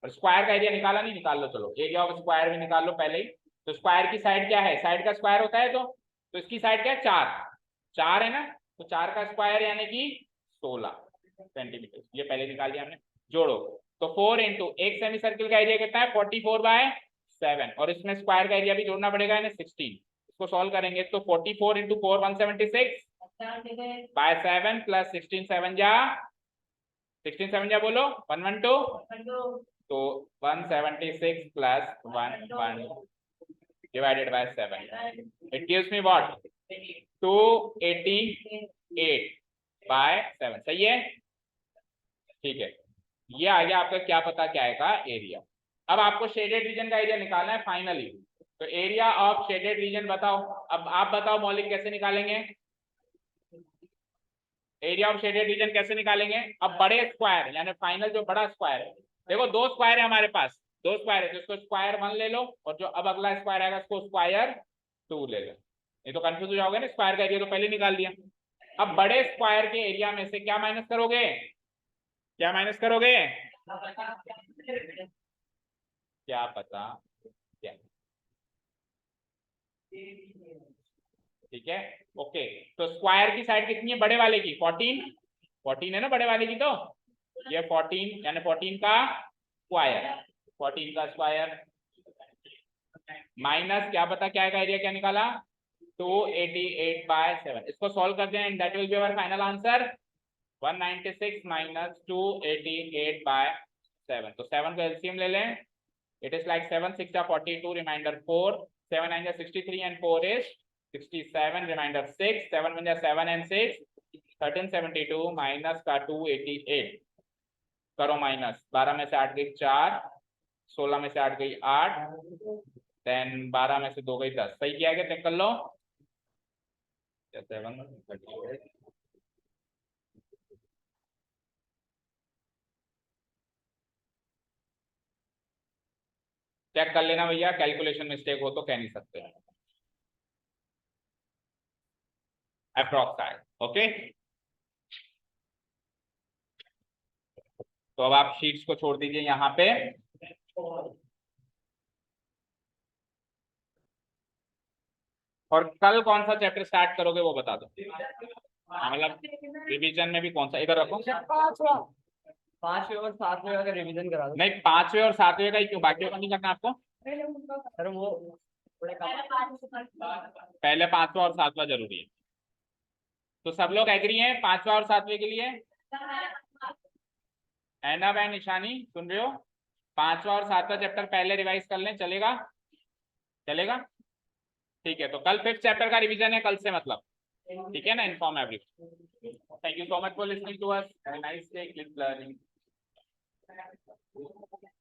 और स्क्वायर का एरिया निकाला नहीं, निकाल लो, चलो एरिया ऑफ स्क्वायर भी निकाल लो पहले ही। तो स्क्वायर की साइड क्या है? साइड का स्क्वायर होता है, तो इसकी साइड क्या है? 4 है ना, तो 4 का स्क्वायर यानी कि 16 सेंटीमीटर, ये पहले निकाल दिया हमने। जोड़ो, तो 4 इंटू एक सेमी सर्किल का एरिया कितना है 44/7 और इसमें स्क्वायर का एरिया भी जोड़ना पड़ेगा यानी 16। इसको सॉल्व करेंगे तो 44 इंटू 4 176/7 प्लस 16 7 जा बोलो 112 तो 176 plus 1 divided by 7 it gives me what 288/7 सही है। ठीक है, ये आ गया आपका क्या पता क्या आएगा एरिया। अब आपको शेडेड रीजन का एरिया निकालना है फाइनली। तो एरिया ऑफ शेडेड रीजन बताओ। अब आप बताओ मौलिक कैसे निकालेंगे एरिया ऑफ शेडेड रीजन कैसे निकालेंगे। अब बड़े स्क्वायर यानी फाइनल जो बड़ा स्क्वायर है, देखो दो स्क्वायर है हमारे पास, दो स्क्वायर है, तो इसको स्क्वायर 1 ले लो और जो अब अगला स्क्वायर आएगा उसको स्क्वायर 2 ले लो। ये तो कंफ्यूज हो जाओगे ना, स्क्वायर का एरिया तो पहले निकाल दिया। अब बड़े स्क्वायर के एरिया में से क्या माइनस करोगे, क्या माइनस करोगे, क्या पता क्या। ठीक है, ओके। तो स्क्वायर की साइड कितनी है बड़े वाले की 14 है ना बड़े वाले की, तो ये 14 यानी 14 का स्क्वायर, 14 का स्क्वायर माइनस क्या पता क्या का एरिया क्या निकाला 288/7। इसको सॉल्व करते हैं, that will be our final answer 196 minus 288/7। तो 7 को एलसीएम ले लें, it is like 7 6 42 reminder 4 7 9 63 and 4 is 67 reminder 6 7 1 7 and 6 1372 minus का 288 करो माइनस 12 में से 8 गई 4 16 में से 8 गई 8 देन 12 में से 2 गई 10। सही किया गया, चेक कर लो। चेक कर लेना भैया, कैलकुलेशन मिस्टेक हो तो कह नहीं सकते, अप्रॉक्स आए। ओके, तो अब आप शीट्स को छोड़ दीजिए यहाँ पे। और कल कौन सा चैप्टर स्टार्ट करोगे वो बता दो। मतलब रिवीजन में भी कौन सा, इधर रखो। 5वें और 7वें का रिवीजन करा दो। नहीं 5वें और 7वें का ही क्यों, बाकी का नहीं करना आपको। सर वो पहले 5वां और 7वां जरूरी है। तो सब लोग एग्री हैं 5वां और 7वें के लिए। ऐना बहन निशानी सुन रहे हो, 5वां और 7वां चैप्टर पहले रिवाइज कर लें, चलेगा चलेगा। ठीक है, तो कल 5th चैप्टर का रिवीजन है कल से, मतलब ठीक है ना। Inform every, thank you so much for listening to us, have a nice day, keep learning.